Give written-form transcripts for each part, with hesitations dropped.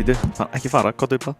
Býtu, ekki fara, kottu upp það.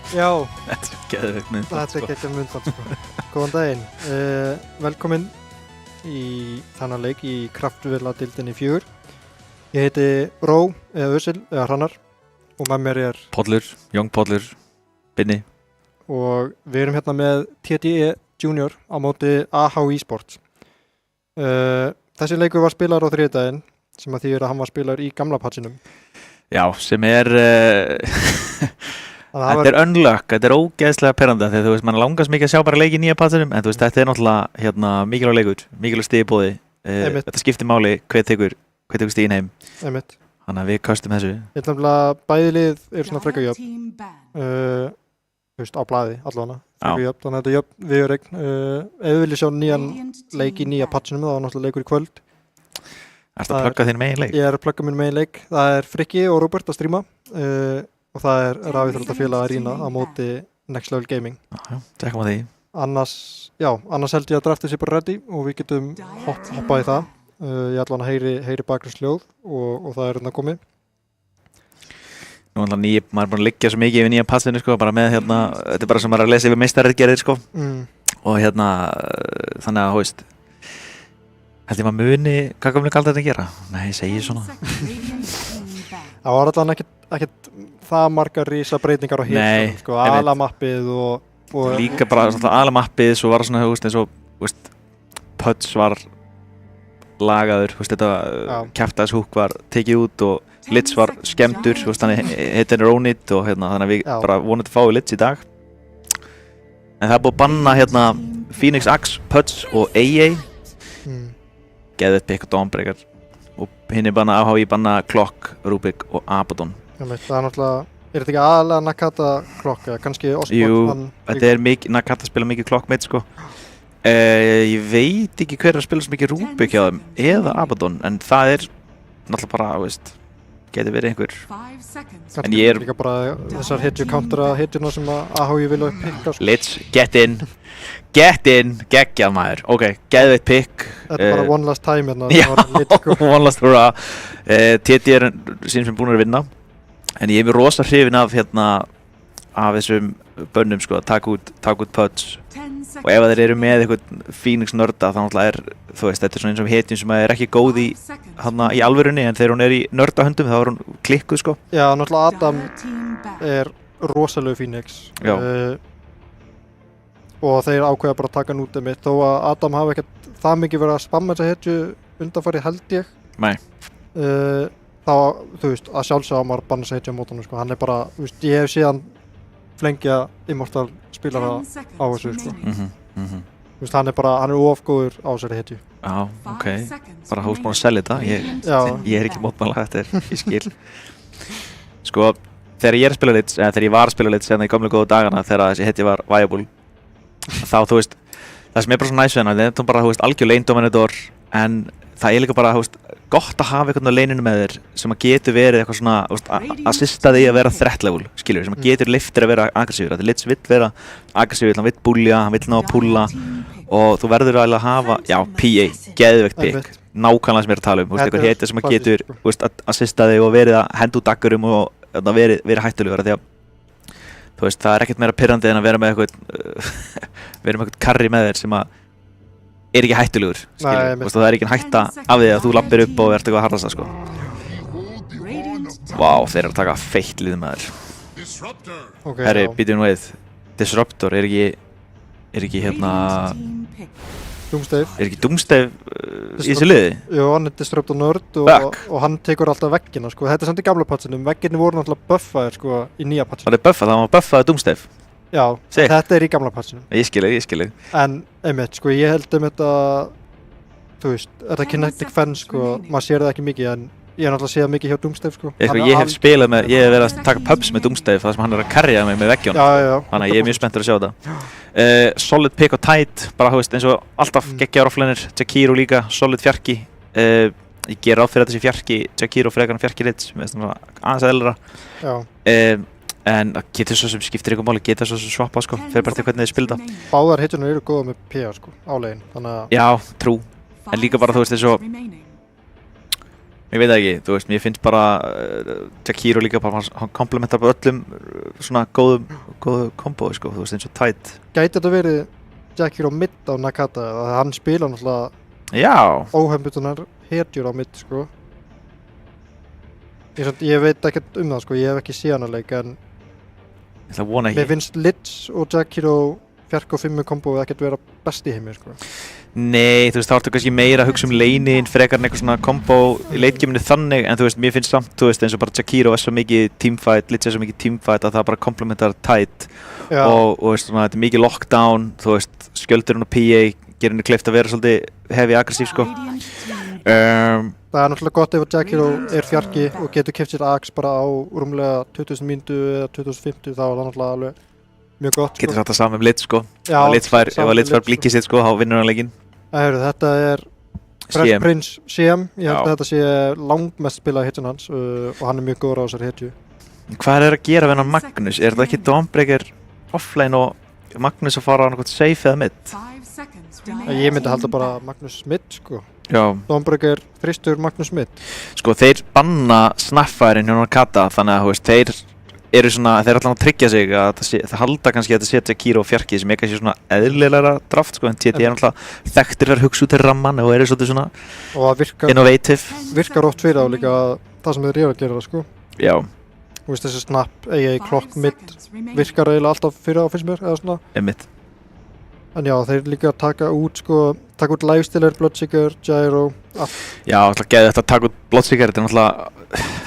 Já, Þetta er geðveikt myndband, þetta er ekki myndband sko. Góðan daginn, velkomin í þennan leik í Kraftvilla-deildinni 4. Ég heiti Ró, eða Össil, eða Hrannar og með mér er Pollur, Young Pollur, Binni. Og við erum hérna með TDE Junior á móti AHI Sports. Þessi leikur var spilaður á þriðjudaginn sem að þýðir að hann var spilaður í gamla patchinum. Já, sem er... Þetta er unlock, þetta er ógeðslega perrandi þegar þú veist, mann langast mikið að sjá bara leiki í nýja patchinum en þú veist, þetta er náttúrulega mikilvæg leikur, mikilvæg stig í boði. Þetta skiptir máli hver tekur stiginn heim. Einmitt. Þannig að við köstum þessu. Ég ætla nefnilega bæði lið eru svona frekar jöfn. Þú veist, á blaði allavega. Frekar jöfn, þannig að þetta er jöfn viðuregn. Ef við viljum sjá nýjan leik í nýja patchinum, þá er náttúrulega leikur í kvöld. Ertu að plugga þinn megin leik? Ég er að plugga minn megin leik. Það er Frikki og Róbert að stríma. Og það er rafíþróttafélag Arena á móti Next Level Gaming. Já, tjekkum á því. Annars held ég að draftið sé bara ready og við getum hoppað í það. Ég ætla hann að heyri bakgrunnshljóð og það er hérna komið. Nú ætla maður er bara að liggja svo mikið yfir nýja passinu sko, bara með þetta er bara sem maður er að lesa yfir meistarritgerðir sko. Og þannig að, hóist, held ég maður muni, hvað gamli kaldi þetta að gera? Nei, ég segi svona. Það var allan ekkert það margar rísa breytingar á hér, sko, alamappið og líka bara alamappið, svo var svona, eins og, Pudge var lagaður, þetta kjaftaðshúk var tekið út og Litz var skemmtur, þannig heitin er ónýtt og þannig að við bara vonandi fáum Litz í dag. En það er búið að banna Phoenix Axe, Pudge og AA, geðveitt pick og Dawnbreaker og hinn er banna AHI, banna Clock, Rubik og Abaddon. Það er náttúrulega, er þetta ekki aðalega Nakata Clock eða kannski Osborn? Jú, þetta er Nakata spila mikið Clock mitt sko. Ég veit ekki hver að spila svo mikið Rubik hjá þeim eða Abaddon, en það er náttúrulega bara, getur verið einhver. En ég er... Líka bara þessar countera hitjuna sem að AHI vilja pikka. Litz, get in, geggjað maður. Ok, geðveitt pick. Þetta er bara one last time hérna. Já, one last hurra. TT er sín sem búin að vinna. En ég er mjög rosa hrifinn af þessum bönnum sko, að taka út Pudge. Og ef þeir eru með eitthvað Phoenix nörda þá náttúrulega þetta er svona eins og hetjum sem er ekki góð í alvörunni en þegar hún er í nördahöndum þá er hún klikkuð sko. Já, náttúrulega Adam er rosalegu Phoenix. Já. Og þeir ákveða bara að taka hann út þó að Adam hafi ekkert það mikið verið að spamma þessa hetju undanfarið held ég. Nei. Þá, þú veist, að sjálfsögða maður banna þessa hetju á mótunum sko. Hann er bara, þú veist, ég hef síðan flengja Immortal spilara á þessu sko. Þú veist, hann er ofgóður á þessari hetju. Já, ok. Bara hóst búin að selja þetta. Ég er ekki mótmæla, þetta ég skil. Sko, þegar ég var að spila Litz í gamlu góðu dagana þegar þessi hetja var viable, þá, þú veist, það sem er bara svo næs við hennar, þetta er bara, þú veist, algjör lane dominator, en það er líka bara, þú veist, gott að hafa eitthvað á laneinu með þér sem að getur verið eitthvað svona, þú veist, assista því að vera threat level, skilur, sem að getur liftir að vera aggressífur. Þetta Litz vill vera aggressífur, hann vill búlja, hann vill ná að púlla og þú verður að hafa, PA, geðveikt pick, nákvæmlega sem ég er að tala um, þú veist, eitthvað hetja sem að getur, þú veist, assista þig og verið að henda út daggurum og verið hættulegur, því að þú veist, það ekkert meira pirrandi en að vera með eitthvað karri með þér sem að ekki hættulegur, skilur, þú veist, það ekki hætta af því að þú lappir upp og ert eitthvað að harðast það, sko. Vá, þeir að taka feitt lið með þér. Herri, býtum við, Disruptor, er ekki hérna... Doomstave. Er ekki Doomstave í þessu liði? Jú, hann Disruptor nörd og hann tekur alltaf veggina, sko. Þetta samt í gamla patchinum, vegginni voru náttúrulega buffaðir, sko, í nýja patchinum. Það buffað, það var buffaði Doomstave? Já, þetta í gamla patchinum. Ég skil. En, einmitt, sko, ég held að, þú veist, þetta Kinetic Fence, sko, maður sér það ekki mikið, en ég hef náttúrulega séð mikið hjá Doomstave, sko. Ég hef spilað með, ég hef verið að taka pubs með Doomstave þar sem hann að karja mig með veggjónum. Já. Þannig að ég mjög spenntur að sjá þetta. Solid pick og tight, bara, þú veist, eins og alltaf geggjaðar offlaner, Jakiro líka, solid fjarki. Ég ger ráð fyrir að þessi fjarki, Jakiro frekar en fjarki lit, með svona aðeins eðlera. Já. En getur svo sem skiptir ykkur máli, getur svo sem swappa, sko, fyrir bara til hvernig þið spilda. Báðar hittunar eru góða með PA, sko, álegin, þannig að... Já, trú. En líka bara, þú veist, eins og... Ég veit ekki, þú veist, mér finnst bara Jakiro líka bara, hann komplementar bara öllum svona góðu kombói, sko, þú veist, eins og tight. Gæti þetta verið Jakiro mid á Nakata, að hann spila náttúrulega óhefnbutunar hetjur á mid, sko. Ég veit ekkert það, sko, ég hef ekki séð hana leik, en mér finnst Litz og Jakiro 4-5 kombói ekkert vera best í heimi, sko. Nei, þú veist, þá ertu kannski meira að hugsa um frekar en eitthvað svona kombo í leikgeiminu þannig, en þú veist, mér finnst samt, þú veist, eins og bara Jakiro svo mikið teamfight, Litz svo mikið teamfight að það bara komplementar tight og veist, svona, þetta mikið lockdown, þú veist, skjöldurinn og PA gerir henni kleift að vera svolítið heavy aggressív, sko. Það náttúrulega gott ef Jakiro fjarki og getur keypt sér axe bara á rúmlega 20.000 mínútu eða 2050, þá það náttúrulega alveg mjög gott, sko. Getur þetta saman með Litz, sko. Ef Litz fær blikkið sitt, sko, þá vinnur hann leikinn. Þetta Fresh Prince CM, ég held að þetta sé langmest spilað hitjun hans og hann mjög góður á þessari hitju. Hvað að gera við hennar Magnus? Er þetta ekki Dawnbreaker offline og Magnus að fara á eitthvað safe eða mid? Ég myndi halda bara Magnus mid, sko. Já. Dawnbreaker þristur Magnus mid. Sko, þeir banna snaffærin hjá Nakata, þannig að, þú veist, þeir allan að tryggja sig að það halda kannski að þetta setja Jakiro og fjarki sem kannski svona eðlilegra draft, sko, en TT náttúrulega þekktir fyrir að hugsa út til ramman og svolítið svona innovative. Virkar oft fyrir á líka það sem þeir eru að gera, sko. Já. Þú veist, þessi snap, AA, clock, mid virkar eiginlega alltaf fyrir á, finnst mér, eða svona. Einmitt. En já, þeir líka taka út Lifestealer, Bloodseeker, Gyro, allt. Já, alltaf geði þetta að taka út Bloodseeker, þetta náttúrulega...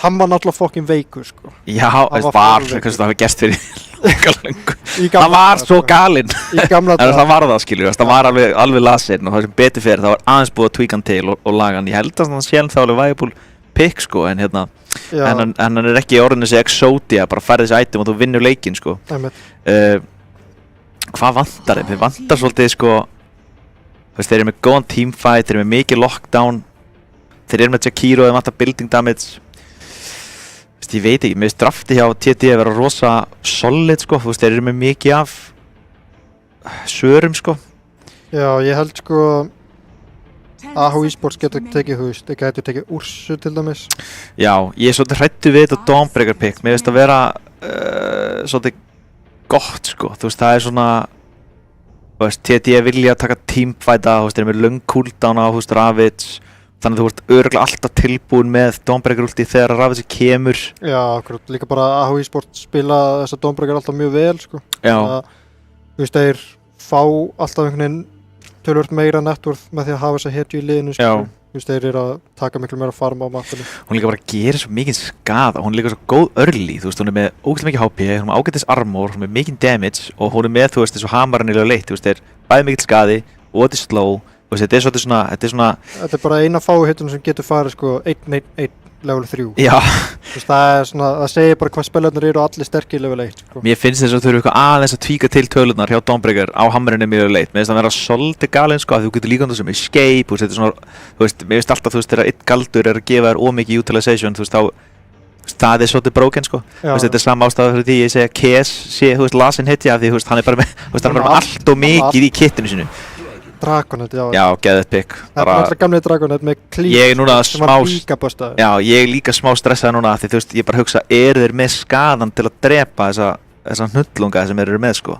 Hann var náttúrulega fucking veikur, sko. Já, það var eitthvað sem það hafi gerst fyrir löngu. Það var svo galinn. Í gamla daga. Það var það, skilur, það var alveg lasinn og það sem betur fyrir, það var aðeins búið að tweaka hann til og laga hann. Ég held að það sé þá alveg viable pick, sko, en hérna, en hann ekki í orðinu þessi Exodia, bara færði þessi item og þú vinnur leikinn, sko. Hvað vantar þeim? Þeim vantar svolítið, sko, þeir eru með góðan teamfight, þeir eru með mikið lockdown, þeir eru með Jakiro, þeir vantar building damage. Ég veit ekki, mér finnst drafti hjá TT að vera rosa solid, sko, þeir eru með mikið af svörum, sko. Já, ég held, sko, AHU Esports getur tekið, þeir getur tekið Ursu til dæmis. Já, ég er svolítið hræddur við þetta Dawnbreaker pick, mér finnst að vera svolítið gott, sko, þú veist, það er svona, þú veist, TT vilja taka teamfighta, þú veist, þeir eru með löng cooldown á, þú veist, Ravage. Þannig að þú ert örugglega alltaf tilbúin með Dawnbreaker ulti þegar Ravage kemur. Já, akkurat. Líka bara AHU Esports spila þessa Dawnbreaker alltaf mjög vel, sko. Já. Þú veist, þeir fá alltaf einhvern veginn tölvöld meira networth með því að hafa þessa hetju í liðinu, sko. Já. Þú veist, þeir eru að taka miklu meira farm á mappinu. Hún líka bara gerir svo mikið skada. Hún er líka svo góð early, þú veist, hún er með ógeðslega mikið HP, hún er með ágætis armor, hún er með mikið damage og hún er með, þú veist, þessu hamarinn er leitt, þú veist, þeir bæði mikið skadi og þetta er slow. Þetta er svona... Þetta er bara eina fáu hittunum sem getur farið, sko, 1-1-1 level 3. Já. Þú veist, það er svona, það segir bara hvað spillarnir eru allir sterkir level 1, sko. Mér finnst þess að þau eru eitthvað aðeins að tvíka til tölunar hjá Dawnbreaker á hammerinu mjög leitt. Mér finnst það að vera svolítið galinn, sko, að þú getur líka um þessum escape, þú veist, þetta er svona, þú veist, mér finnst alltaf, þú veist, þegar einn galdur að gefa þér ómikið utilization, þú veist, þá það er svolítið broken, sko. Þú veist, þetta er sama ástæða fyrir því ég segja Kes sé, þú veist, lasinn hitja, því, þú veist, hann er bara með allt og mikið í kittinu sinu. Dragonet, já. Já, geðið pick. Það er alltaf gamlega Dragonet með klík sem var líka bustaður. Já, ég er líka smá stressaði núna því þú veist, ég bara hugsa, þeir með skaðan til að drepa þessa þessa hnullunga sem eru með sko.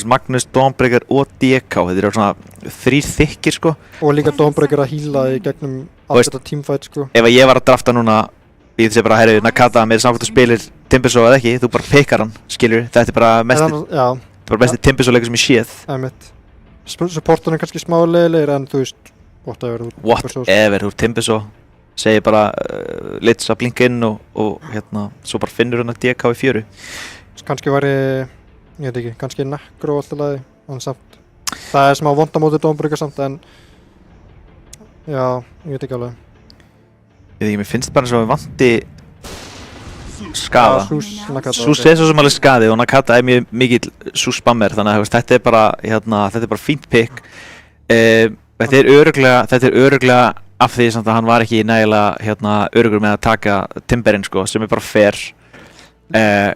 Magnus, Dawnbreaker og DK, þetta eru svona 3 þykkir sko. Og líka Dawnbreaker að hýla í gegnum allt þetta teamfight sko. Ef ég var að drafta núna, ég sé bara, herru, Nakata, mér er samfélag að spilir Timbersaw eða ekki, þú bara pickar hann, skilur, þetta er bara mesti Timbersaw-leikur sem ég séð. Supportunum kannski smá leiðilegir en þú veist, whatever, þú Timbersaw, segir bara Litz að blinka inn og hérna, svo bara finnur hann að DK í 4. Kannski væri, ég veit ekki, kannski Necro alltaf lagi, en samt, það er smá vond á móti Dawnbreaker samt en, já, ég veit ekki alveg. Ég veit ekki, mér finnst bara eins og við vanti skaða. Sús er svo sem alveg skaði og Nakata er mjög mikill Sús-spammer þannig að þetta er bara fínt pick. Þetta er örugglega af því samt að hann var ekki nægilega öruggur með að taka Timberinn sko, sem er bara fair.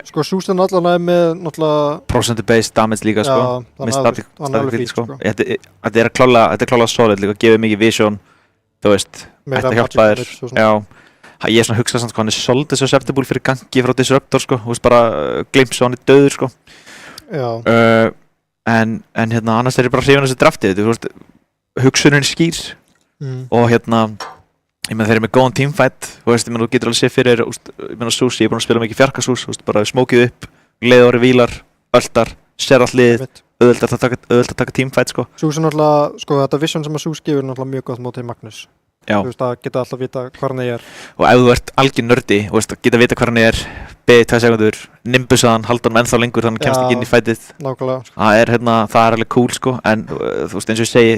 Sko Sús er náttúrulega með náttúrulega percentage-based damage líka sko. Hann er alveg fínt sko. Þetta er klálega solid líka, gefur mikið vision, þú veist, þetta hjálpa þér. Já. Ég er svona að hugsa samt sko, hann er svolítið susceptible fyrir gangi frá Disruptor sko, þú veist bara glimpse og hann er döður sko. Já. En annars er ég bara hrifinn af þessu drafti, þú veist, hugsunin skýr og ég meina þeir eru með góðan teamfight, þú veist, þú getur alveg séð fyrir, ég meina Sús, ég er búinn að spila mikið fjarkasús, þú veist, bara smókið upp, leiðori vílar, öldar, sér allt liðið, auðvelt að taka teamfight sko. Sús er náttúrulega, sko þetta vision sem að Sús gefur er náttúrulega mjög gott mótið Magnus. Já. Þú veist, að geta alltaf vita hvað hann er. Og ef þú ert algjör nördi, þú veist, að geta vita hvað hann er, beðið 2 sekundur, nimbusaðan, halda hann ennþá lengur þannig að hann kemst ekki inn í fætið. Nákvæmlega. Það er alveg cool sko, en þú veist eins og ég segi,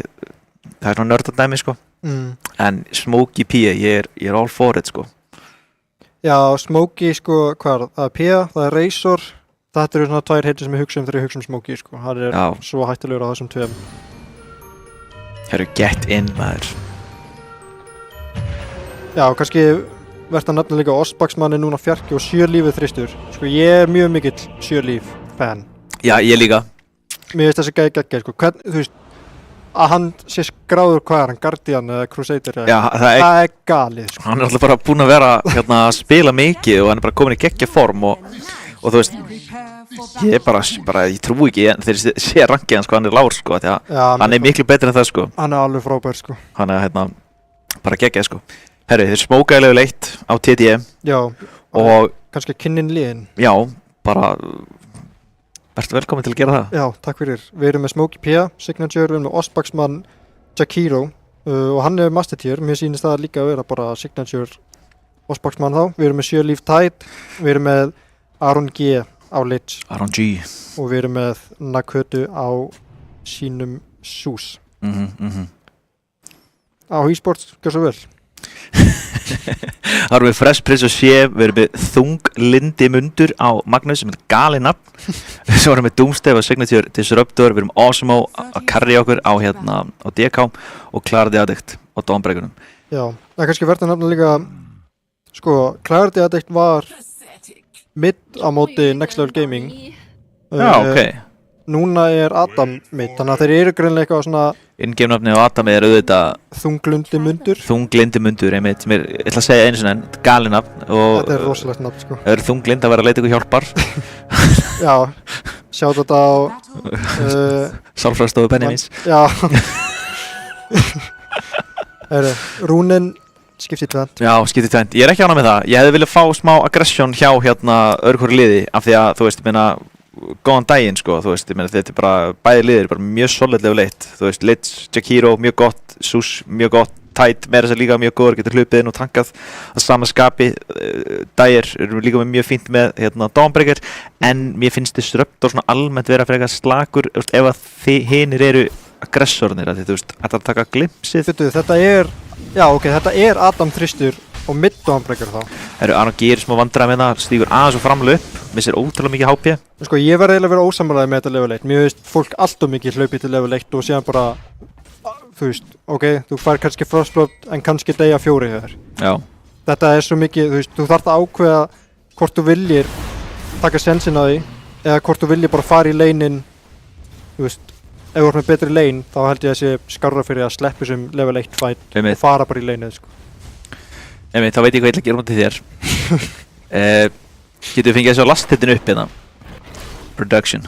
það er svona nördadæmi sko. En Smokey P, ég er all for it sko. Já, Smokey sko, það er P, það er Razor, þetta eru svona 2 heitir sem ég hugsa þegar ég hugsa Smokey sko. Það er svo hættulegur á þessum 2. Herru, get in maður. Já, kannski verðt að nefna líka Ospaksmann er núna 40 og 7 lífið þristur. Sko ég er mjög mikill 7 líf fan. Já, ég líka. Mér finnst þessi geggjað sko, þú veist, að hann sé skráður hvað er hann, Guardian eða Crusader eða það er galið sko. Hann er alltaf bara búinn að vera að spila mikið og hann er bara komin í geggjað form og þú veist, ég er bara, ég trúi ekki þegar ég sé rankið hans hvað hann er lágur sko, því að hann er miklu betri en það sko. Hann er alveg frábær sko. Hann er bara geggjað sko. Herru, þeir smókaði level 1 á TDE. Já, og kannski kynnin liðin. Já, bara verður velkomin til að gera það. Já, takk fyrir. Við erum með Smokey P, Signature, við erum með Ospaksmann, Jakiro og hann er Master Tier. Mér sýnist það líka að vera bara Signature Ospaksmann þá. Við erum með 7 líf Tide, við erum með Aron G á Litz. Aron G. Og við erum með Nakötu á sínum Sús. Á e-sports, gjör svo vel. Það erum við Fresh Prince og Shea, við erum við Þunglindi Mundur á Magnus sem er galið nafn. Svo erum við Doomstave og Signature Disruptor, við erum Osmo að carry okkur á DK og Clarity Addict á Dawnbreakerunum. Já, það er kannski verðt að nefna líka, sko, Clarity Addict var mid á móti Next Level Gaming. Já, ok. Núna er Adam mid, þannig að þeir eru greinlega eitthvað svona in-game-nafni á Adam er auðvitað Þunglindi Mundur. Þunglindi Mundur, einmitt, sem ég ætla að segja einu sinni en galið nafn. Þetta er rosalegt nafn, sko. Það eru þunglind að vera að leita ykkur hjálpar. Já, sjátt þetta á Sálfræðistofu Benjamins. Já. Rúnin skiptið tvend. Já, skiptið tvend. Ég er ekki ánægð með það. Ég hefði viljað fá smá aggression hjá öðru hvoru liði af því að, þú veist, góðan daginn sko, þú veist, þetta er bara, bæði liðir bara mjög solid level 1, þú veist, Litz, Jakiro, mjög gott, Sús, mjög gott, Tide, meira sér líka mjög góður, getur hlupið inn og tankað að sama skapi, Dyer eru líka með mjög fínt með, Dawnbreaker, en mér finnst Disruptor svona almennt vera frekar slakur, ef að hinir eru aggressornir, þú veist, að taka glimpsið. Þetta er Adam Þristur og mid Dawnbreaker þá. Aron gerir smá vandræði með það, stígur aðeins og framlega upp, missir ótrúlega mikið HP. Sko ég verði eiginlega að vera ósamræði með þetta level 1. Mér veist fólk alltof mikið hlaupið til level 1 og síðan bara, þú veist, ok, þú fær kannski Frostblood en kannski deyja 4 hjá þér. Já. Þetta er svo mikið, þú veist, þú þarft að ákveða hvort þú viljir taka sensin á því eða hvort þú viljir bara fara í laneinn, þú veist, ef þú ert með betri lane þá held ég að sé skárra fyrir að sleppa þessum level 1 fight og fara bara í lanið, sko. Þá veit ég hvað ég ætla að gera mútið þér. Getur við fengið þessu last-hitin upp hérna? Production.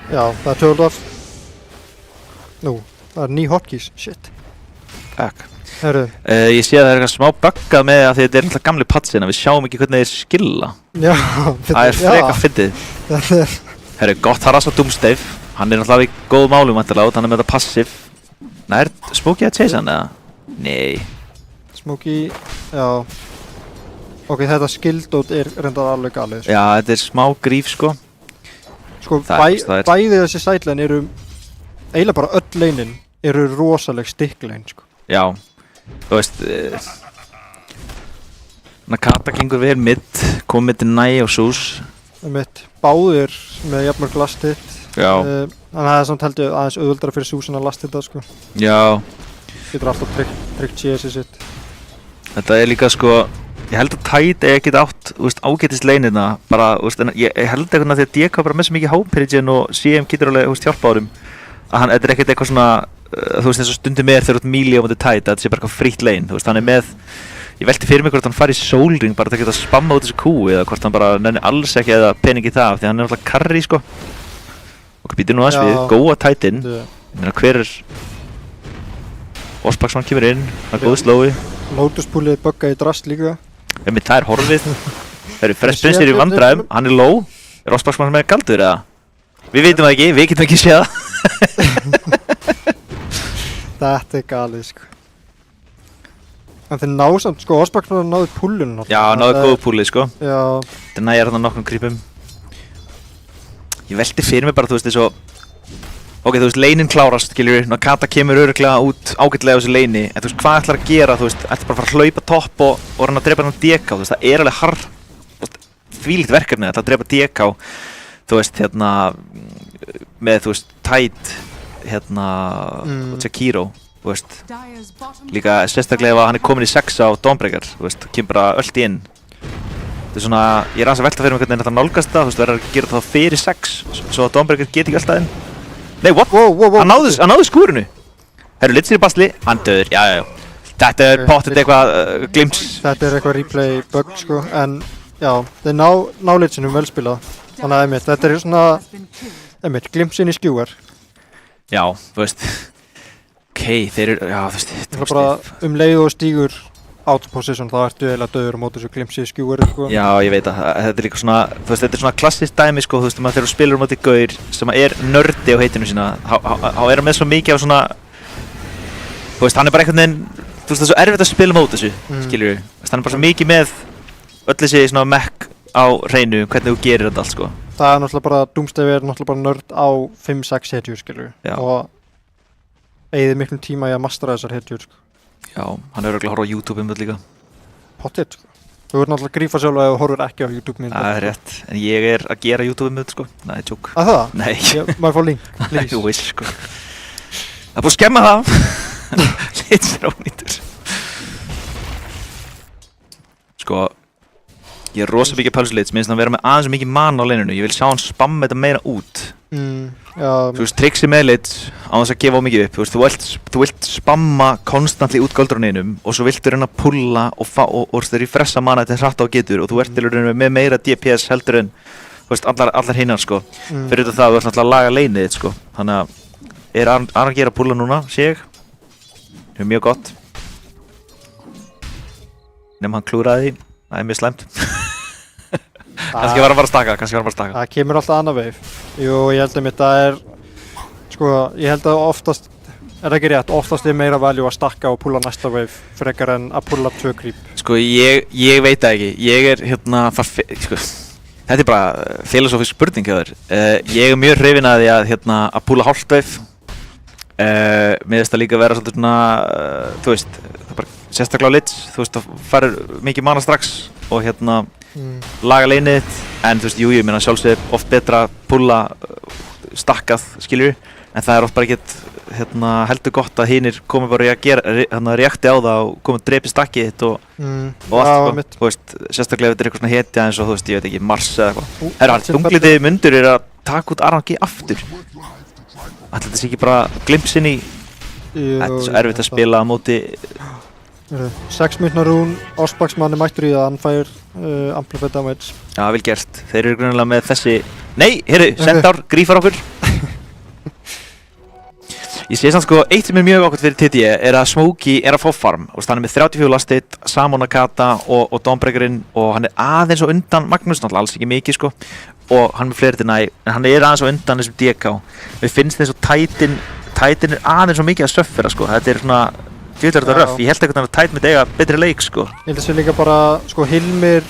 Já, það Turtledorf. Nú, það ný hotkeys, shit. Takk. Herru. Ég sé að það eitthvað smá buggað með að þetta alltaf gamli patsin, við sjáum ekki hvernig þeir skilla. Já, það freka fyndið. Herru, gott Harras og Doomstave. Hann náttúrulega í góð málum vantilega út, hann með þetta passiv. Er Smokey að chase hann eða? Nei. Smokey, já. Ok, þetta skilldót reyndar alveg galið. Já, þetta smá gríf sko. Sko, bæði þessi sideline eiginlega bara öll leinin eru rosaleg stikklein sko. Já, þú veist, Nakata gengur vel mitt, kom mitt í næ og sús. Báðir með jafnmörg last hit. Já. Þannig að það samt heldur aðeins auðveldara fyrir súsin að last hita sko. Já. Getur alltaf tryggt CS-ið sitt. Þetta líka sko, ég held að Tide geta átt, þú veist, ágætist leinina, bara, þú veist, en ég held eitthvað því að DK bara með svo mikið hápyrigin og CM getur alveg, þú veist, hjálpa árum, að þetta ekkert eitthvað svona, þú veist, eins og stundum þegar þú ert melee á móti Tide, að þetta sé bara eitthvað frítt lein, þú veist, hann með, ég velti fyrir mig hvort hann fari í Soul Ring bara til að geta spamma út þessu kúi eða hvort hann bara nenni alls ekki eða pening í það, því hann náttúrulega carry, sko. Og býtur nú aðeins við, góða Tide-inn, ég meina hver Ospaksmann kemur inn, það góð slói. Lotus-púlið bugga í drast líka. Það horfið. Það eru Fresh Prince í vandræðum, hann low. Ospaksmann með galdur eða? Við veitum það ekki, við getum ekki séð það. Þetta galið sko. En þeir ná samt, sko, Ospaksmann náði púlun. Já, náði góðu púlið sko. Já. Þetta nægir hérna nokkrum creepum. Ég velti fyrir mig bara, þú veist, eins og ok, þú veist, leinin klárast, skiljur, Nakata kemur örugglega út ágætlega á þessu leini, en þú veist, hvað ætlar að gera, þú veist, ætlar bara að fara að hlaupa topp og reyna að drepa hann DK, þú veist, það alveg þvílíkt verkefni að drepa DK, þú veist, með, þú veist, Tide, og Jakiro, þú veist, líka sérstaklega ef hann komin í 6 á Dawnbreaker, þú veist, kemur bara öll inn. Það svona, ég aðeins að velta fyrir mig hvernig þetta nálgast það, þú veist, verður að gera það fyrir 6, svo að Dawnbreaker geti ekki öll aðinn. Nei, what? Hann náði skúrinu. Herru, Litzir í basli, hann döður, já. Þetta pottet eitthvað glimt. Þetta eitthvað replay bug, sko, en já, þeir ná Litzinum vel spilað. Þannig að þetta svona, glimpsinn í skjúar. Já, þú veist, ok, þeir já, þú veist. Það bara leið og stígur out position, þá ertu eiginlega döður á móti þessu glimpsi í skjúar, sko. Já, ég veit að þetta líka svona, þú veist, þetta svona klassist dæmi, sko, þú veist, þegar þú spilur á móti gaur sem nördi á heitinu sína, þá hann með svo mikið á svona, þú veist, hann bara einhvern veginn, þú veist, það svo erfitt að spila móti þessu, skiljur við, þú veist, hann bara svo mikið með öll þessi svona mekk á hreinu, hvernig þú gerir þetta allt, sko. Það náttúrulega bara, Doomstave náttúrulega bara nörd á 5-6 hetjur, skiljur við, og eigið miklum tíma í að mastera þessar hetjur, sko. Já, hann örugglega að horfa á YouTube líka. Pottitt, sko. Þú verður náttúrulega að grífa sjálf að þú horfur ekki á YouTube-mynd. Það rétt, en ég að gera YouTube-mynd, sko. Nei, tjók. Að það? Nei. Maður fá link, please. Þú veist, sko. Það búið að skemma það. Litzir ónýtur. Sko, ég rosa mikið pælsu Litz, minnst hann vera með aðeins mikið mann á leininu. Ég vil sjá hann spamma þetta meira út. Þú veist, triksi með Litz á þess að gefa á mikið upp, þú veist, þú vilt spamma konstantli út goldruninum og svo viltu reyna að pulla og refressa mana þetta hratt á getur og þú ert með meira DPS heldur en, þú veist, allar hinnar, sko. Fyrir þetta það, þú ert náttúrulega að laga leinið þitt, sko. Þannig að Aran að pulla núna, sé ég. Það mjög gott. Nefnum hann klúraði því, það mjög slæmt. Kannski var hann bara að staka, Það kemur alltaf annað veif. Jú, ég held að þetta sko, ég held að oftast, það ekki rétt, oftast meira value að stakka og pulla næsta veif frekar en að pulla 2 creep. Sko, ég veit það ekki, ég sko, þetta bara filosófisk spurning hjá þér. Ég mjög hrifinn að því að pulla hálft veif. Mér finnst það líka að vera svolítið svona, þú veist, það bara sérstaklega á Litz, þú veist, það farir mikið mana strax og laga leinið þitt, en þú veist, jú, ég meina sjálfsög oft betra að pulla stakkað, skiljur, en það oft bara ekkert heldur gott að hinir komi bara að gera reakti á það og komi að drepi stakkið þitt og allt, þú veist, sérstaklega ef þetta eitthvað svona hetja eins og þú veist, ég veit ekki, Mars eða eitthvað. Herra, þunglitið mundur að taka út RNG aftur. Ætli þetta sé ekki bara glimpsinn í, þetta er svo erfitt að spila á móti. 6 mínútna rún, Ospaksmann mættur í það, hann fær amplified damage. Já, vel gert. Þeir eru grunnlega með þessi Nei, heyrðu, Centaur, grífar okkur. Ég sé samt sko, eitt sem mjög ákvæmt fyrir TT að Smokey að fá farm. Hann með 34 lastit, Samon Nakata og Dawnbreakerinn og hann aðeins á undan Magnús, náttúrulega alls ekki mikið sko. Og hann með fleiri til næ, en hann aðeins á undan þessum DK. Mér finnst þess að Titan aðeins svo mikið að suffera sko. Þetta svona, djúðlega þetta röff. Ég held ekkert að Titan myndi eiga betri leik sko. Ég held að sé líka bara, sko Hilmir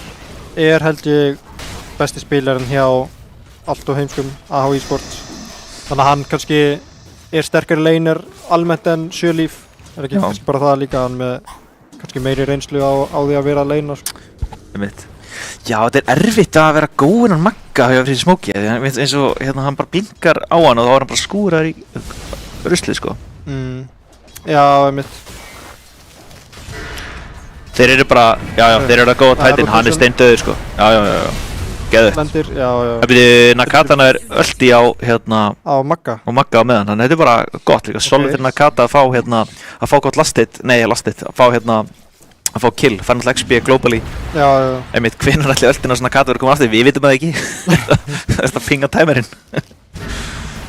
held ég besti spilarinn hjá allt og heimskum AH eSports. Þannig að hann kannski sterkari laner almennt en Sjölíf. Ekki kannski bara það líka, hann með kannski meiri reynslu á því að vera að lane sko. Já, þetta erfitt að vera góðinn á Magga hjá fyrir Smokey. Eins og hann bara blinkar á hann og þá hann bara skúrar í ruslið sko. Já, einmitt. Þeir eru bara, þeir eru að góða Titan, hann steindauður sko. Já. Geðveikt. Lendir, já. Nakata ölti á á Magga. Og Magga á meðan, þannig þetta bara gott líka. Solid fyrir Nakata að fá gott lastit, að fá kill, fær náttúrulega XP globally. Já. Einmitt, hvenær ætli öltin á Nakata verið komið aftur, við vitum það ekki. Það pinga tæmerinn.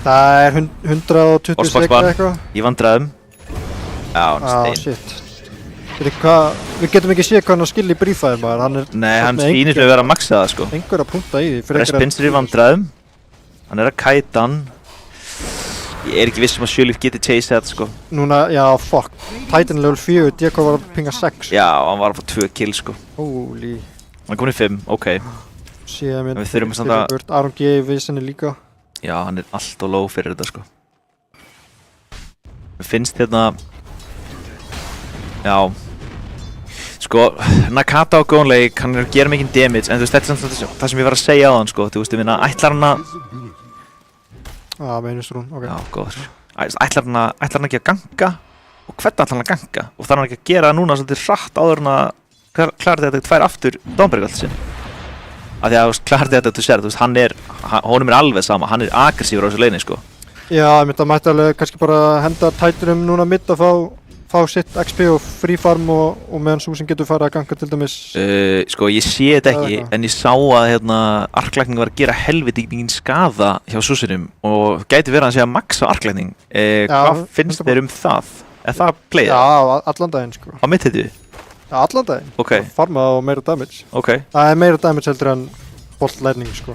Það 120 sekund eitthvað. Í vandræðum. Já, stein. Shit. Við getum ekki séð hvað hann á skill í brífaði maður. Nei, hann sýnir fyrir að vera að maxa það sko. Einhver að punta í því. Respinsir í vandræðum. Hann að kæta hann. Ég ekki viss að Sjölíf geti chase þetta sko. Núna, já, fuck. Titan level 4, DK var að pinga 6. Já, hann var að fá 2 kill sko. Holy. Hann kom í 5, ok. Síðan minn. Við þurfum samt að... Aron G í vissinni líka. Já, hann allt og low fyrir þetta sko. Mér finnst já. Sko, Nakata á góðan leik, hann að gera mikinn damage, en þú veist, þetta er samt það sem ég var að segja á hann sko, þú veist, ég minna, ætlar hann að... Meinistrún, ok. Já, góður. Ætlar hann ekki að ganga, og hvernig ætlar hann að ganga, og þarf hann ekki að gera það núna svolítið hratt áður en að klára þetta tvær aftur Dawnbreaker allt sinn. Af því að, þú veist, klára þetta þú sér, þú veist, honum alveg sama, hann aggressífur á þessu leini, sko. Já, ég myndi að mætti alveg kannski bara henda Titanum núna mitt að fá sitt XP og free farm og meðan svo sem getur farið að ganga til dæmis. Sko ég sé þetta ekki, en ég sá að arklækning var að gera helviti mikinn skaða hjá Súsinum og gæti verið að segja max á arklækning. Hvað finnst þér það? Er það playið? Já, allan daginn sko. Á mitt hittu? Já, allan daginn. Ok. Farma og meira damage. Ok. Það meira damage heldur en bolt lightning sko.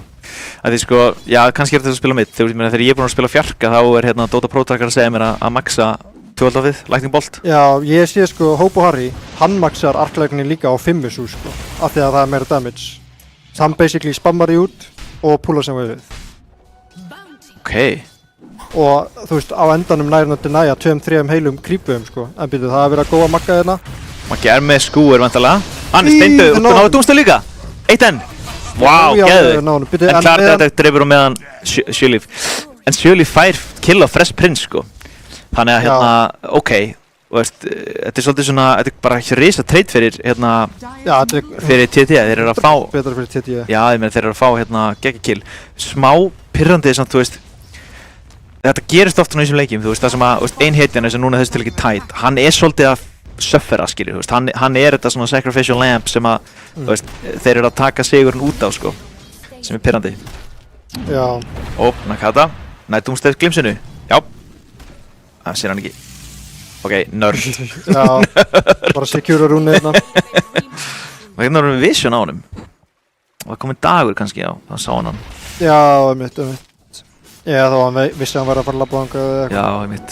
Það er sko, já kannski þetta að spila mitt. Þegar ég búinn að spila fjarka þá Dota Pro Tracker að segja mér að maxa 12 við, Lightning Bolt. Já, ég sé sko Hope og Harry, hann maxar arklækning líka á 5 sko, af því að það meira damage. Hann basically spammar því út og púlar sem við. Ok. Og þú veist, á endanum næri hann að deny 2-3 heilum creepum sko, en byrju það að vera góð að magga hérna. Maggi með skúur vantarlega. Hann steindu, og náðu dúmstu líka. 1-1. Vá, geðveikt. En klart þetta dreifur á meðan Sjölíf. En Sjölíf fær kill á Fresh Prince sko. Þannig að ok, veist, þetta svolítið svona, þetta bara risa trade fyrir fyrir TT, þeir eru að fá betra fyrir TT. Já, ég meina þeir eru að fá geggakill. Smá pirrandi samt, þú veist, þetta gerist ofta á þessum leikjum, þú veist, það sem að ein hetjan sem núna þessi til ekki tætt, hann svolítið að suffera, skiljið, þú veist, hann þetta svona sacrificial lamb sem að, þú veist, þeir eru að taka sigurinn út á, sko, sem pirrandi. Já. Ó, Nakata, nættumstæð glimsinu, já. Það sér hann ekki. Ok, nörd. Já, bara secure rúnið hérna. Og hérna erum við vision á honum. Og það komið dagur kannski á, það sá hann. Já, einmitt. Já, þá hann vissi að hann væri að fara að labba þangað eða eitthvað. Já, einmitt.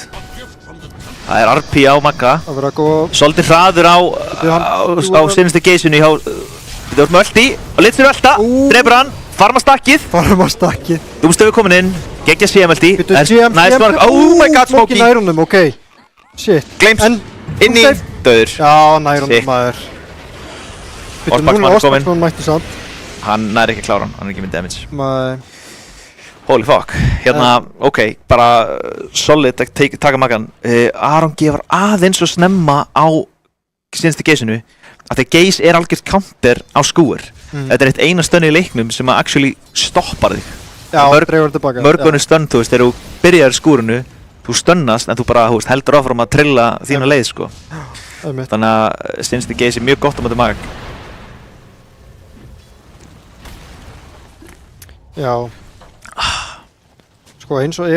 Það er RP á Magga. Það verður að góða... Svolítið hraður á seinasti geysinu hjá... Við erum öll í, og litsir ölta, drefur hann, farma stakkið. Dúmstöfu komin inn, geggja CM-elti. Oh my god, Smokey! Nærunum, ok. Shit. Gleims, inn í, döður. Já, nærunum maður. Ospaksmann er komin. Ospaksmann mætti samt. Hann næri ekki að klára hann er ekki með damage. Nei. Holy fuck. Ok, bara solid að taka Maggan. Aron G var aðeins og snemma á síðanstu geysinu. Að því Geys algjört counter á skúr. Þetta er eitt eina stönni í leiknum sem að actually stoppar þig. Já, dreifur tilbaka. Mörgunni stönn, þú veist, þegar þú byrjar skúrinu, þú stönnast en þú bara, þú veist, heldur áfram að trilla þína leið, sko. Þannig að síðanstu Geys mjög gott á móti Magg. Já. Sko eins og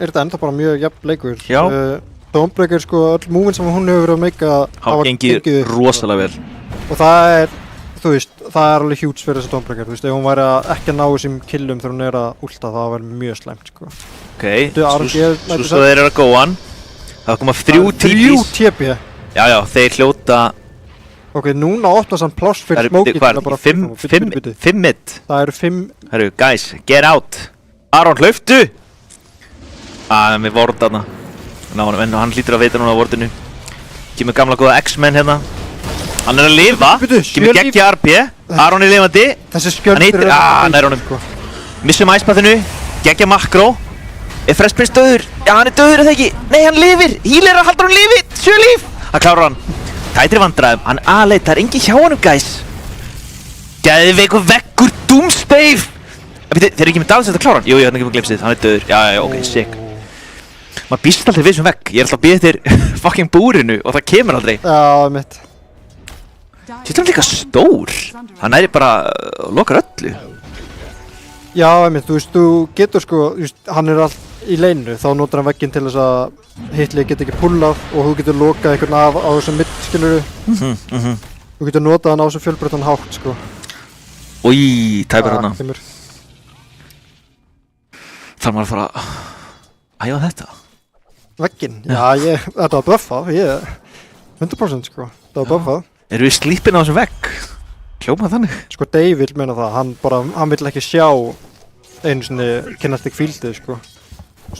þetta ennþá bara mjög jafn leikur. Já. Dawnbreaker sko, öll movement sem hún hefur verið að meika hafa gengið rosalega vel. Og það þú veist, það alveg huge fyrir þessa Dawnbreaker, þú veist, ef hún væri ekki að ná þessum killum þegar hún últa, það var mjög slæmt, sko. Ok, svo þeir að góan. Það koma 3 TP. Já, þeir hljóta. Ok, núna opnast hann pláss fyrir Smokey til að bara 5 mid. Það eru 5. Herru, guys, get out. Aron, hlauptu! Með vort þarna. En hann hlýtur að veita núna á vortinu. Kemur gamla góða X-Men hérna. Hann að lifa. Kemur geggja RP. Aron lifandi. Þessi skjöldur nær honum. Missum icepathinu. Geggja makró. Fresh Prince döður. Já, hann döður eða ekki. Nei, hann lifir. Healer að halda hann lífi. 7 líf. Hann klárar hann. Tætri vandræðum, hann aðleit, það engin hjá honum, guys. Geðveikur veggur, Doomsdave. Þeir eru ekki með dagsett að klára hann. Jú, hann er ekki með glipsið, hann döður. Já, ok, sick. Maður býst aldrei við sem vegg. Ég alltaf að býða eftir fucking búrinu og það kemur aldrei. Já, mitt. Þetta er líka stór. Hann bara lokar öllu. Já, mitt, þú veist, þú getur sko, hann allt í leinu, þá notar hann vegginn til þess að hitlið geti ekki pullað og þú getur lokað einhvern af á þessum mitt, skilurðu. Þú getur notað hann á þessum fjölbreyttan hátt, sko. Í, tæpar hana. Þarf maður að fara að æfa þetta? Vegginn? Já, þetta var buffað, 100% sko, þetta var buffað. Eru við slípin á þessum vegg? Hljóma þannig? Sko, Dave vil meina það, hann vill ekki sjá einu sinni kinetic fieldið, sko.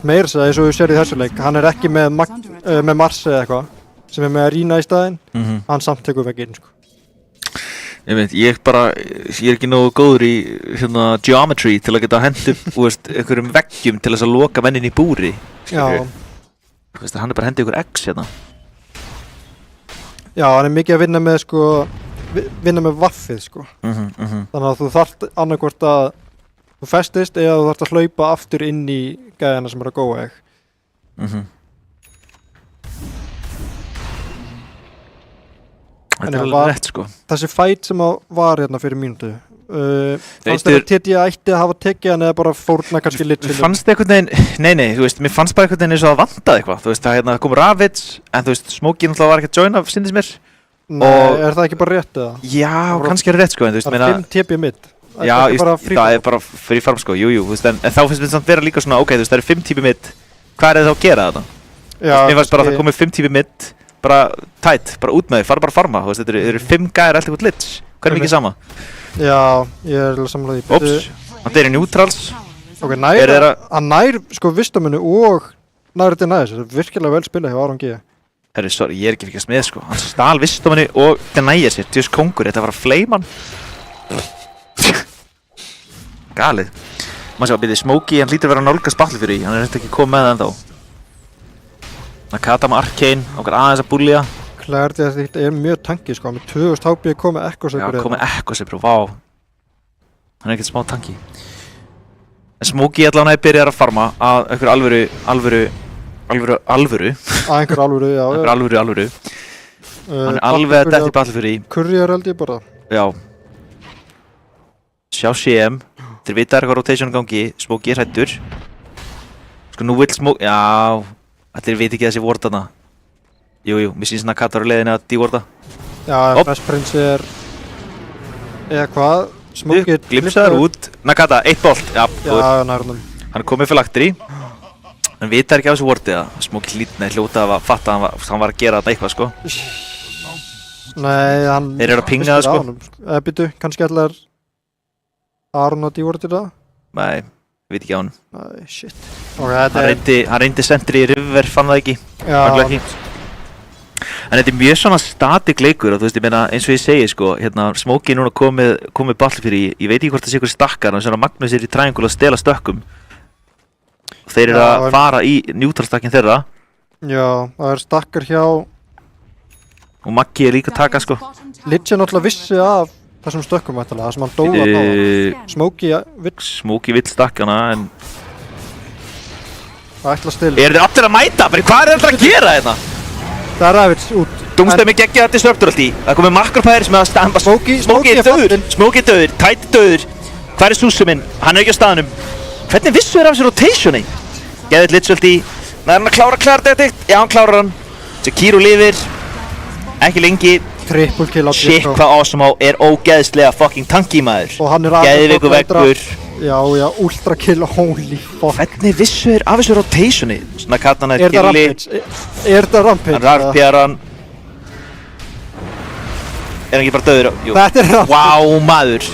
Meira þess að eins og þú sér í þessu leik, hann ekki með Mars eða eitthvað sem með Arena í staðinn, hann samt tekur vegginn, sko. Ég er ekki nógu góður í geometry til að geta hent upp einhverjum veggjum til þess að loka mennin í búri. Já. Hann bara hendi ykkur X hérna. Já, hann mikið að vinna með vaffið, sko. Þannig að þú þarft annarkvort að þú festist eða þú þarft að hlaupa aftur inn í gæðina sem að góa þig. Þetta er alveg rétt, sko. Þessi fight sem var hérna fyrir mínútu, fannst þér að TD ætti að hafa tekið hann eða bara fórna kannski lit? Fannst þið einhvern veginn, nei, þú veist, mér fannst bara einhvern veginn eins og að vantaði eitthvað. Þú veist, það kom Ravage, en þú veist, Smokey náttúrulega var ekki að joina, syndist mér. Nei, er það ekki bara rétt eða? Já, kannski er rétt, sko, en þú veist, það er 5 TP mid. Já, það er bara free farm, sko, jú, þú veist, en þá finnst mér samt vera líka svona, ok, þú veist, það eru 5 TP mid, hvað er það að gera þetta? Mér fannst bara að það komið 5 TP mid, bara tight, bara út með þig, fara bara að farma, þú veist, þetta eru 5 gæðir alltaf út lits, hvað er mikið sama? Já, ég er alveg sammála því. Ops, þetta eru neutrals. Ok, hann nær, sko, vistaminu og nær þetta næðis, þetta er virkilega vel spilað hjá Aron G. Herru, sorry, ég er ekki fyrkast með, sko, hann stál vistaminu og þetta nægir sér, djús kongur, þetta var að flame hann. Galið. Maður sé að byrja Smokey, hann hlýtur að vera að nálgast Battlefury, hann er ekki komið með það ennþá. Nakata með Arcane, okkar aðeins að búlja. Klærdi að þetta er mjög tankið, sko, með 2000 HP komið Echo Saber. Já, komið Echo Saber, vá. Hann er ekkert smá tanki. En Smokey allavega byrjar að farma að einhver alvöru. Að einhver alvöru, já. Einhver alvöru. Hann er alveg að detta í Battlefury. Courier held ég bara. Já. Sjá CM, þeir vita eitthvað rotation gangi, Smokey er hrættur. Sko nú vill Smokey, já, þeir veit ekki þessi ward þarna. Jú, mér sýnst Nakata á leiðinni að dewarda. Já, Fresh Prince eða hvað, Smokey glipsaður út, Nakata, 1 bolt, já, nærnum. Hann komið fyrir lagtri, hann vita ekki af þessu wardi eða, Smokey hljóta að fatta að hann var að gera þarna eitthvað, sko. Nei, hann... Þeir eru að pinga það, sko. Býtu, kannski allar Aron að dewardi það? Nei, veit ekki á hann. Nei, shit. Okay, hann reyndi sentri í River, fann það ekki. Já. En þetta er mjög svona static leikur og þú veist, ég meina, eins og ég segi, sko, hérna, Smokey núna komið Battlefury, ég veit ekki hvort það sé ykkur stakkar, en svona Magnus er í triangle að stela stökkum. Þeir eru að fara í neutral stakkin þeirra. Já, það er stakkar hjá... Og Maggi er líka að taka, sko. Lidge er náttúrulega vissi af þessum stökkum, það sem hann dóða á það. Smokey vill stakkana, en... Það ætla til. Eru þið allir að mæta? Hvað er þetta að gera hérna? Það er Ravage út. Doomsday með geggja þetta disruptor allt í. Það komið makropæðir sem að standa. Smokey er döður. Smokey er döður. Tæti döður. Hvað er Susu minn? Hann er ekki á staðnum. Hvernig vissu þér af þessu rotationi? Geðið Litzult í. Það hann að klára þetta. Já, hann klárar hann. Sekiro lifir. Ekki lengi. Triple kill á Gekko. Shit, hvað Awesome er ógeðslega fucking tanky maður. Og hann Geðveikur veggur. Já, ultra kill, holy fuck. Hvernig vissu þér af þessu rotationi? Svona Katana er killi. Er það Rampage? Hann rarpjar hann. Er hann ekki bara döður? Jú. Þetta er Rampage. Vá, maður.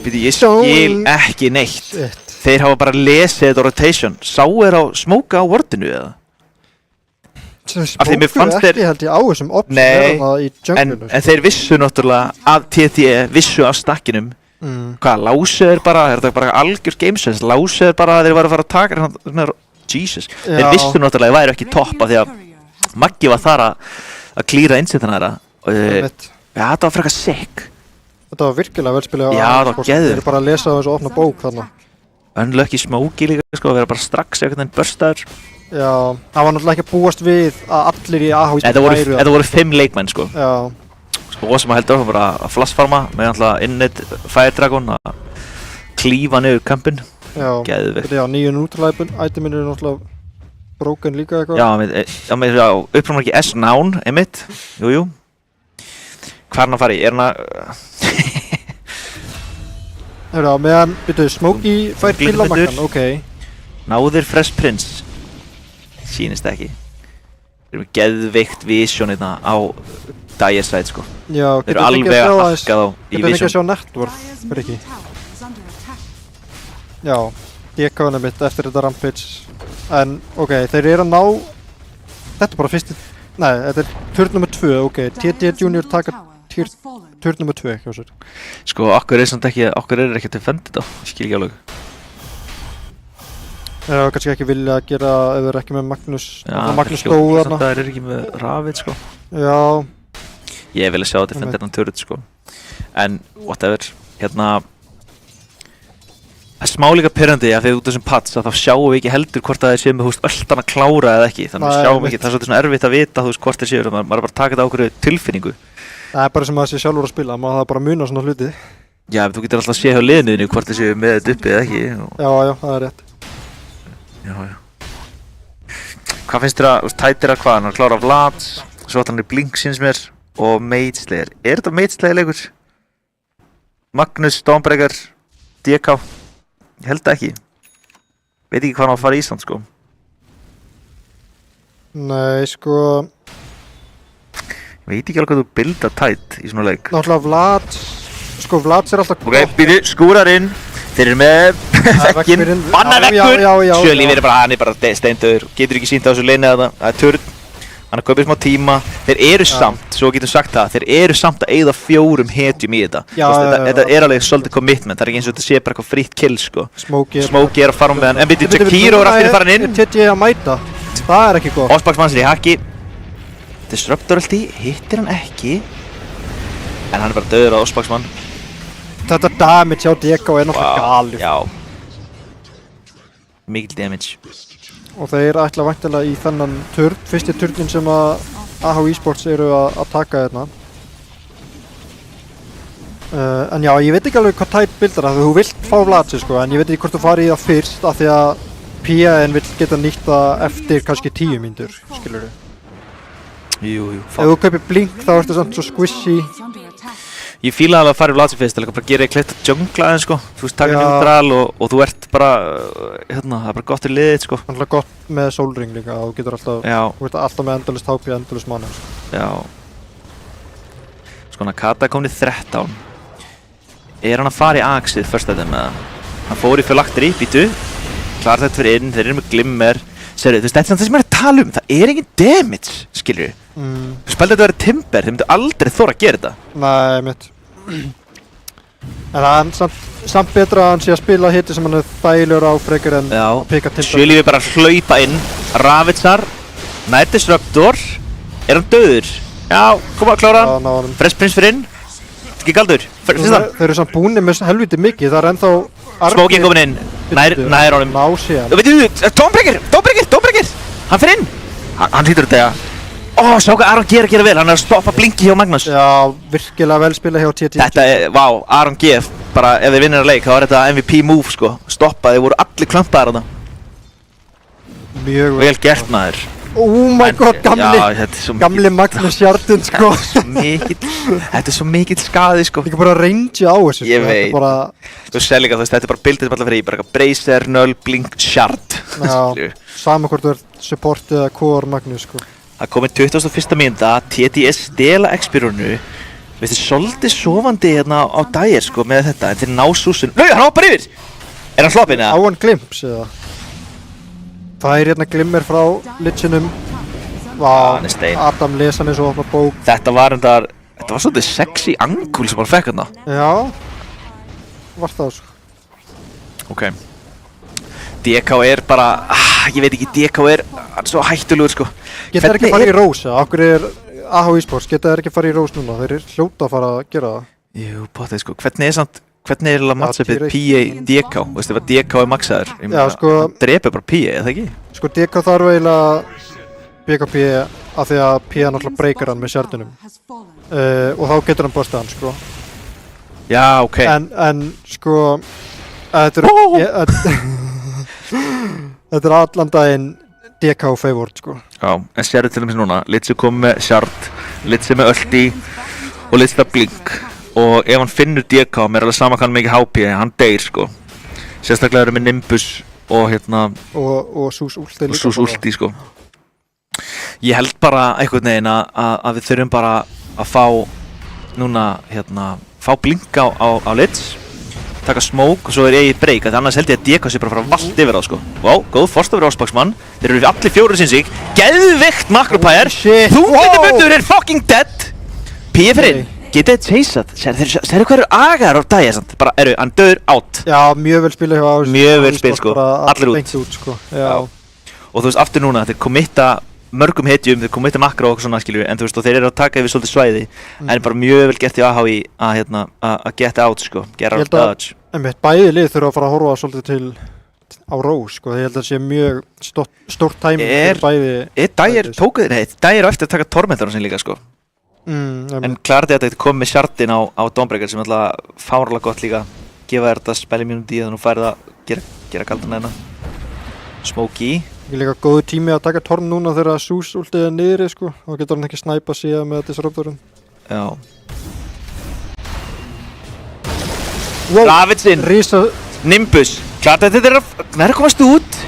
Býtu, ég skil ekki neitt. Þeir hafa bara lesið þetta rotation. Sáu þeir á smóka á wordinu eða? Smóku ekki held ég á þessum option en þeir vissu náttúrulega að TTE vissu af stakkinum hvað, lásuð þeir bara, er þetta bara algjör gamesense, lásuð þeir bara að þeir væru að fara að taka Jesus, þeir vissu náttúrulega að þeir væru ekki topp af því að Maggi var þar að klíra insetana þeirra ja, þetta var frekar sick þetta var virkilega velspilið já, það var geður þeir eru bara að lesa þessu opna bók þarna Unlucky Smokey líka, sko, að vera bara strax einhvern veginn burstaður já, það var náttúrulega ekki að búast við að allir í AH Þetta voru 5 leikmenn, sko já Sko, sem að heldur bara að flassfarma með náttúrulega Innit Fire Dragon að klífa niður kampinn Geðveikt já, 9 neutral iteminu eru náttúrulega broken líka eitthvað já, uppfram ekki S-Noun, einmitt Jújú Hvað er hann að fara í? Er hann að Hefur það, meðan, byrjuðu, Smokey fær kill á Maggan, ok Náðir Fresh Prince Sýnist ekki Þeir eru með geðveikt vision hérna á Dire Side, sko já, þeir eru alveg að hakka þá í vision ekki að sjá vision network, fyrir ekki já, Gekko mitt eftir þetta Rampage en, ok, þeir eru að ná þetta er bara fyrsti nei, þetta er turn nummer 2, ok TT Junior taka turn nummer 2 hjá sér Sko, okkur er ekki að defenda þetta Ég skil ekki alveg Já, kannski ekki vilja að gera ef þeir eru ekki með Magnus Magnus stóð þarna Það er ekki með Ravit, sko Já Ég vil að sjá þetta defenda hann turret, sko En, whatever Hérna Það er smá líka pirrandi að þegar út af þessum pats að þá sjáum við ekki heldur hvort að þeir séu með öllan að klára eða ekki Þannig að sjáum ekki, það er svolítið svona erfitt að vita hvort þeir séu maður er bara að taka þetta á okkur tilfinningu Það er bara sem að sé sjálfur að spila, maður það bara muna svona hluti Já, þú getur alltaf að sé hjá liðinu hvort þeir séu með þetta uppi eða ekki Já, það er rétt Já Hvað finnst þér að, tætir að hvað, hann er klára Vlad Svo átt hann í Blink síns mér og Mage Slayer Er þetta Mage Slayer leikur? Magnus, Dawnbreaker, DK Ég held það ekki Veit ekki hvað hann á að fara í Ísland, sko Nei, sko Veit ekki alveg hvað þú builda tætt í svona leik Náttúrulega Vlad Sko, Vlad er alltaf Ok, býðu, skúrar inn Þeir eru með vekkin Banna vekkur Sjöli, við erum bara, hann er bara steindauður Getur ekki sínt á þessu leini að það er turn Hann er kaupið smá tíma Þeir eru samt, svo getum sagt það Þeir eru samt að eyða 4 hetjum í þetta Þetta er alveg svolítið commitment Það er ekki eins og þetta sé bara eitthvað frýtt kill, sko Smokey er að fara með hann En byrju, Sekiro er aftur að fara inn TT að mæta Það er ekki góð Ospax mannsir í haki Disruptor ulti, hittir hann ekki En hann er bara döður á Ospax mann Þetta damage á Gekko er náttúrulega galið Já Mikil damage Og þeir ætla væntanlega í þennan turn fyrsti turnin sem að AH Esports eru að taka hérna En já, ég veit ekki alveg hvað tætt bildar það þú vilt fá Vladsi, sko, en ég veit ekki hvort þú farið í það fyrst af því að PN vill geta nýtt það eftir kannski 10 mínútur, skilurðu Jú Ef þú kaupir Blink þá ertu samt svo squishy Ég fíla alveg að fara í Vladsi fyrst, bara gera ég kleitt að jungla aðeins, sko Þú veist, taka neutral og þú ert bara, hérna, það er bara gott í liðið, sko Það er alltaf gott með Soul Ring líka og þú getur alltaf, þú veist, alltaf með endalist HP, endalist mana, sko Já Sko, Nakata kom í 13 Er hann að fara í Axið fyrst að þeim, eða? Hann fór í Phylactery, býtu Klar þetta fyrir inn, þeir eru með Glimmer Serðu, þú veist, þetta er það sem ég er að tala um Það er engin damage, skilur Þú spældi þetta að vera Timber, þeir myndu aldrei þóra að gera þetta Nei, mitt En það er samt betra að hann sé að spila hiti sem hann er þægilegur á frekar en að pika Timber Sjöli við bara hlaupa inn Ravitsar Night Disruptor Er hann döður? Já, koma að klára hann Fresh Prince fyrir inn Ekki galdur Þeir eru samt búinni með helviti mikið Það er ennþá Smokey komin inn Nær honum Ná síðan Veitu, Dawnbreaker Hann fyrir inn Hann hlýtur þetta sjá hvað Aron G er að gera vel, hann er að stoppa Blinky hjá Magnus Já, virkilega vel spila hjá TT Þetta er, Aron G bara ef þið vinnir að leik þá er þetta MVP move, sko Stoppa, þeir voru allir klampaðar þarna mjög vel gert maður. Oh my god, gamli Magnus Hjartun sko. Þetta er svo mikill skaði sko. Líka bara range á þessu sko. Ég veit. Þú sér líka þetta er bara bildið sem allar fyrir í, bara Bracer, Null, Blink, Shard. Já, sama hvort þú ert support eða core Magnus sko. Það komið 21. mínúta, TTS stela X-Pirunu. Veistu, svolítið sofandi hérna á Dyer sko með þetta, en þeir ná súsin. Nei, hann hoppar yfir! Er hann sloppinn eða? Á hann glimpse eða? Það er hérna glimmer frá Litchinum. Vá, Adam lesa hann eins og opna bók. Þetta var svolítið sexy angul sem hann fekk hérna. Já, var það sko. Ok. DK er bara, ég veit ekki, DK er svo hættulegur sko. Geta þeir ekki farið í rós eða? Okkur er AH Esports, geta þeir ekki farið í rós núna? Þeir eru hljóta að fara að gera það. Jú, bóttið sko. Hvernig er matchupið PA DK? Veistu ef að DK er maxaður? Já, sko. Hann drepur bara PA, eða ekki? Sko, DK þarf eiginlega BKP af því að PA náttúrulega breykar hann með Shardunum. Og þá getur hann bostað hann, sko. Já, ok. En sko, þetta er allan daginn DK favored, sko. Já, en sérðu til dæmis núna, Litsi kom með Shard, Litsi með ulti og Litsi með Blink. Og ef hann finnur DK, mér er alveg sama hvað hann mikið HP, hann deyr sko. Sérstaklega eru með Nimbus og hérna... Og Sús ulti líka. Og Sús ulti sko. Ég held bara einhvern veginn að við þurfum bara að fá núna, hérna, fá Blink á Litz, taka smoke og svo er eigið break, þannig annars held ég að DK sé bara að fara valt yfir á sko. Vá, góð forstafur áspaksmann, þeir eru allir fjórir sinns sig, geðvikt makropæjar, þúndindabundur er fucking dead, PF-inn. Getið þið chaseað? Sérðu hverju agar á Dyer samt? Bara, hann döður átt. Já, mjög vel spilað hjá Ás. Mjög vel spil sko, allir út. Sko. Já. Og þú veist, aftur núna, þeir committa mörgum hetjum, þeir committa makro og svona skilju, en þú veist, og þeir eru að taka yfir svolítið svæði. En bara mjög vel gert í AHI að get out sko, get out dodge. Bæði lið þurfa að fara að horfa svolítið til á Rós sko, ég held að það sé mjög stórt timing fyrir bæði. Dyer á eftir að taka tormentarinn sin líka sko. En klart ég að þetta kom með Shardin á Dawnbreaker sem alltaf fárlega gott líka gefa þér þetta spelli mínúti í þannig að þú færið að gera kaldan hérna Smokey Ekki líka góðu tími að taka torm núna þegar Sús ultið er niðri sko þá getur hann ekki snæpa síðan með disruptorinn. Já Davidsson Nimbus klart að þetta er að komast út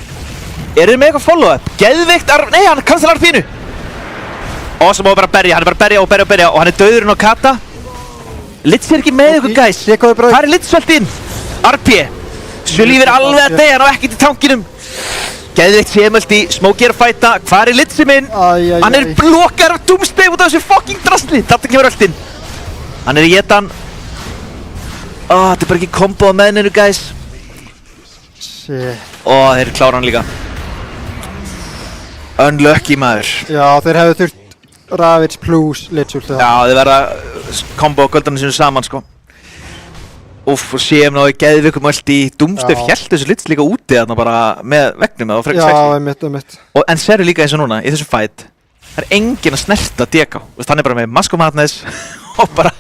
Eru þið með eitthvað follow-up? Geðveikt nei, hann kanslar RP-inu Og sem á að vera að berja, hann er bara að berja og hann er dauðurinn á Kata Litz er ekki með ykkur guys Hvað er Litz-svelt inn? RP Sjölíf er alveg að deyja, hann á ekkert í tankinum Geðveikt sémöld í Smokey er að fæta Hvað er Litzi minn? Hann er blokkar af Doomsday út af þessu fucking drasli Þarna kemur öllin Hann er í getan Þetta er bara ekki kombo á meðninu guys Þeir klára hann líka Unlucky maður Já, þeir hefðu þurft Ravage plus Litz ultið Já, þeir verða kombo á göldarinn sinu saman sko Úff, og séum náðu geðvikum öll í Doomsday hélt þessu Litz líka úti þarna bara með vegnum eða frekar sexy. Já, einmitt. En sérðu líka eins og núna, í þessu fight, það er enginn að snerta DK. Hann er bara með Mask of Madness og bara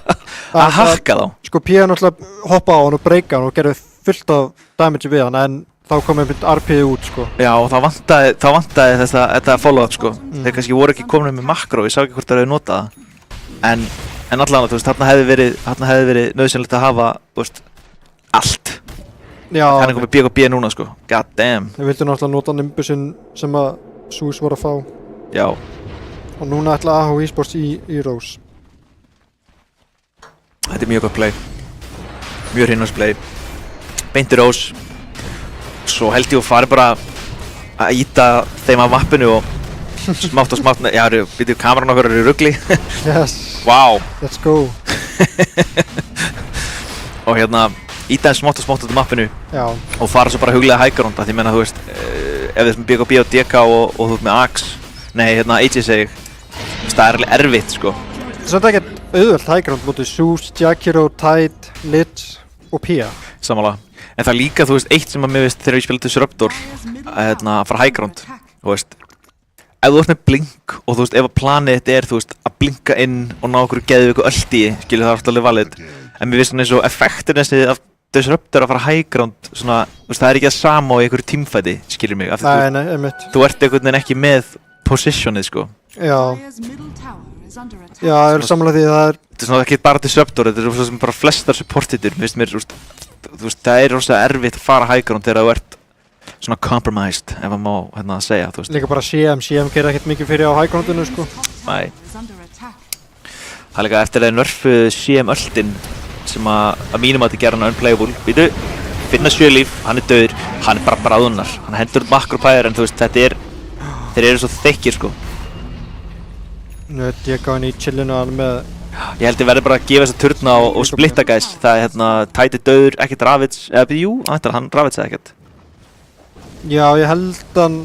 að hakka þá. Sko, P náttúrulega hoppa á hann og breyka hann og gerði fullt af damage við hann, en þá kom einmitt RP út, sko. Já, og þá vantaði þetta follow-up, sko. Þeir kannski voru ekki komin með makro, ég sá ekki hvort það hefði notað það. En allavega, þú veist, þarna hefði verið nauðsynlegt að hafa, þú veist, allt. Já. Það er komið BKB núna, sko. God damn. Þeir vildi náttúrulega nota Nimbusinn sem að Sús var að fá. Já. Og núna ætla AH Esports í Rós. Þetta er mjög gott play. Mjög hrinnars play. Beint í Rós. Svo held ég að fari bara að íta þeim af mappinu og smátt og smátt, já, býtum kameran okkur í rugli. Yes. Wow. Let's go. Og hérna, íta þeim smátt og smátt út á mappinu. Já. Og fara svo bara huglega hækarunda, því menna, þú veist, ef þið erum BKB og DK og þú ert með Axe, nei, hérna, AJ seg, það er alveg erfitt, sko. Það er svolítið ekkert auðvöld hækarund mútið Sús, Jakiro, Tide, Litz og Pia. Samanlega. En það líka, þú veist, eitt sem að mér veist þegar ég spilaði Disruptor, að fara hækarund, þú veist, ef þú ert með blink og þú veist, ef að planið þetta er, þú veist, að blinka inn og ná okkur geðviku ölti, skilur það alltaf alveg valid. En mér finnst svona eins og effektin þessi af disruptor að fara high ground svona, það ekki að sama á einhverju tímfæti, skilur mig. Nei, einmitt. Þú ert einhvern veginn ekki með positionið, sko. Já. Já, það er sammála því að það er... Þetta er svona ekki bara disruptor, þetta er svo sem bara flestar support-hitur, finnst mér, þú veist, það er rosa erfitt að fara high ground þegar þú ert svona compromised, ef maður má hérna að segja, þú veist. Líka bara CM gerir ekkert mikið fyrir á high groundinu, sko. Nei. Það er líka eftir að nerfu CM öldin sem að mínum að þetta gera hann unplayable. Vítu, finna 7 líf, hann er döður, hann er bara bráðunar. Hann hendur makropæðir en þú veist, þeir eru svo þykkir, sko. Nú veit ég gaf henni í chillinu hann með... Ég held ég verði bara að gefa þessa turna og splitta guys. Það er hérna, Tide er döður, ekkert Ravits, jú, hann Ravits eða ekkert. Já, ég held hann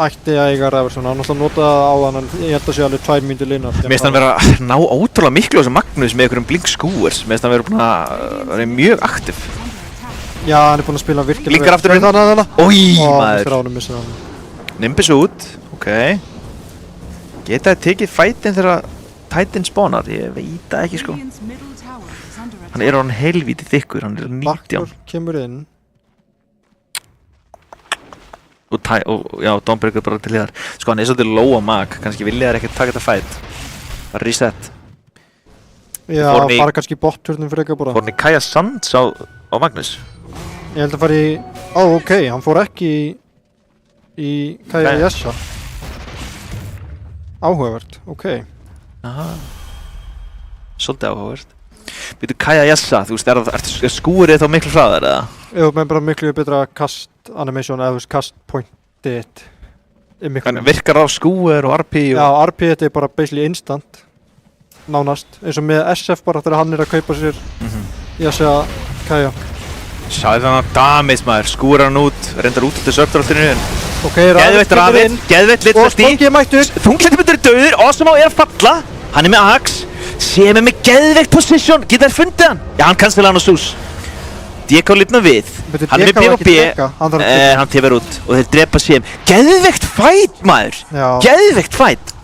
ætti að eiga Ravits, hann náttúrulega notaði á hann, en ég held að sé alveg 2 mínútur linar. Mér finnst hann vera að ná ótrúlega miklu á þessu Magnus með einhverjum blink skúers. Mér finnst hann vera búinn að vera mjög aktiv. Já, hann er búinn að spila virkilega blinkar aftur inn. Ói, maður. Nimbus út, ok. Geta þið tekið fætinn þegar Titan spawnar? Ég veit það ekki, sko. Hann er hann helvíti þykkur, hann er 19. Bakkur kemur inn. Og já, Dawnbreaker bara til hliðar. Sko, hann er svolítið low á mag, kannski vilja þær ekkert taka þetta fight. Bara reset. Já, fara kannski í bot-turnum fyrir eitthvað bara. Fór hann í Kaja Sands á Magnus? Ég held að fara í... ok, hann fór ekki í Kaja Yessa. Áhugavert, ok. Aha. Svolítið áhugavert. Býtu Kaja Yessa, þú veist, er skúrið þá miklu hraðar, eða? Jú, menn bara miklu betra cast animation eða þú veist, cast pointed. Þannig virkar á skúr og RP og... Já, RP þetta er bara basically instant. Nánast. Eins og með SF bara þegar hann er að kaupa sér Yessa Kaja. Sjáðu þannig að damage maður, skúrar hann út, reyndar út til söptarátturinu. Ok, Ravits geðveitt litveldi. Og Spóngi er mættur. Þunglindur er döður, Osmo er að falla. Hann er með Axe, sem er með geðveikt position. Geta þær fundið hann? Já, hann kannski hann á Sus. DK lifna við. Hann er með PvP, hann tefur út og þeir drepa CM. Geðveikt fight maður. Geðveikt fight.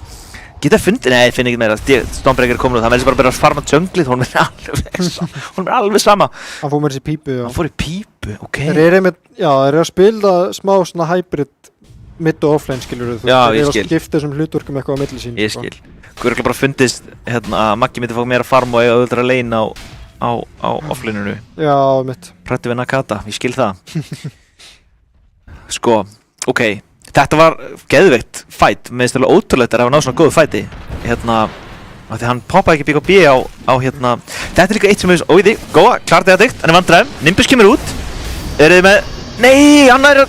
Geta fundið? Nei, ég finn ekki meira. Dawnbreaker er komin út, hann verður bara að byrja að farma junglið. Hún er alveg sama. Hann fór með þessi pípu, já. Hann fór í pípu, ok. Þeir eru að spila smá svona hybrid mid og offline, skilur þú. Já, ég skil. Þeir eru að skipta þessum hlutverkum eitthvað á milli sín. Ég skil. Hvernig bara fundist að Maggi myndi fá meira farm og eiga auðvitað að lane á offlineinu. Já, mitt. Rættu við Nakata, ég skil það. Sko, ok. Þetta var geðveikt fight, mér finnst alveg ótrúlegt að hafa náð svona góðu fighti. Af því hann poppaði ekki BKB á Þetta er líka eitt sem við óiði, góða, klart eða dykt, hann er vandræðum. Nimbus kemur út. Eru þið með... Nei, hann er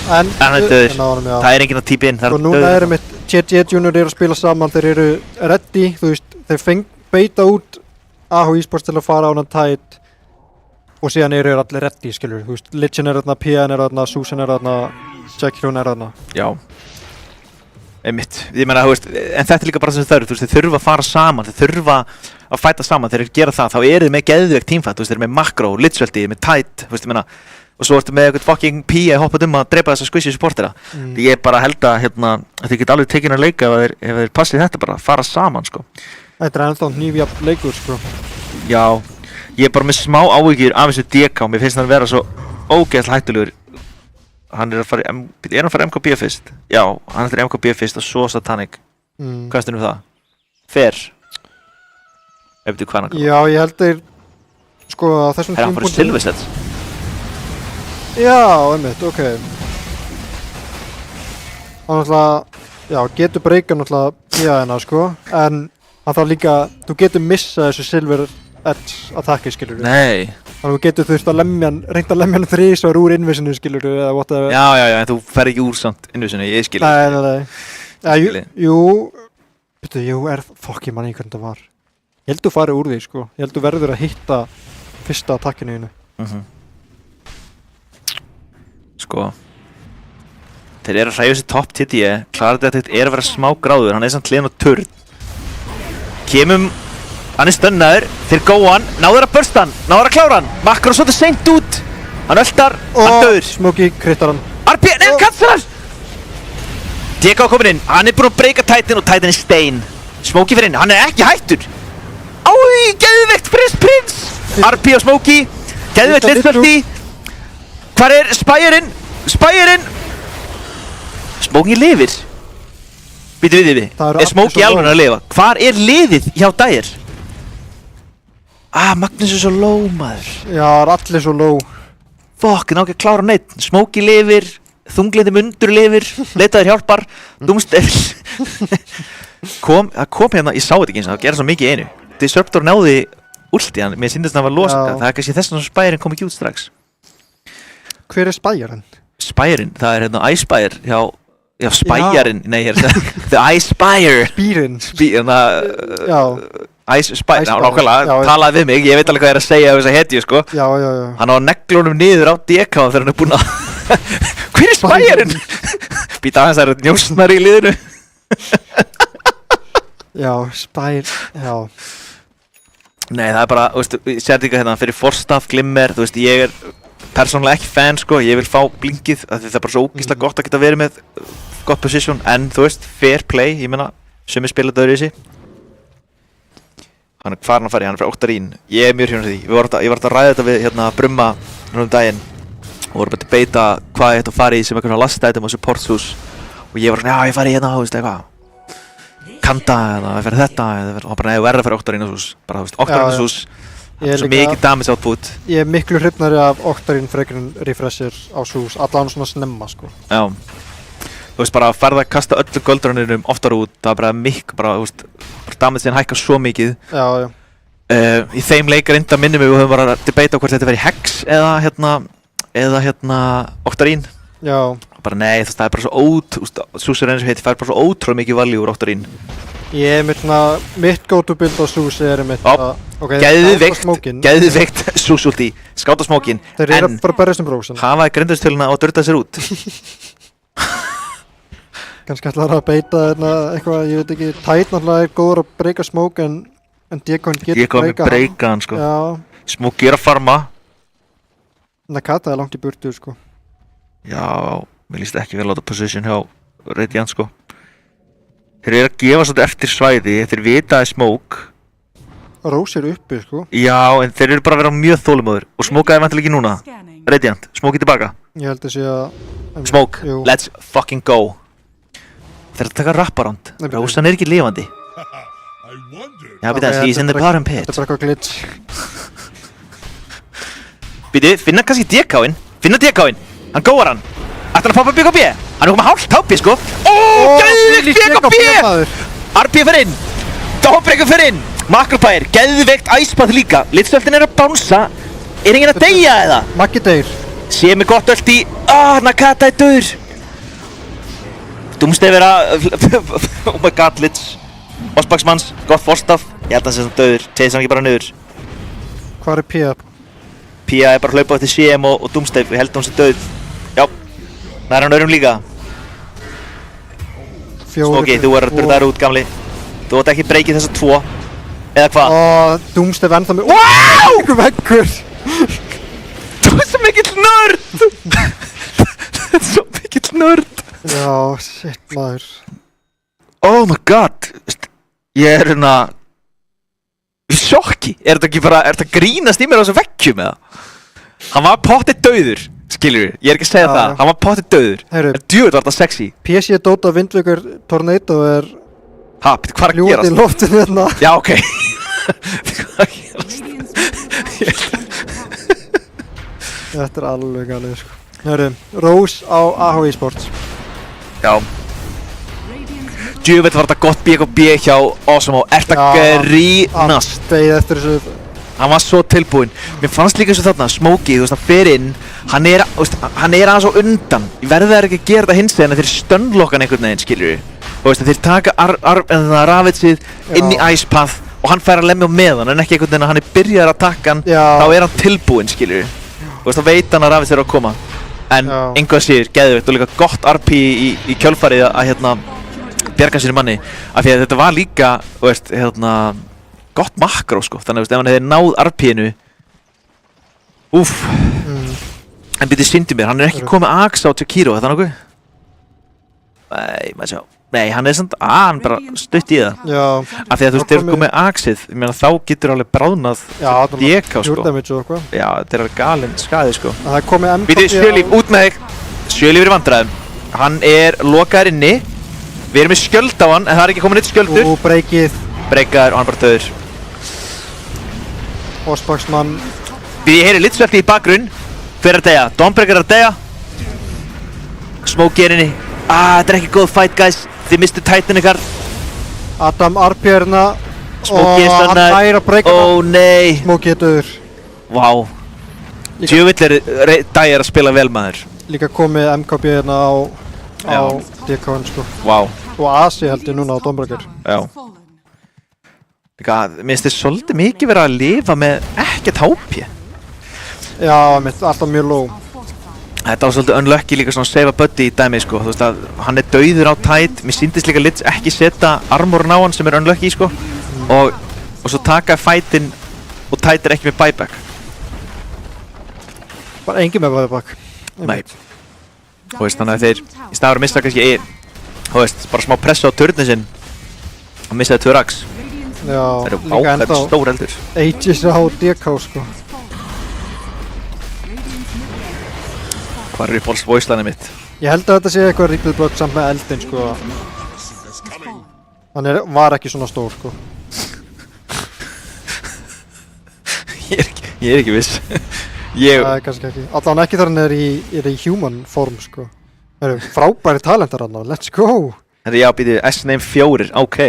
hann er döður. Það er enginn að típa inn, það er döður. Og núna erum við, JJ Junior eru að spila saman, þeir eru ready, þú veist, þeir beita út AH Esports til að fara á hann Tide. Og síðan eru þeir allir ready, skilur, þú veist, Lichen er þarna, PN er þarna, Susan er þarna, Jack Hrún er þarna. Já. Einmitt. Ég meina, þú veist, en þetta er líka bara sem þau eru, þú veist, þeir þurfa að fara saman, þeir þurfa að fæta saman, þeir gera það, þá eru þeir með geðveikt teamfight, þú veist, þeir eru með Makro, Lichveldi, með Tide, þú veist, ég meina, og svo ertu með eitthvað fucking PA hoppað að drepa þessa squishy supportera. Ég bara held að, þeir geta alveg tekinn að leika ef þeir passið þetta bara, fara saman, sko. Þetta er ennþá hnífjafn leikur, sko. Já, ég er bara með smá áhyggjur af þessu DK, mér finnst hann vera svo ógeðslega hættulegur. Hann er að fara MKB fyrst? Já, hann er MKB fyrst og svo Satanic. Hvað finnst þér það? Fair? Ef þú hvað hann? Já, ég held þeir, sko, á þessum tímpúntum... hann fór í Silversets? Já, einmitt, ok. Hann náttúrulega, já, getur breyka náttúrulega píðaðina, sko, en hann þá líka, þú getur missað þessu Silver Edge attacki, skilur við. Nei. Þannig að þú getur þurft að reynda að lemja hann þrisvar úr invisinu, skilur við, eða whatever. Já, en þú fer ekki úr samt invisinu, ég skilur. Nei. Jú, fokk, ég manni hvernig það var. Ég held þú farið úr því, sko. Ég held þú verður að hitta fyrsta attackinu þínu. Sko, þeir eru að hræða þessi top TDE, Clardetect er að vera smá gráður, hann er samt hliðin á turn. Hann er stönnaður, þeir góa hann, náður að bursta hann, náður að klára hann, Makro svolítið seint út, hann öldar, hann döður. Smokey krittar hann. RP, hann kanslar! DK komin inn, hann er búinn að breyka Titan og Titan er stein. Smokey fyrir inn, hann er ekki hættur. Ái, geðveikt prins! RP og Smokey. Geðveikt liðspöldi. Hvar Spyreinn? Smokey lifir. Býtu við. Smokey alveg að lifa? Hvar liðið hjá Dyer? Magnus svo low, maður. Já, allir svo low. Fuck, ná ekki að klára neitt. Smokey lifir, þunglindi mundur lifir, leitaður hjálpar, Doomsday. kom hérna, ég sá þetta ekki eins og það gerði svo mikið í einu. Disruptor náði ulti, mér syndist að það var losa. Það kannski þess vegna Spyreinn kom ekki út strax. Hver Spyreinn? Spyreinn, það hérna iSpire hjá Spyreinn, nei, The iSpire. Spyreinn. Já. Ice-Spire, nákvæmlega, talaði við mig, ég veit alveg hvað að segja af þessa hetju, sko. Já. Hann á neglunum niður á DK þegar hann búinn að... Hver Spyreinn? Býta aðeins, það eru njósnar í liðinu. Já, Spyre, já. Nei, það bara, þú veist, ég sér líka hérna fyrir Forstaff, Glimmer, þú veist, ég persónulega ekki fan, sko, ég vil fá blinkið, af því það bara svo ógeðslega gott að geta verið með gott position, en þú veist, fair play, ég meina, sumir spila þetta öðruvísi. Hann hvar hann farið, hann fyrir Octarine. Ég mjög hrifinn af því. Ég var að ræða þetta við hérna Brumma núna daginn og vorum bara að debatea hvað ég ætti að fara í sem eitthvað last item á supportshús og ég var svona, já ég fari hérna, þú veist, eitthvað Kanda eða ég fari þetta og hann bara, nei, þú verður að fara Octarine hús bara, þú veist, Octarine hús svo mikið damage output. Ég miklu hrifnari af Octarine frekar en refresher á hús, allan svona snemma, sko. Já. Þú veist, bara að ferða að kasta öllu goldruninum oftar út, það er bara þú veist, damage síðan hækkar svo mikið. Já. Í þeim leik reynda minnum við höfum bara að debata hvort þetta verið Hex eða Octarine. Já. Bara nei, þú veist, það er bara svo Súsur eins og heiti, fær bara svo ótrúlega mikið value úr Octarine. Ég er með svona, mitt go-to build á Sús mitt að... Geðveikt Sús ulti, skáta smókin. Þeir eru bara að berjast bróksin. Hafa grindastöluna og dörta sér út. Kannski ætlar að beita eitthvað, ég veit ekki, Tide náttúrulega góður að breyka smoke en Dekon getur breyka hann, sko. Já. Smoke að farma. Nakata langt í burtu, sko. Já, mér líst ekki vel á þetta position hjá Radiant, sko. Þeir eru að gefa svolítið eftir svæði, þeir vita að smoke. Rose uppi, sko. Já, en þeir eru bara að vera mjög þolinmóðir og smoke vantilega ekki núna. Radiant, smoke tilbaka. Ég held að sé að... Smoke, let's fucking go. Þeir eru að taka wraparound. Rósan ekki lifandi. Já, býta þess, he's in the bottom pit. Þetta er bara eitthvað glitch. Býtu, finna kannski DK-inn. Finna DK-inn. Hann góðar hann. Ætlar að poppa BKB. Hann komið hálft HP, sko. Geðveikt BKB! RP fyrir inn. Dawnbreaker fyrir inn. Macropyre, geðveikt Icepath líka. Lidstöldin að bánsa. Enginn að deyja eða? Maggi deyr. Sé mig gott öll í... Nakata döður. Doomsday vera... Oh my god, Lids. Ospaksmanns, gott Forstaff. Ég held að hann sé svona döður. Chase hann ekki bara niður. Hvað Pia? Pia bara hlaupa eftir CM og Doomsday. Við heldum hann sé döð. Já. Það hann öðrum líka. Smokey, þú verður að burða þær út, gamli. Þú átt ekki breykið þessa tvo. Eða hvað? Doomsday venn það með... Wow! Einhver veggur. Þú er svo mikill nörd. Þetta er svo mikill nörd. Já, shit maður. Oh my god. Ég er hérna í sjokki. Er þetta ekki bara, er þetta grínast í mér á þessu veggjum eða? Hann var pottið dauður, skilur við. Ég er ekki að segja það. Hann var pottið dauður. En djúið var þetta sexy. PC Dota Vindvíkur Tornado er... Ha, betur hvað að gerast? Ljóð í loftinu hérna. Já, ok. Hvað að gerast? Þetta er alveg galið, sko. Hörru, Rose á AH Esports. Já. Djúveit var þetta gott BKB hjá Osmo. Ert að grínast? Beið eftir þessu. Hann var svo tilbúinn. Mér fannst líka eins og þarna, Smokey, þú veist, hann fer inn. Hann er aðeins á undan. Ég verði þær ekki að gera þetta hins þegar þeir stönnlokkan einhvern veginn, skilur við. Þú veist, þeir taka rafitsið inn í Icepath og hann fær að lemja með hann, en ekki einhvern veginn að hann er byrjaður að taka hann, þá er hann tilbúinn, skilur við. Þú veist, þá veit hann að rafitsið er að koma. En einhvað sér, geðveikt og líka gott RP í kjölfarið að bjarga sinni manni. Af því að þetta var líka, þú veist, gott makró, sko. Þannig að ef hann hefði náð RP-inu, úff. En byrju syndi mér, hann er ekki komið Axe á Jakiro, þetta nokkuð? Nei, maður sjá. Nei, hann samt, hann bara stutt í það. Já. Af því að þú veist, þegar þú komið axið, ég meina þá getur alveg bráðnað DK, sko. Damage og eitthvað. Já, þetta alveg galinn skaði, sko. Það komið MKB Býtu, Sjölíf, út með þig. Sjölíf í vandræðum. Hann lokaður inni. Við erum með skjöld á hann, en það ekki komin eitt skjöldur. Breykið. Breykaður og hann bara döður. Ospaksmann. Ég heyri litsvelti í bakgrunn. Hver að deyja? Dawnbreaker að deyja. Smokey inni. Þetta ekki góð fight, guys. Þið mistu Titan ykkar. Adam RP hérna. Smokey hann fær að breyka það. Nei. Smokey döður. Vá. Djöfull Dyer að spila vel, maður. Líka komið MKB hérna á DK-n, sko. Vá. Og Asi held ég núna á Dawnbreaker. Já. Líka, mér finnst þið svolítið mikið verið að lifa með ekkert HP. Já, alltaf mjög low. Þetta var svolítið unlucky líka svona save a buddy í dæmi, sko. Þú veist að hann dauður á Tide. Mér sýndist líka Litz ekki setja armorinn á hann sem unlucky, sko. Og svo taka fightinn og Tide ekki með buyback. Bara engin með buyback. Nei. Þú veist, þannig að þeir í staður að missa kannski þú veist, bara smá pressa á turnin sinn og missaði 2 rags. Já, líka enda stór eldur. Aegis á DK, sko. Hvað uppáhalds voiceline mitt? Ég held að þetta sé eitthvað Reaper Blood samt með eldin, sko. Hann var ekki svona stór, sko. Ég er ekki viss. Nei, kannski ekki. Allan ekki þar hann í human form, sko. Frábæri talentar hann, let's go! Þetta já, býtið S-name 4, ok.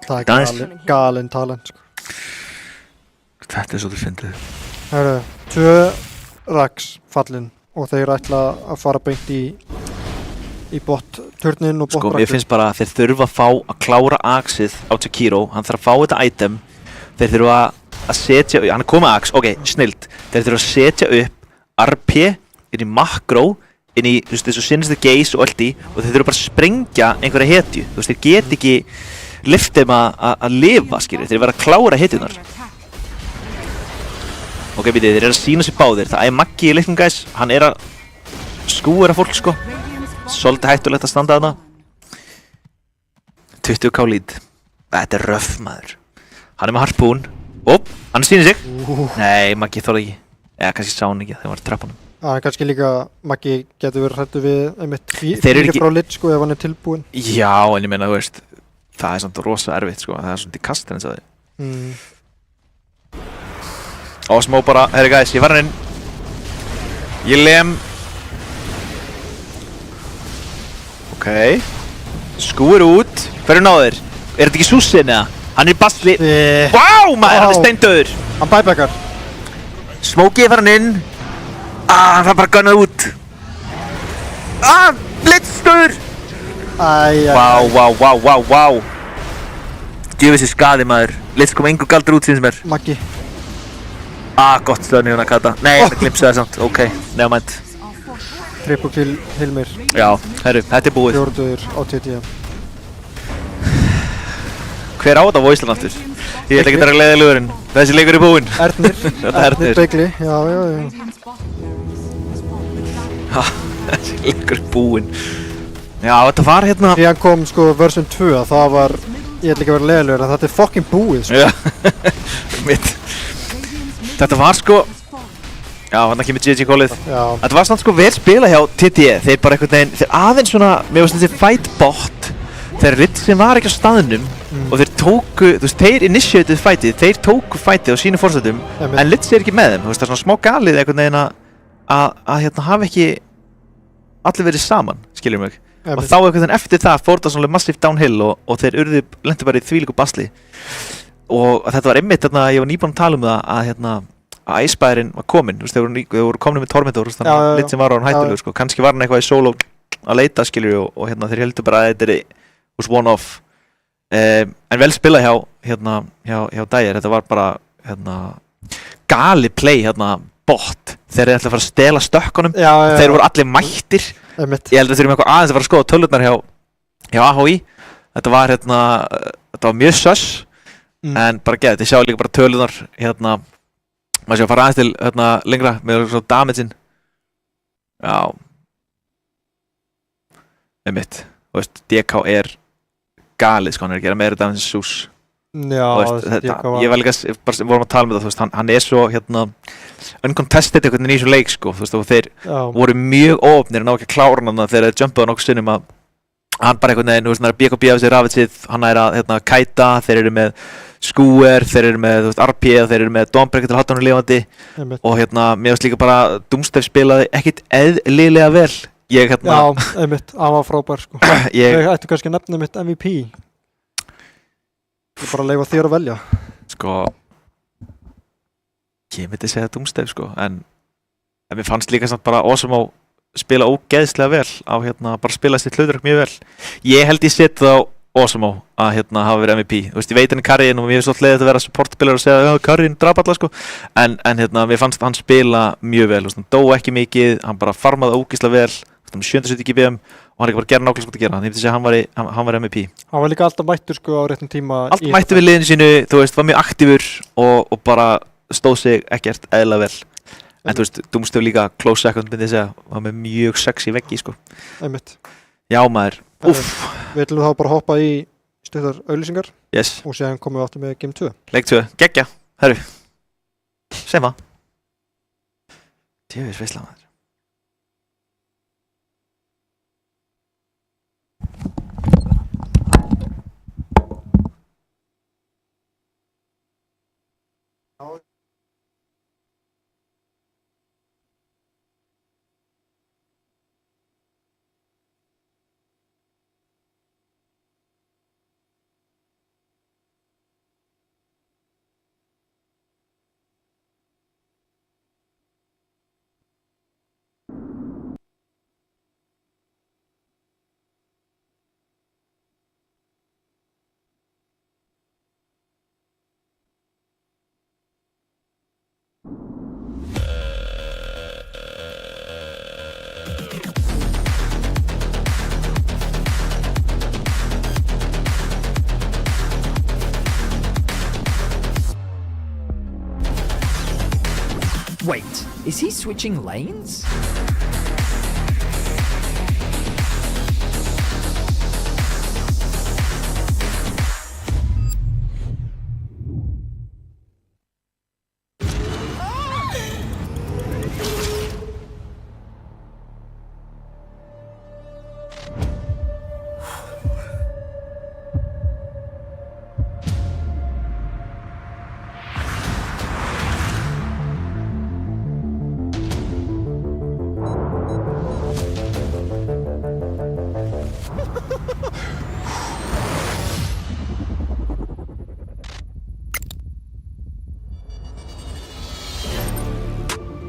Það galinn talent, sko. Þetta svolítið fyndið. 2 rags fallin. Og þeir ætla að fara beint í bot-turnin og bot-raktur. Sko, ég finnst bara að þeir þurfa að fá að klára axið á Jakiro. Hann þarf að fá þetta item. Þeir þurfa að setja upp, hann er komið ax, ok, snilt. Þeir þurfa að setja upp RP inn í makro, inn í, þú veist, þessu Sinister Gaze og allt í. Og þeir þurfa bara að sprengja einhverja hetju. Þú veist, þeir get ekki lyftum að lifa, skilur. Þeir verða að klára hetjunar. Ok, býtið, þeir að sína sér báðir. Það Maggi í leiknum, guys. Hann að skúra fólk, sko. Svolítið hættulegt að standa þarna. 20k lead. Þetta röff, maður. Hann með harpún. Hann sýnir sig. Nei, Maggi þorði ekki. Eða kannski sá hann ekki þegar hann var í trappunum. Kannski líka Maggi getur verið hræddur við einmitt fyrir frá lit, sko, ef hann tilbúinn. Já, en ég meina, þú veist, það samt rosa erfitt, sko. Það svona í kastar eins og þið. Og smá bara, herri guys, ég var hann inn. Ég lem. Ok. Skúir út. Hverju náður? Er þetta ekki Súsin eða? Hann í basli. Vá, maður, hann steindauður. Hann buybackar. Smokey var hann inn. Hann þarf bara að gunna út. Blitzstöður. Vá. Djöfisir skaði, maður. Litz kom engur galdur út síðan sem Maggi. Gott stöðni hún að kata. Nei, það glimpsaði samt. Ok, nefnmænt. Triple kill Hilmir. Já, herru, þetta er búið. 4 döður á TTM. Hver á þetta voiceline aftur? Ég ætla ekki að gleðja lúðurinn. Þessi leikur er búinn. Ernir. Þetta er Ernir. Begli, já. Þessi leikur er búinn. Já, þetta var hérna. Síðan kom, sko, version 2. Það var, ég ætla ekki að vera leiðilegur, en þetta er fucking búið, sko. Já, mitt. Þetta var sko, já, hann kemur GG callið. Þetta var svona sko vel spila hjá TTE. Þeir bara einhvern veginn, þeir aðeins svona, mér finnst þessi fight bot. Þeir Litsin var ekki á staðnum og þeir tóku, þú veist, þeir initiated fightið, þeir tóku fightið á sínu forsættum, en Litsin er ekki með þeim. Þú veist, það er svona smá galið einhvern veginn að hérna hafa ekki allir verið saman, skiljum mig. Og þá einhvern veginn eftir það fór það svona massive downhill og þeir lentu bara í þvílíku basli. Og þetta var einmitt þarna, ég var nýbúinn að tala um það að hérna að Æsbæðurinn var kominn, þú veist, þeir voru komnir með Tormentor, þannig að Litsin var á hann hættulegur, sko. Kannski var hann eitthvað í solo að leita, skiljur, og hérna þeir heldur bara að þetta was one-off. En vel spila hjá Dyer, þetta var bara hérna gali play hérna bot þegar þeir ætla að fara að stela stökkunum. Þeir voru allir mættir. Ég held að þeir eitthvað aðeins að fara að skoða tölurnar hjá AHI. Þetta var mjög söss. En bara geðið, þið sjáu líka bara tölunar hérna, maður sé að fara aðeins til hérna lengra með svona damageinn. Já. Einmitt. DK galið sko, hann að gera meira þetta en Sus. Já, ég var líka, bara vorum að tala með það, hann svo uncontested einhvern veginn í þessu leik sko, og þeir voru mjög óopnir ná ekki að klára hann þegar þeir jumpuðu nokkuð sinnum að hann bara einhvern veginn, hann BKB af sér rafið hann að kæta, þeir eru með Skúer, þeir eru með RP, þeir eru með Dombrek til að halda hann lifandi og mér finnst líka bara Doomsday spilaði ekkit eðlilega vel. Já, einmitt, hann var frábær sko. Ég ætti kannski að nefna mitt MVP. Ég bara leyfa þér að velja. Sko, ég myndi segja Doomsday sko, en mér fannst líka samt bara awesome á spila ógeðslega vel á bara spila sitt hlutverk mjög vel. Ég held ég seti þá awesome á að hafa verið MVP. Þú veist, ég veit henni Karin og mér er svolítið leiðið að vera supportspilar og segja að Karin drap alla sko, en mér fannst hann spila mjög vel, hann dó ekki mikið, hann bara farmaði ógeðslega vel, hann 770 GBM og hann ekki bara gera nákvæmlega hvað að gera. Ég myndi segja að hann var MVP. Hann var líka alltaf mættur sko á réttum tíma. Alltaf mættur við liðinu sínu, þú veist, var mjög aktífur og bara stóð sig ekkert eðlilega vel. En þú veist, Doomsday líka close second myndi ég segja, var með mjög sexy veggi sko. Einmitt. Já maður, úff. Við ætlum þá bara að hoppa í stuttar auglýsingar. Yes. Og síðan komum við aftur með Game 2. Leik 2, geggja, herru. Sem að. Djöfis veisla maður. Wait, is he switching lanes?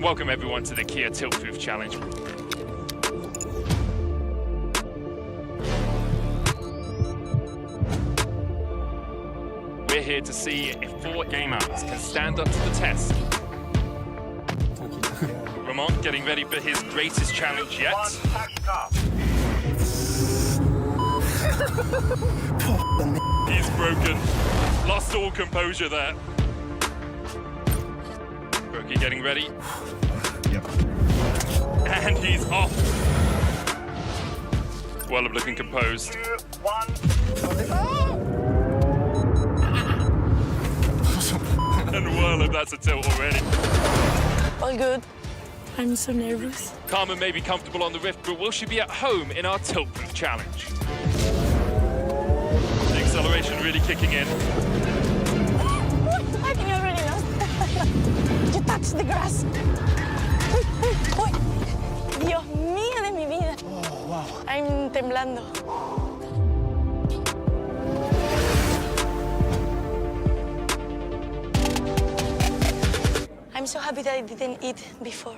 Welcome everyone to the Kia Tilt-Proof Challenge. We're here to see if 4 gamers can stand up to the test. Ramon getting ready for his greatest challenge yet. He's broken. Lost all composure there. Brokey getting ready. Yep. And he's off. Well, looking composed. 2, 1. And Whirlup, that's a tilt already. All good. I'm so nervous. Carmen may be comfortable on the rift, but will she be at home in our tilt-proof challenge? The acceleration really kicking in. I think I already know. You touched the grass. Uy. Dios mío de mi vida. Oh, wow. I'm temblando. I'm so happy that I didn't eat before.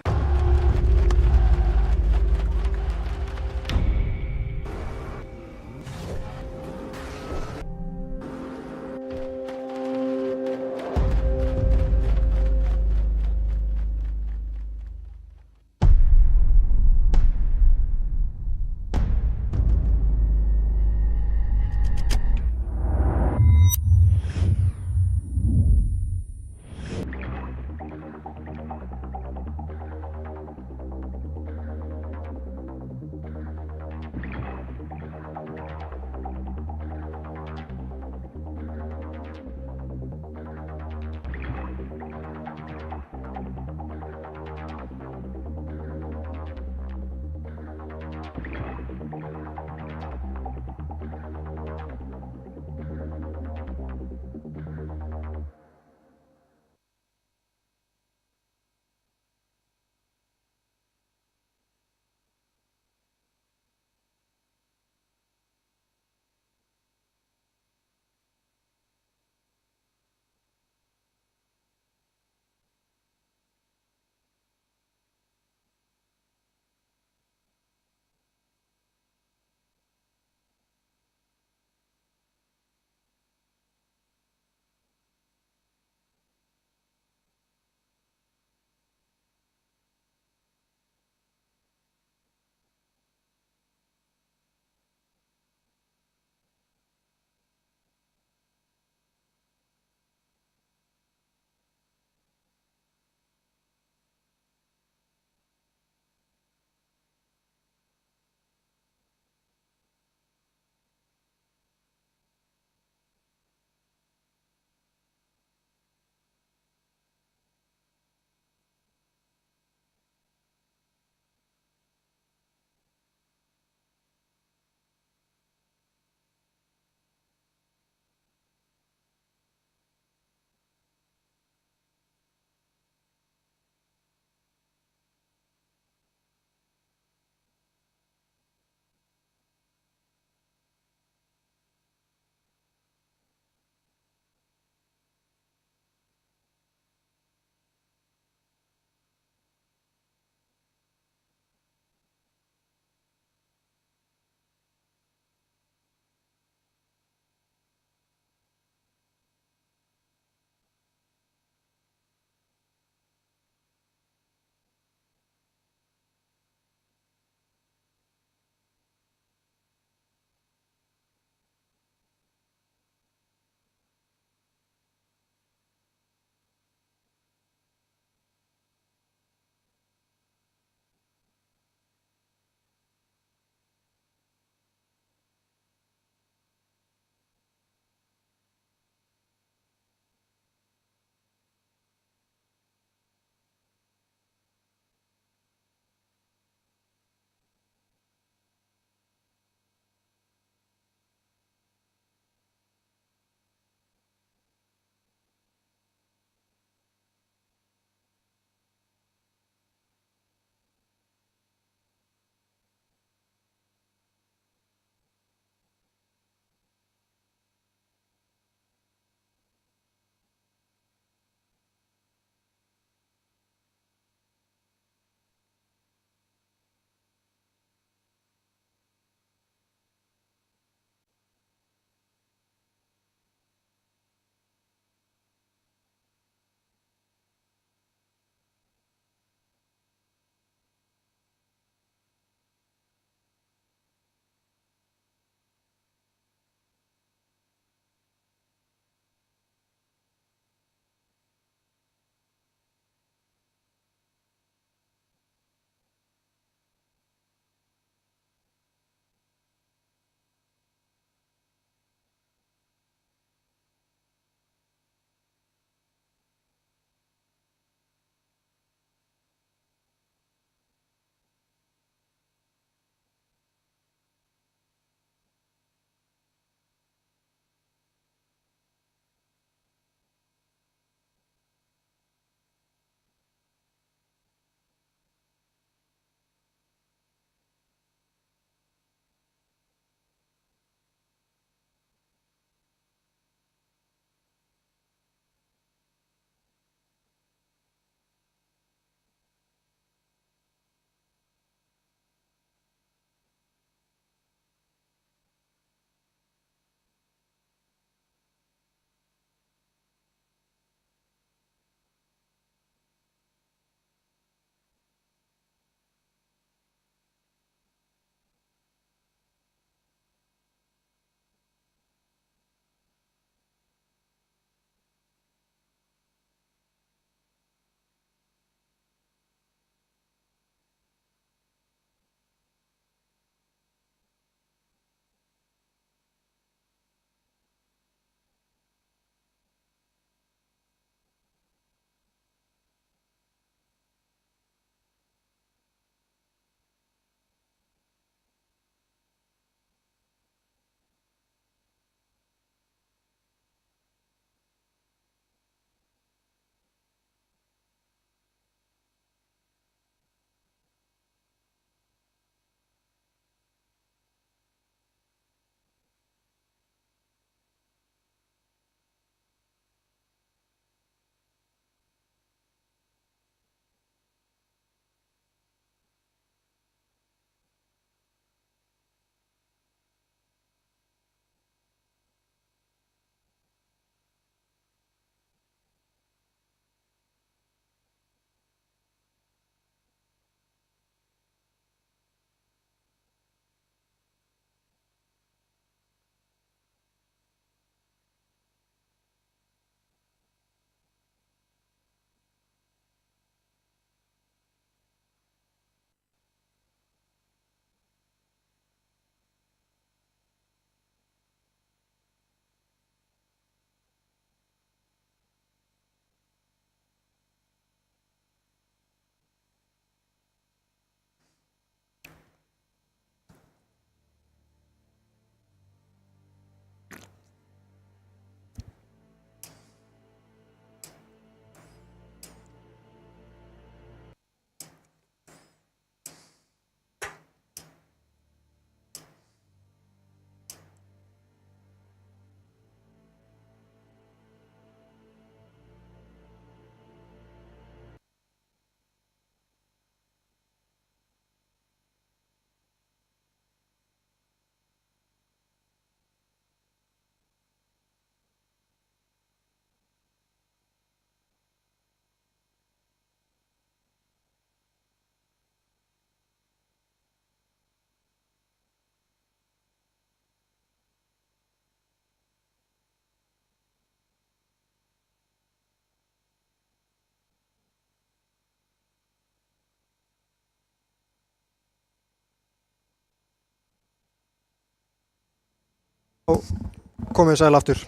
Komið sæl aftur.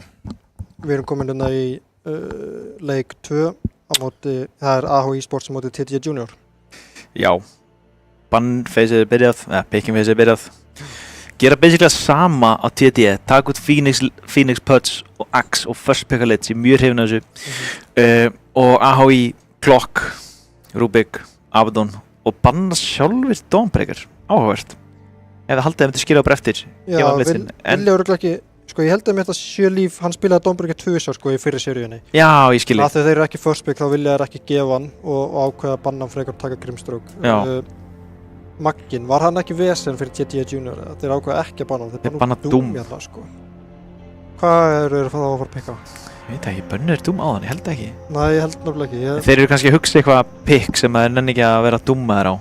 Við erum komin hérna í leik 2 á móti, það AH Esports á móti TTE Junior. Já, bannfeysið byrjað, pickingfeysið byrjað. Gera basically sama á TTE, taka út Phoenix Puds og Axe og First Pick a Lids, ég er mjög hrifinn af þessu. Og AHI, Clock, Rubik, Abaddon og banna sjálfur Dawnbreaker, áhugavert. Ef þið haldið að myndi skilja á eftir. Já, vilja örugglega ekki, sko ég held að með þetta 7 líf, hann spilaði Dawnbreaker 2 sko í fyrri seríunni. Já, ég skilji. Þegar þeir eru ekki first pick þá vilja þeir ekki gefa hann og ákveða að banna hann frekar taka Grimstroke. Maggin, var hann ekki vesen fyrir TTE Junior? Þeir ákveða ekki að banna hann, þeir banna Doom hérna sko. Hvað eru þeir þá að fara að picka? Ég veit ekki, bönnur Doom á þann, ég held ekki. Nei, ég held náttúrulega ekki. Þeir eru kannski að hugsa eitthvað pick sem þeir nenni ekki að vera Doom-aðir á.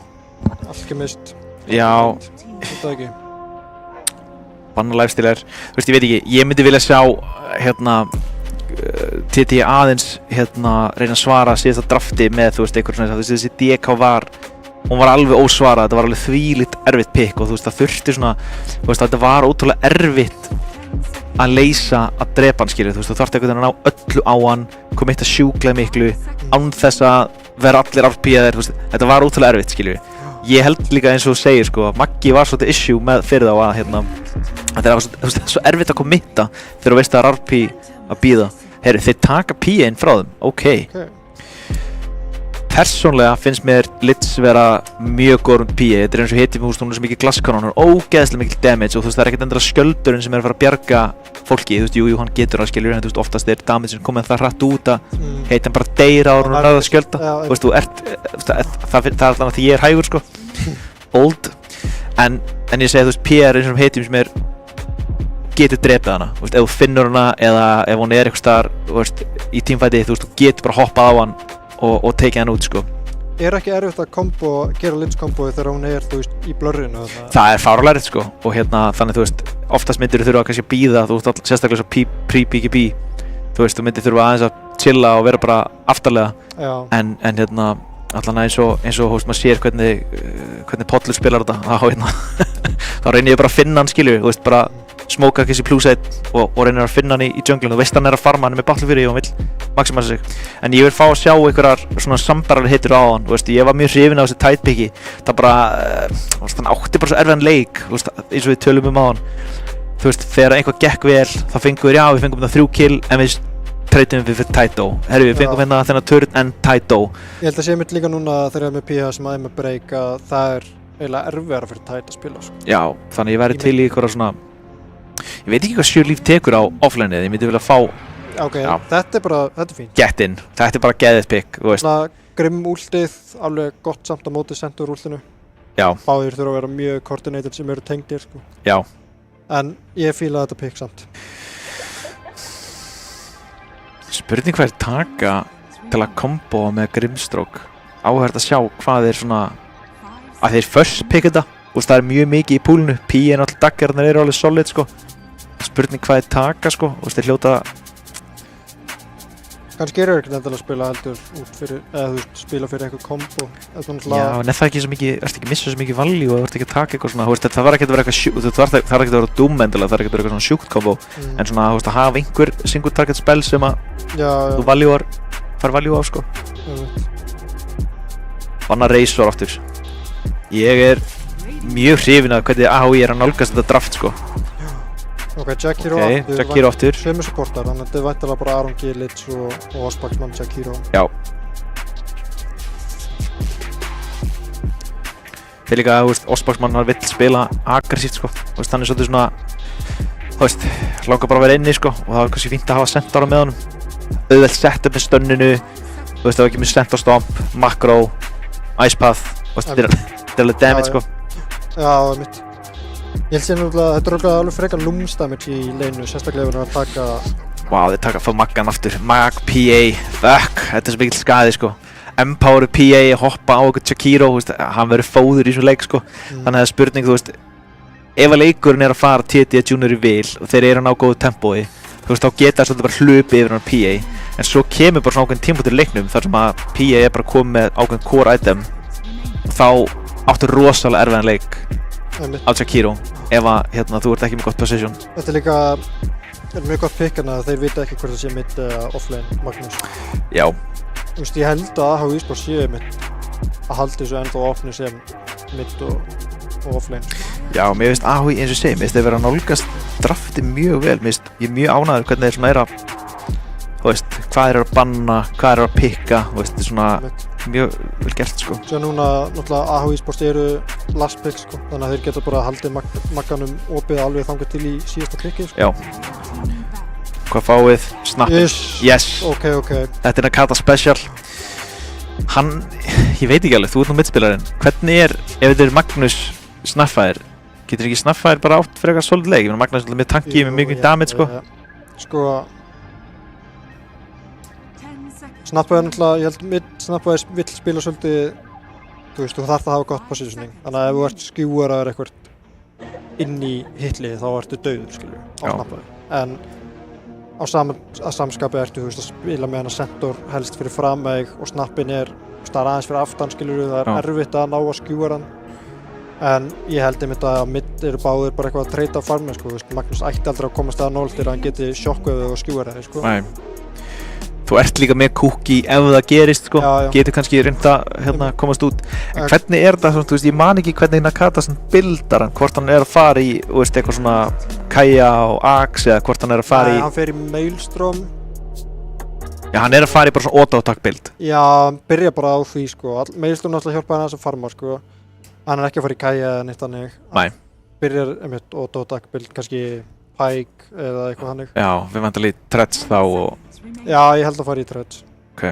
Alchemist. Já. Þetta ekki. Banna lifestealer, þú veist ég veit ekki, ég myndi vilja sjá TTE aðeins reyna að svara síðasta drafti með þú veist eitthvað svona, þessi DK hún var alveg ósvarað, þetta var alveg þvílíkt erfitt pick og þú veist það þurfti svona, þú veist þetta var ótrúlega erfitt að leysa að drepa hann skilur, þú veist þú þarfti einhvern veginn að ná öllu á hann, kom eitt að sjúklega miklu, án þess að vera allir RP-aðir, þú veist, þetta var ótrúlega erfitt skilur. Ég held líka eins og þú segir sko, Maggi var svolítið issue með fyrir þá að þetta er svo erfitt að kommitta þegar þú veist að það er RP að bíða. Heyrðu, þeir taka P-in frá þeim, ok. Persónlega finnst mér Lids vera mjög góður PA, þetta er eins og hitið með hún er svo mikið glasskanon, hún er ógeðslega mikil damage og þú veist það er ekkert endra skjöldurinn sem er að fara að bjarga fólki, þú veist, jú, hann getur það skiljur en þú veist oftast er damage sem komið það hratt út að heitin bara deyra áður hún ræða að skjölda, þú veist, þú ert, það er alltaf því ég er hægur sko, old, en ég segi þú veist, PA er eins og hitið sem er getur drepið hana, þú veist, ef þú finnur hana eða ef hún er eitthvað staðar, þú veist, í teamfighti, þú veist, þú getur bara hoppað á hann og tekið hann út sko. Er ekki erfitt að gera Lids kombói þegar hún er, þú veist, í blurrinu? Það er fáránlega sko og þannig þú veist, oftast myndir þú þurfa kannski að bíða, þú veist, sérstaklega svo pre-BKB, þú veist, þú myndir þurfa aðeins að chilla og vera bara aftarlega, en allan eins og þú veist, maður sér hvernig Pollur spilar þetta, þá reynir ég bara að finna hann skilju, þú veist, bara smóka þessi plus-1 og reynir að finna hann í junglinu, þú veist hann er að farma, hann er með battle fyrir og hann vill maximasa sig, en ég vil fá að sjá einhverjar svona sambarlega hittur á hann, þú veist, ég var mjög hrifinn á þessi tight picki, það bara, hann átti bara svo erfiðan leik, þú veist, eins og við tölum á hann, þú veist, þegar einhvað gekk vel, þá fengum við, við fengum þetta 3 kill, en við treytum við fyrir Taito, herru við fengum hérna þennan turn en Taito. Ég held að sé mitt líka núna þegar ég er með PH sem aðeins með break að það er eiginlega erfiðara fyrir Taito að spila sko. Já, þannig ég væri til í einhverja svona, ég veit ekki hvað Sjur Líf tekur á offline-ið, ég myndi vilja fá Ok, þetta er fínt. Get in, þetta er bara geðið pick, þú veist. Grimm últið, alveg gott samt á móti sendur últinu. Já. Báðir þurfa að vera mjög coordinated sem eru tengdir sko. Já. En ég fíla þetta pick samt. Spurning hvað er taka til að kombo með Grimstroke. Áhugavert að sjá hvað er svona, að þeir first pick þetta, þú veist það er mjög mikið í púlinu, P-in og allir daggarnir eru alveg solid sko. Spurning hvað er taka sko, þú veist þeir hljóta Kannski eru ekkert endilega að spila heldur út fyrir, eða þú veist, spila fyrir einhver kombo. Já, en það er ekki svo mikið, ertu ekki að missa svo mikið value og þú ert ekki að taka eitthvað svona, þú veist, það var ekki að vera eitthvað sjúkt, það var ekki að vera Doom endilega, það var ekki að vera eitthvað svona sjúkt kombo, en svona, þú veist, að hafa einhver single target spell sem að þú fær value á, sko. Banna Razor aftur. Ég er mjög hrifinn af hvernig AHI er að nálgast þetta draft, sko. Ok, Jack Hero aftur. Sömu supportar, þannig að þetta er væntanlega bara Aron G, Lids og Ospaxman Jack Hero. Já. Þegar líka, þú veist, Ospaxman vill spila aggressíft, sko. Þú veist, hann er svolítið svona, þú veist, langar bara að vera inni, sko. Og það var kannski fínt að hafa Centaura með honum. Auðvelt setup með stönninu. Þú veist, það var ekki með Centaur Stomp, Macro, Ice Path. Þú veist, þetta er alveg damage, sko. Já, það er mitt. Ég held sér náttúrulega, þetta er alveg frekar lúmsdamage í leinu, sérstaklega ef hann er að taka... Vá, þeir taka að fá Maggan aftur. Mag, PA, fuck, þetta er svo mikill skaði, sko. Empower PA, hoppa á okkur Shakiro, þú veist, hann verður fóður í svona leik, sko. Þannig að það er spurning, þú veist, ef að leikurinn er að fara TTE Junior í vil og þeir eru að ná góðu tempói, þú veist, þá geta það svolítið bara hlupið yfir hann PA. En svo kemur bara svona ákveðin tímapunktur í leiknum þar sem að PA er bara komið með ákveðin core item. Þá áttu rosalega erfiðan leik á Shaqiri ef að þú ert ekki með gott position. Þetta líka mjög gott pick hérna þeir vita ekki hvort það sé mid eða offlane Magnús. Já. Þú veist, ég held að AHU Esports séu mitt að halda þessu ennþá opni sem mid og offlane. Já, mér finnst AHU eins og segir, mér finnst þeir vera að nálgast drafti mjög vel, ég er mjög ánægður hvernig þeir svona er að, þú veist, hvað er að banna, hvað er að pikka, þú veist, þetta er svona mjög vel gert, sko. Svo núna, náttúrulega, AHU Esports eru last pick, sko, þannig að þeir geta bara haldið magganum opið alveg þangað til í síðasta pickið, sko. Já. Hvað fáið? Snappið? Yes. Ok. Þetta er Nakata Special. Hann, ég veit ekki alveg, þú ert nú mittspilarinn. Hvernig ef þetta er Magnús Snapfire, getur ekki Snapfire bara átt frekar solid leik? Ég meina Magnús er með tanki með mikið damage, sko. Sko, Snapfire náttúrulega, ég held Snapfire vill spila svolítið, þú veist, þú þarft að hafa gott positioning. Þannig að ef þú ert skjúaraður eitthvað inn í hitlið þá ertu dauður, skilju, á Snapfire. En á samskapi ertu, þú veist, að spila með hana center helst fyrir framveg og snappin er aðeins fyrir aftan, skilju, það er erfitt að ná að skjúara hann. En ég held einmitt að mitt eru báðir bara eitthvað að treyta á farmið, sko, þú veist, Magnús ætti aldrei að komast að 0 til að hann geti sjokkað og skjúara þeir, sko. Nei. Þú ert líka með kúki ef það gerist, sko, getur kannski reynd að komast út. En hvernig er það, þú veist, ég man ekki hvernig Nakata bildar hann, hvort hann er að fara í, þú veist, eitthvað svona Kaja og Axe eða hvort hann er að fara í... Nei, hann fer í Maelstrom. Já, hann er að fara í bara svona auto-attack build. Já, hann byrja bara á því, sko. Maelstrom náttúrulega hjálpaði hann að farma, sko. Hann er ekki að fara í Kaja eða neitt þannig. Nei. Byrjar einmitt auto-attack build, kannski Pike eða eitthvað þannig. Já, við vantar líka threads þá og... Já, ég held að fara í threads. Ok,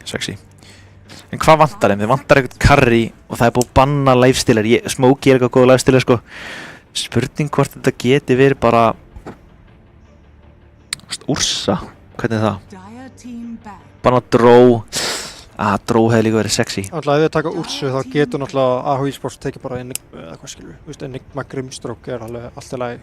sexy. En hvað vantar þeim? Þið vantar eitthvað carry og það er búið að banna lifestealer. Smokey er eitthvað góð lifestealer, sko. Spurning hvort þetta geti verið bara... Ursa? Hvernig er það? Banna Drow. Drow hefði líka verið sexy. Náttúrulega ef þið taka Ursu þá getur náttúrulega AHU Esports tekið bara Enigma eða hvað skilur. Þú veist, Enigma Grimstroke er alveg allt í lagi.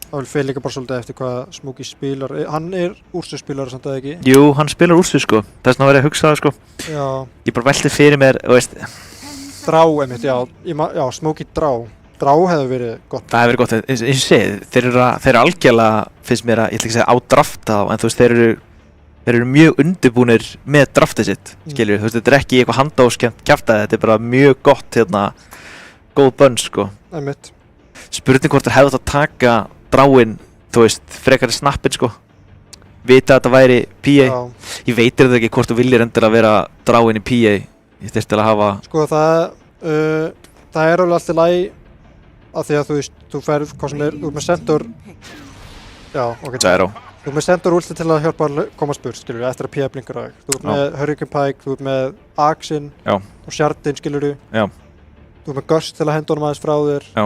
Það vil fyrir líka bara svolítið eftir hvað Smokey spilar. Hann er Ursu-spilari samt eða ekki? Jú, hann spilar Ursu, sko. Það er svona að vera að hugsa það, sko. Já. Ég bara velti fyrir mér, þú veist... Drow einmitt, já. Já, Smokey Drow. Drow hefði verið gott. Það hefði verið gott, eins og ég segi, þeir eru algjörlega, finnst mér að, ég ætla ekki að segja á drafta þá, en þú veist, þeir eru mjög undirbúnir með draftið sitt, skiljur. Þú veist, þetta er ekki eitthvað handóskemmt kjaftaði, þetta er bara mjög gott, góð bönn, sko. Einmitt. Spurning hvort þeir hefðu átt að taka Dráin, þú veist, frekar í snappin, sko. Vita að þetta væri PA. Já. Ég veitir þetta ekki hvort þú viljir endilega vera Dráin í PA. Ég þyrfti að hafa... Sko, það er alveg allt í lagi að því að þú veist, þú ferð, hvað sem er, þú er með center... Já, ok. Gyro. Þú er með center últi til að hjálpa að komast burt, skilur við, eftir að PA blinkar á þig. Þú er með Hurricane Pike, þú er með Axin og Shardin, skilur við. Já. Þú er með Gust til að henda honum aðeins frá þér. Já.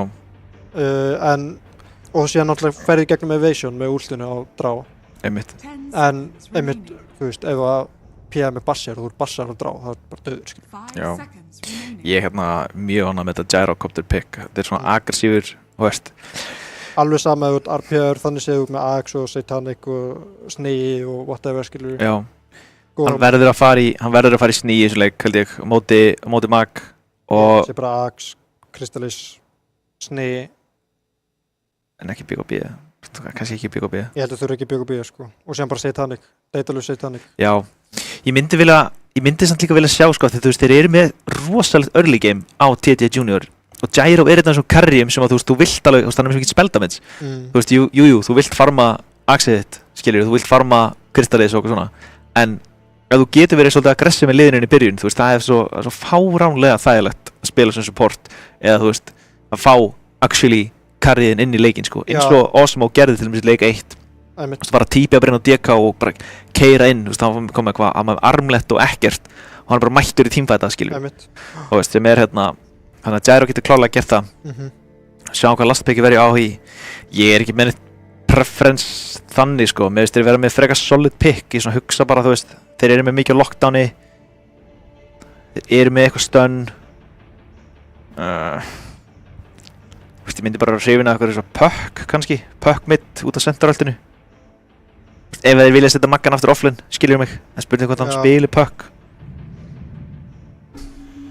Og síðan náttúrulega ferði gegnum Evasion með últinu á Drá. Einmitt. En einmitt, þú veist, ef að PA með Bassjar og þú er Bassjar og Drá, það er bara döður, skilur. Já. Ég er mjög ánægð með þetta Gyrocopter pick. Þetta er svona aggressífur, þú veist. Alveg sama ef þú ert RPR, þannig séu þú með Axe og Satanic og Snei og whatever, skilur. Já. Hann verður að fara í Snei í þessu leik, held ég, á móti Mag og... Það sé bara Axe, Crystallis, Snei. En ekki BKB, kannski ekki BKB. Ég held að þau eru ekki BKB, sko. Og síðan bara Satanic, Daedalus Satanic. Já, ég myndi samt líka vilja sjá, sko, því þú veist, þeir eru með rosalegt early game á TT Junior. Og Gyro er þetta eins og carryum sem að þú vilt alveg, þú veist, hann er mjög mikið speldamage. Þú veist, jú, þú vilt farma Axið þitt, skiljur, þú vilt farma Crystallis og eitthvað svona. En ef þú getur verið svolítið aggressiv með liðinu í byrjun, þú veist, það er svo fáránlega þægilegt að spila sem support. Eða þú veist, að fá actually carryðin inn í leikinn, sko, eins og Osmo gerði til dæmis í leik 1. Þú veist, bara típja bara inn á DK og bara keyra inn, þú veist, hann kom með eitthvað með armlett og ekkert og hann bara mættur í teamfæta, skiljum. Og veist, sem er þannig að Gyro getur klárlega gert það. Sjá hvað lastpiki verið á í. Ég er ekki með neitt preference þannig, sko, mér veist þeir vera með frekar solid pick, ég svona hugsa bara, þú veist, þeir eru með mikið lockdowni, þeir eru með eitthvað stun. Ég myndi bara hrifin að eitthvað puck kannski, puck mitt út af centeröltinu. Ef þeir vilja setja Maggan aftur offline, skiljum mig, en spurning hvort hann spili puck.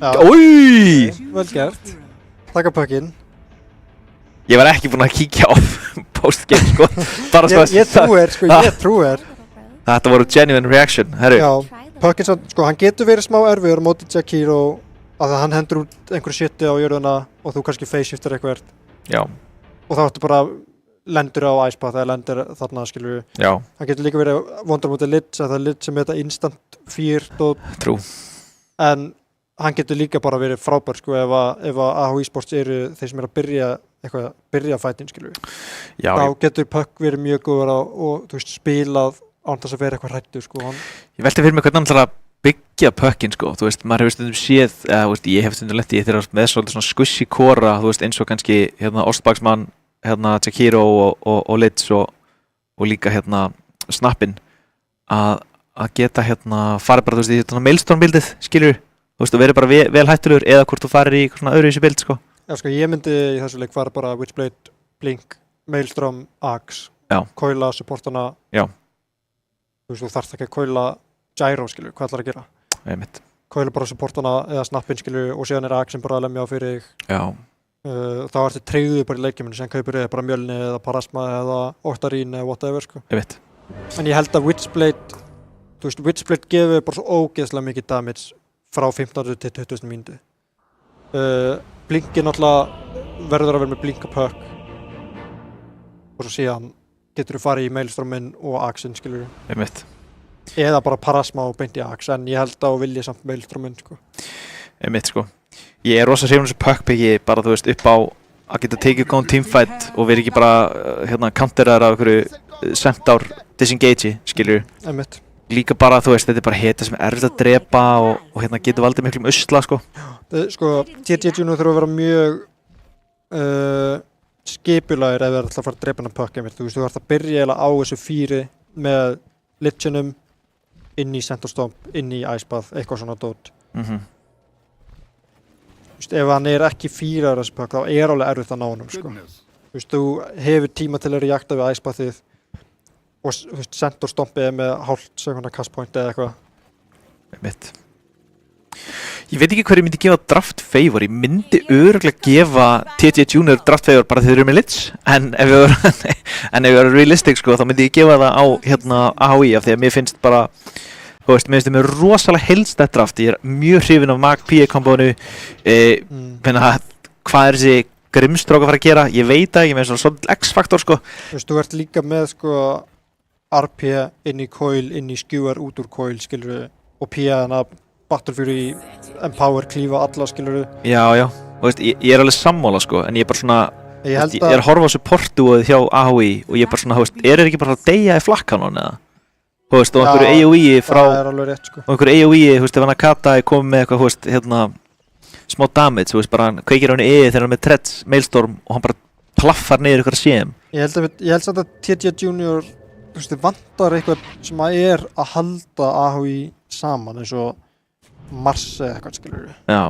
Új! Vel gert. Taka puckinn. Ég var ekki búinn að kíkja á post-game, sko. Bara svo Ég trúir. Þetta voru genuine reaction, herru. Já, puckinn sko, hann getur verið smá erfiður á móti Jakiro að hann hendur út einhverju shiti á jörðuna og þú kannski face-shiftir eitthvað. Já. Og þá ertu bara lendur á Ice Path eða lendur þarna, skilur við. Já. Hann getur líka verið vondur móti Lidge, það er Lidge sem er þetta instant fear og... Trú. En hann getur líka bara verið frábær, sko, ef að AHI Sports eru þeir sem eru að byrja fætin, skilur við. Já. Þá getur puck verið mjög góður og þú veist, spilað án þess að vera eitthvað hrættur, sko. Ég velti fyrir mig hvernig hann ætlar að byggja puckinn, sko. Þú veist, maður hefur stundum séð, þú veist, ég hef stundum lent í þeirra með svolítið svona squishy kora, þú veist, eins og kannski Ostbaksmann, Jakiro og Lidge og líka snappinn að geta farið bara, þú veist, í svona maelstrom-bildið, skilur, þú veist, og verið bara vel hættulegur eða hvort þú farir í svona öðruvísi bild, sko. Já, sko, ég myndi í þessu leik fara bara Witchblade, Blink, Maelstrom, Axe, coila, supportana. Já. Þú veist, þú þarft ekki að coila gyro, skilur, hvað ætlar að gera? Einmitt. Coila bara supportana eða snappinn, skilur, og síðan Axe sem bara að lemja á fyrir þig. Já. Þá ertu treyðuð bara í leikjuminu, sem kaupir þig bara Mjölni eða Parasma eða Octarine eða whatever, sko. Einmitt. En ég held að Witchblade, þú veist, Witchblade gefur bara svo ógeðslega mikið damage frá 15 til 20 mínútu. Blinki náttúrulega verður að vera með Blink og Puck og svo síðan getur þú farið í Maelstrominn og Axinn, skilur við. Einmitt. Eða bara Parasma og beint í Axe, en ég held að vilja samt Maelstrominn, sko. Einmitt, sko. Ég er rosa hrifinn af þessu puck-picki, bara þú veist, upp á að geta tekið góðan teamfight og verið ekki bara counteraðar af einhverju Centaur disengage, skilur við. Einmitt. Líka bara, þú veist, þetta er bara heta sem er erfitt að drepa og getur valdið miklum usla, sko. Sko, TJ Junior þurfa að vera mjög skipulagir ef það er alltaf að fara að drepa hann puck, einmitt. Þú veist, þú þarf að byrja á þessu fýri með Lidgenum inn í Centaur Stomp, inn í Ice Path, eitthvað svona dót. Þú veist, ef hann er ekki fýrar þessu puck, þá er alveg erfitt að ná honum, sko. Þú veist, þú hefur tíma til að reakta við Ice Pathið og þú veist, Centaur Stompið er með hálft sekundar castpoint eða eitthvað. Einmitt. Ég veit ekki hverju myndi gefa draft favor. Ég myndi örugglega gefa TJ Junior draft favor bara þegar þeir eru með Lidge. En ef við erum realistic, sko, þá myndi ég gefa það á AHI af því að mér finnst bara, þú veist, mér finnst það með rosalega heildstætt draft. Ég er mjög hrifinn af Mag-PA-kombónu. Hvað er þessi Grimstrók að fara að gera? Ég veit það ekki, með svona X-faktor, sko. Þú veist, þú ert líka með, sko, RP inn í coil, inn í skewer út úr coil, skilur við, og PA Battle Fury, Empower, klífa alla, skilur við. Já, og veist, ég er alveg sammála, sko, en ég er bara svona, ég er að horfa á supportúið hjá AHI og ég er bara svona, þú veist, er ekki bara að deyja í flakkanon eða? Þú veist, og einhverju AOE frá, það er alveg rétt, sko. Og einhverju AOE, þú veist, ef hann að Kata er komið með eitthvað, þú veist, smá damage, þú veist, bara hann kveikir á henni þegar hann er með Treads, Maelstrom og hann bara plaffar niður ykkur að CM. Ég held samt að TJ Junior, þú veist, vantar eitthvað sem að er að halda AHI saman eins og Mars eða eitthvað, skilur við. Já.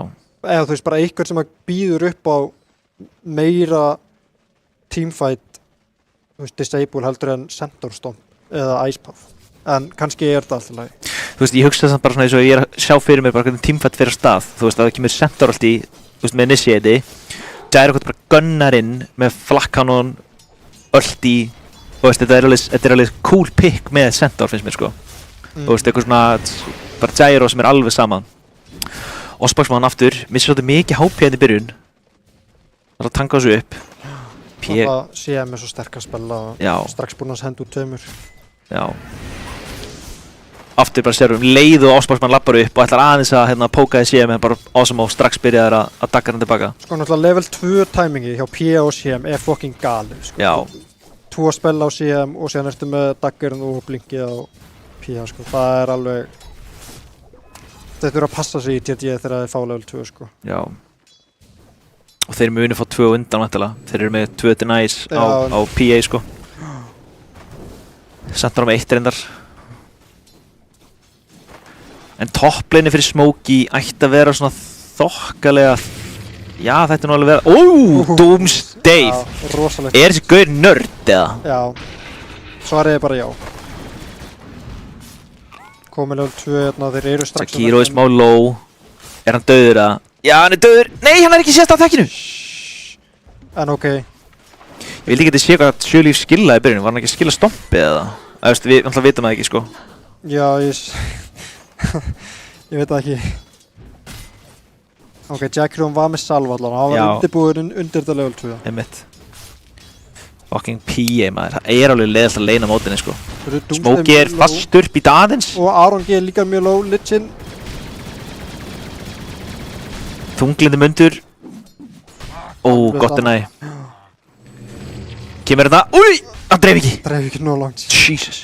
Eða þú veist, bara eitthvað sem að býður upp á meira teamfight, þú veist, Disable heldur en Centaur Stomp eða Ice Path. En kannski er þetta alltaf lagi. Þú veist, ég hugsa það bara svona eins og ég er að sjá fyrir mér bara hvernig teamfight fyrir stað. Þú veist, að það kemur Centaur allt í, þú veist, með Initiate, Gyro bara gunnar inn með flakkanon, öll í, þú veist, þetta er alveg cool pick með Centaur, finnst mér, sko. Þú veist, eitthvað svona, bara Gyro sem er alveg saman. Osbaksmann aftur, missir svolítið mikið HP hérna í byrjun. Það er að tanka þessu upp. Það CM er svo sterk að spila og strax búinn að henda út tveimur. Já. Aftur bara sérum leið og Osbaksmann lappar upp og ætlar aðeins að póka í CM en bara awesome og strax byrjaðir að dagga hann tilbaka. Sko náttúrulega level 2 timingi hjá PA og CM er fucking galið, sko. Já. 2 spell á CM og síðan ertu með daggarinn og blinkið á PA, sko. Það er alveg... Þetta eru að passa sig í TTE þegar það er fá level 2, sko. Já. Og þeir muni fá 2 undan vantilega. Þeir eru með 2 denies á PA, sko. Sendur á með 1 reyndar. En topplaneið fyrir Smokey ætti að vera svona þokkalega... Já, þetta er nú alveg vera... Doomsday! Já, rosalegt. Er þessi gaur nörd, eða? Já. Svarið er bara já. Komið level 2 hérna, þeir eru strax... Jakiro er smá low. Er hann dauður eða? Já, hann er dauður! Nei, hann er ekki sést á takkinu! En ok. Ég vildi ekki að sé hvað Sjölíf skillaði í byrjunum, var hann ekki að skilla stompið eða? Það veist, við náttúrulega vitum það ekki, sko. Já, ég veit það ekki. Ok, Jackrún var með salva allan, hann var undirbúinn undir þetta level 2. Einmitt. Fucking PA maður, það er alveg leiðast að leina mótinni, sko. Smokey er fastur, býta aðeins. Og Aron G er líka mjög low, Lich-in. Þunglindi mundur. Ó, gott en næ. Kemur þetta, úi! Hann dreif ekki! Dreif ekki nóg langt. Jesus.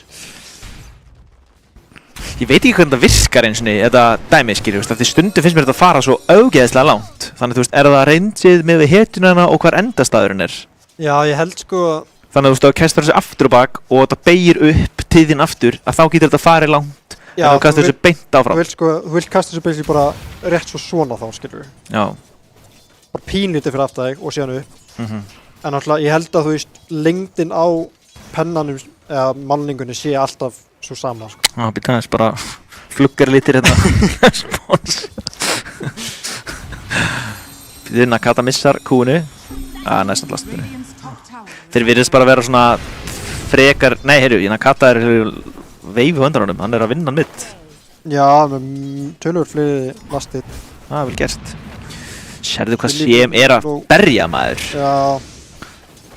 Ég veit ekki hvernig það virkar eins og þetta dæmi, skilju, því stundum finnst mér þetta að fara svo ógeðslega langt. Þannig, þú veist, er það reyndið með við hetjununa og hvar endastæðurinn er? Já, ég held sko... Þannig, þú veist, þú kastar þessu aftur og bak og þetta beygir upp tíðin aftur, að þá getur þetta farið langt. Já, en þú kastar þessu beint áfram. Þú vilt kasta þessu basically bara rétt svo svona þá, skilju. Já. Bara pínlítið fyrir aftur þig og síðan upp. En náttúrulega, ég held að þú veist, lengdin á pennanum eða málningunni sé alltaf svo sama, sko. Já, býta aðeins bara fluggar litir hérna. Spons. Býta Nakata missar kúinu. Næstan lastinu. Þeir virðist bara vera svona frekar... Nei, heyrðu, Nakata er veifu undan honum, hann er að vinna mitt. Já, með tölur fleiri lastið. Vel gert. Sérðu hvað CM er að berja maður. Já.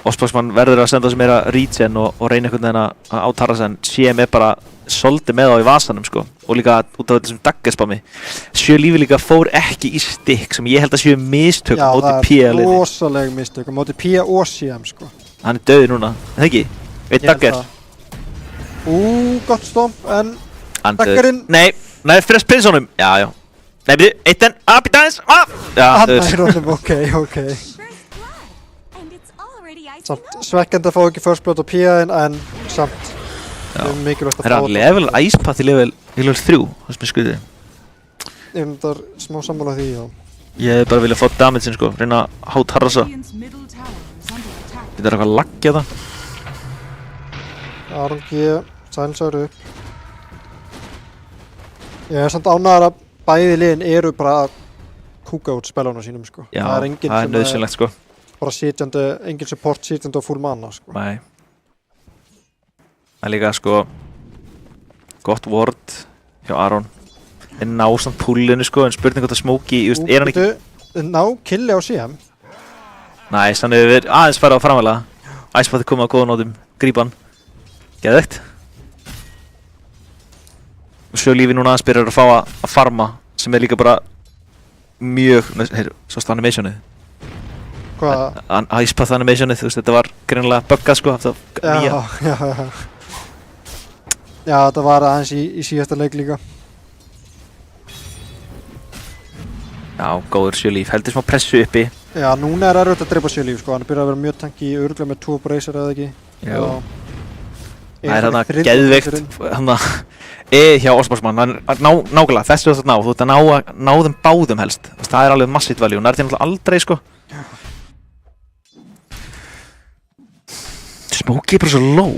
Ospaksmann verður að senda þessu meira regen og reyna einhvern veginn að átara sig en CM er bara svolítið með á í vasanum sko og líka út af þessum daggerspami. Sjölífi líka fór ekki í stikk sem ég held að séu mistök á móti P-liði. Já, það er rosaleg mistök á móti P og CM sko. Hann er döður núna, er það ekki? Eitt dagger. Gott stomp en daggerinn. Nei, fyrir að sprinsa honum. Já. Nei, byrju, eitt enn, býta aðeins, Já, döður. Ok. Samt svekkjandi að fá ekki first blood á P-in en samt mikilvægt að fá þetta. Hann level Ice Path í level 3, það sem ég skuði. Ég finnst það smá sammála því, já. Ég hef bara viljað fá damage-in sko, reyna að hátarrasa. Þetta er eitthvað laggja það. Aron G, sælsaður upp. Ég er samt ánægður að bæði liðin eru bara að kúka út spelunum sínum sko. Já, það er nöðsynlegt sko. Bara sitjandi, engin support sitjandi á full mana sko. Nei. Það er líka sko gott ward hjá Aron. Þeir ná samt pullinu sko, en spurning hvort að Smokey, er hann ekki... Ná killi á CM. Næs, hann hefur aðeins farið á framvælega. Ice Path er komið á góða nótum, grípan. Geðveikt. Og Sjölífi núna aðeins byrjar að fá að farma, sem er líka bara mjög... Heyrðu, svo stann animationið. Hvað? Ice Path animationið, þú veist, þetta var greinilega buggað sko, þetta nýja. Já, þetta var aðeins í síðasta leik líka. Já, góður Sjölíf, heldur smá pressu uppi. Já, núna er erfitt að drepa Sjölíf sko, hann er byrjað að vera mjög tanki örugglega með 2 bracer eða ekki. Já. Það er þarna geðveikt, þarna hjá Ospaksmann, nákvæmlega, þessu þú þú ert að ná þeim báðum helst. Það er alveg massíft value, hún er til náttúrulega aldrei sko. Smokey er bara svo low.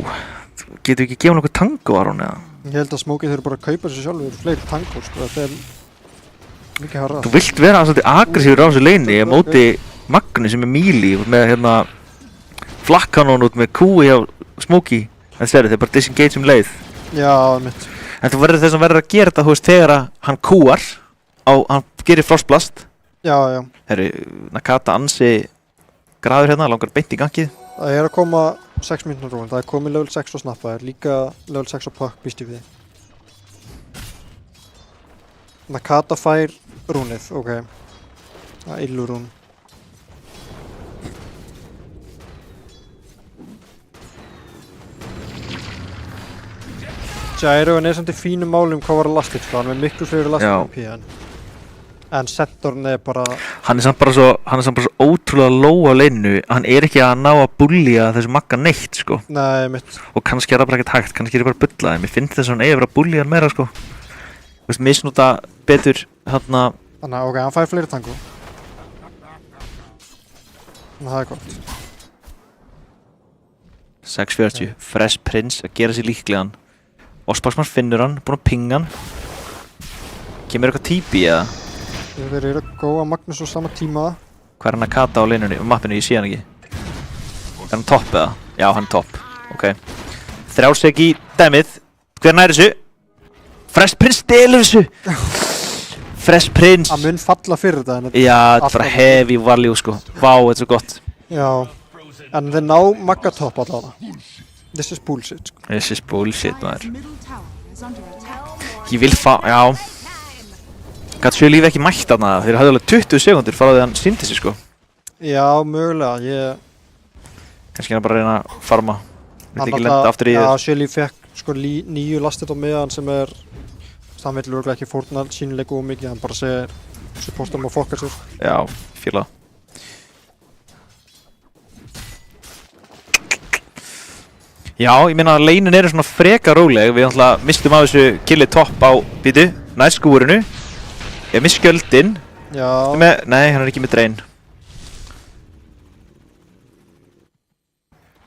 Getur við ekki gefa nokkuð tango á hún eða? Ég held að Smokey þurfi bara að kaupa sér sjálfur fleiri tangos sko, þetta er mikið harrað. Þú vilt vera svolítið aggressífur á þessu leini á móti Magni sem er melee með hérna flakkanón út með kúi á Smokey. En þeir bara disengage leið. Já, mitt. En þú verður þess að verður að gera þetta, þú veist, þegar hann kúar hann gerir frostblast. Já. Herru, Nakata ansi graður hérna, langar beint í gangið. Það er að koma 6 mínútur rún, það er komið level 6 á snappa, það er líka level 6 á puck, býst ég við. Nakata fær rúnið, ok. Það er illu rún. Gyroin er samt í fínum málum hvað var lastið sko, hann er miklu fleiri lastið á P-in. En Centorn er bara... Hann er samt bara svo ótrúlega low á leinu, hann er ekki að ná að bullja þessu Magga neitt sko. Nei, mitt. Og kannski er það bara ekkert hægt, kannski er það bara bullað, en mér finnst þess að hann eigi að vera að bullja hann meira sko. Þú veist, misnúta betur hérna... Þannig að ok, hann fær fleiri tango. Þannig að það er gott. 640, Fresh Prince að gera sér líklegan. Ospaksmann finnur hann, búinn að pinga hann. Kemur eitthvað típi eða? Þeir eru góða Magnus á sama tíma. Hvað er hann að kata á leinunni, mappinu, ég sé hann ekki. Er hann topp eða? Já, hann er topp. Ok. 3 sek í dæmið. Hver nær þessu? Fresh Prince stelur þessu! Fresh Prince! Hann mun falla fyrir þetta en Já, þetta er bara heavy value sko. Vá, þetta er svo gott. Já. En þeir ná Magga topp allavega. This is bullshit sko. This is bullshit, maður. Ég vil já. Gat svo lífi ekki mætt þarna, þeir hafði alveg 20 sekundur frá því hann sýndi sig sko. Já, mögulega, Kannski hann bara að reyna að farma. Vildi ekki lenda aftur í Já, Shelly fekk sko 9 lastit á meðan sem hann vill örugglega ekki fórna sýnileiku of mikið, hann bara segir suppostum að fokka sér. Já, fíla. Já, ég meina að leinin eru svona freka róleg, við náttúrulega mistum af þessu killi topp á bítu, næst skúrinu. Ég miss skjöldin. Já. Nei, hann er ekki með drein.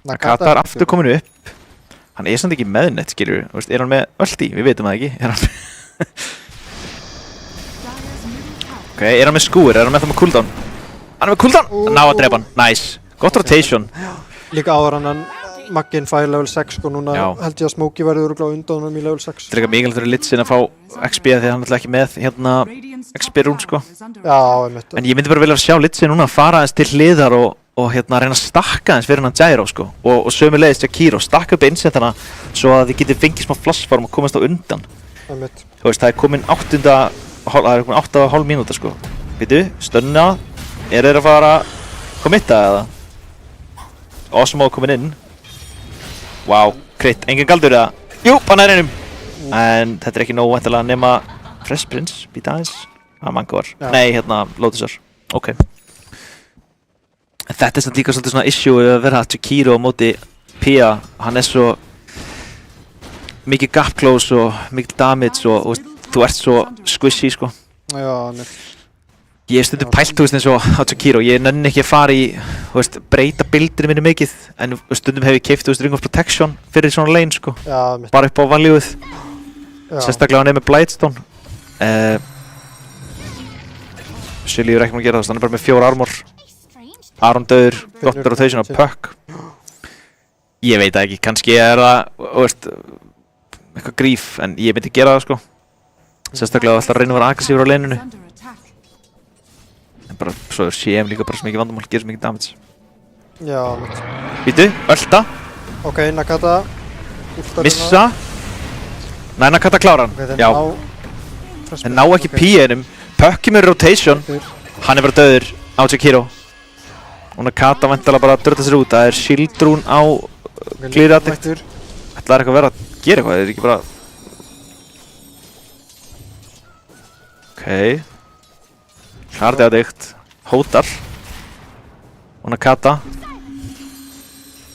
Nakata er aftur komin upp. Hann er samt ekki með nett, skilur við. Er hann með ulti? Við veitum það ekki. Er hann Ok, er hann með skúr? Er hann með það með cooldown? Hann er með cooldown! Ná að drepa hann. Nice. Gott rotation. Líka áður en Magginn fær level 6 og núna held ég að Smokey verður örugglega undan honum í level 6. Það er líka mikilvægt fyrir Lit Sin að fá XP því hann er ekki með hérna XP rún sko. Já, einmitt. En ég myndi bara vilja sjá Lit Sin núna fara aðeins til hliðar og hérna reyna að stakka aðeins fyrir hann Gyro sko. Og sömuleiðis Jakiro, stakka upp einsendana svo að þið getið fengið smá flashform og komast á undan. Einmitt. Þú veist, það er komin 8,5 mínúta sko. Býtu, stönna, þeir að fara committa eða? Osmo komin inn. Vá, crit, engin galdur eða? Jú, hann er einum! En þetta er ekki nóg væntanlega nema Fresh Prince, býta aðeins. Mangoar. Nei, hérna, Lotusar. Ok. Þetta er samt líka svolítið svona issue að vera Jakiro á móti Pia. Hann er svo mikið gap close og mikið damage og þú ert svo squishy sko. Já, nefn. Ég hef stundum pælt, þú veist, eins og á Jakiro. Ég nenni ekki að fara í, þú veist, breyta buildinu minni mikið. En stundum hef ég keypt, þú veist, Ring of Protection fyrir svona lane, sko. Já, mitt. Bara upp á valjúið. Sérstaklega hann er með Blightstone. Shelly er ekki að gera það, hann er bara með 4 armor. Aron döður, gott rotation og puck. Ég veit ekki, kannski er það, þú veist, eitthvað gríf, en ég myndi gera það, sko. Sérstaklega alltaf reyna að vera aggressífur á laneinu. En bara, svo er CM líka bara svo mikið vandamál, gerir svo mikið damage. Já, mitt. Býtu, ölta. Ok, Nakata. Missa. Nei, Nakata klára hann. Já. En ná ekki P-einum. Pucky með rotation. Hann er bara döður á Jakiro. Og Nakata væntanlega bara að dröta sér út. Það er shield rune á clear addict. Þetta er eitthvað að vera að gera eitthvað, það er ekki bara... Ok. Hlardi addict. Hótar. Og Nakata.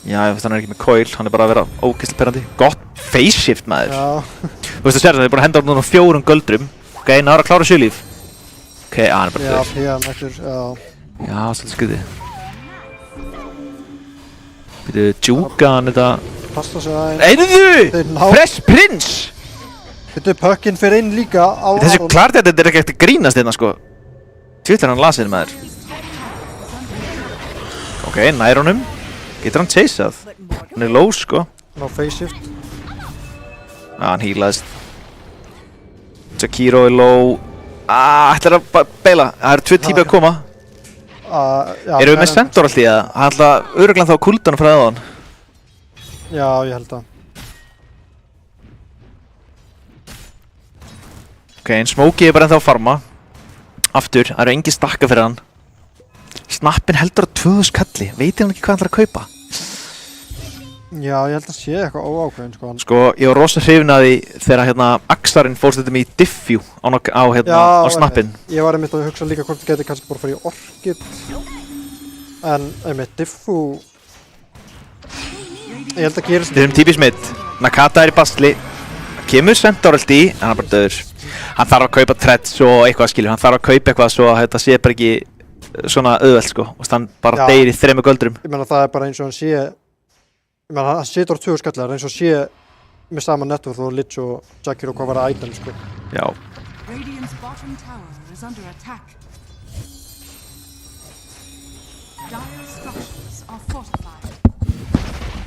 Já, ég veist hann er ekki með coil, hann er bara að vera ógeðslega perrandi. Gott face shift maður. Já. Þú veist þú sér það, þið er bara að henda á núna 4 göldrum. Ok, náður að klára sjölíf. Ok, hann er bara Já, döður. PM eftir, já. Já, svolítið skriðið. Býtu, djúka hann þetta... Passa sig aðeins. Einðu! Fresh Prince! Býtu, Puckinn fyrir inn líka á Aron. Þessi klart þetta er ekki eftir grínast hérna sko. Tvillir hann lasið maður. Ok, nær honum. Getur hann chaseað? Hann er low sko. Ná face shift. Hann healaðist. Jakiro er low. Ætlar að beila. Það eru 2 típi að koma. Erum við með Centaur alltaf í það? Hann ætla örugglega þá á kuldanum frá þaðan. Já, ég held það. Ok, en Smokey er bara ennþá að farma. Aftur, það eru engin stakka fyrir hann. Snappin heldur á 2000 kalli. Veitir hann ekki hvað hann ætlar að kaupa? Já, ég held að sé eitthvað óákveðin sko. Sko, ég var rosa hrifinn að því þegar hérna Axarinn fórst þetta í diffu á snappin. Ég var einmitt að hugsa líka hvort það geti kannski bara farið í Orchid. En einmitt diffu... Ég held að gerist... Við erum típis mitt. Nakata er í basli. Kemur Centaur alltaf í, en hann er bara döður. Hann þarf að kaupa threads og eitthvað skilur. Hann þarf að kaupa eitthvað svo að þetta sé bara ekki svona auðvelt sko. Og hann bara deyr í 3 göldrum. Ég meina það er bara eins og hann sé... Ég meina hann setur á 2000 kallar eins og sé með sama networth og Lich og Jakiro hvað var að item sko. Já. is under attack. Dire's structures are fortified.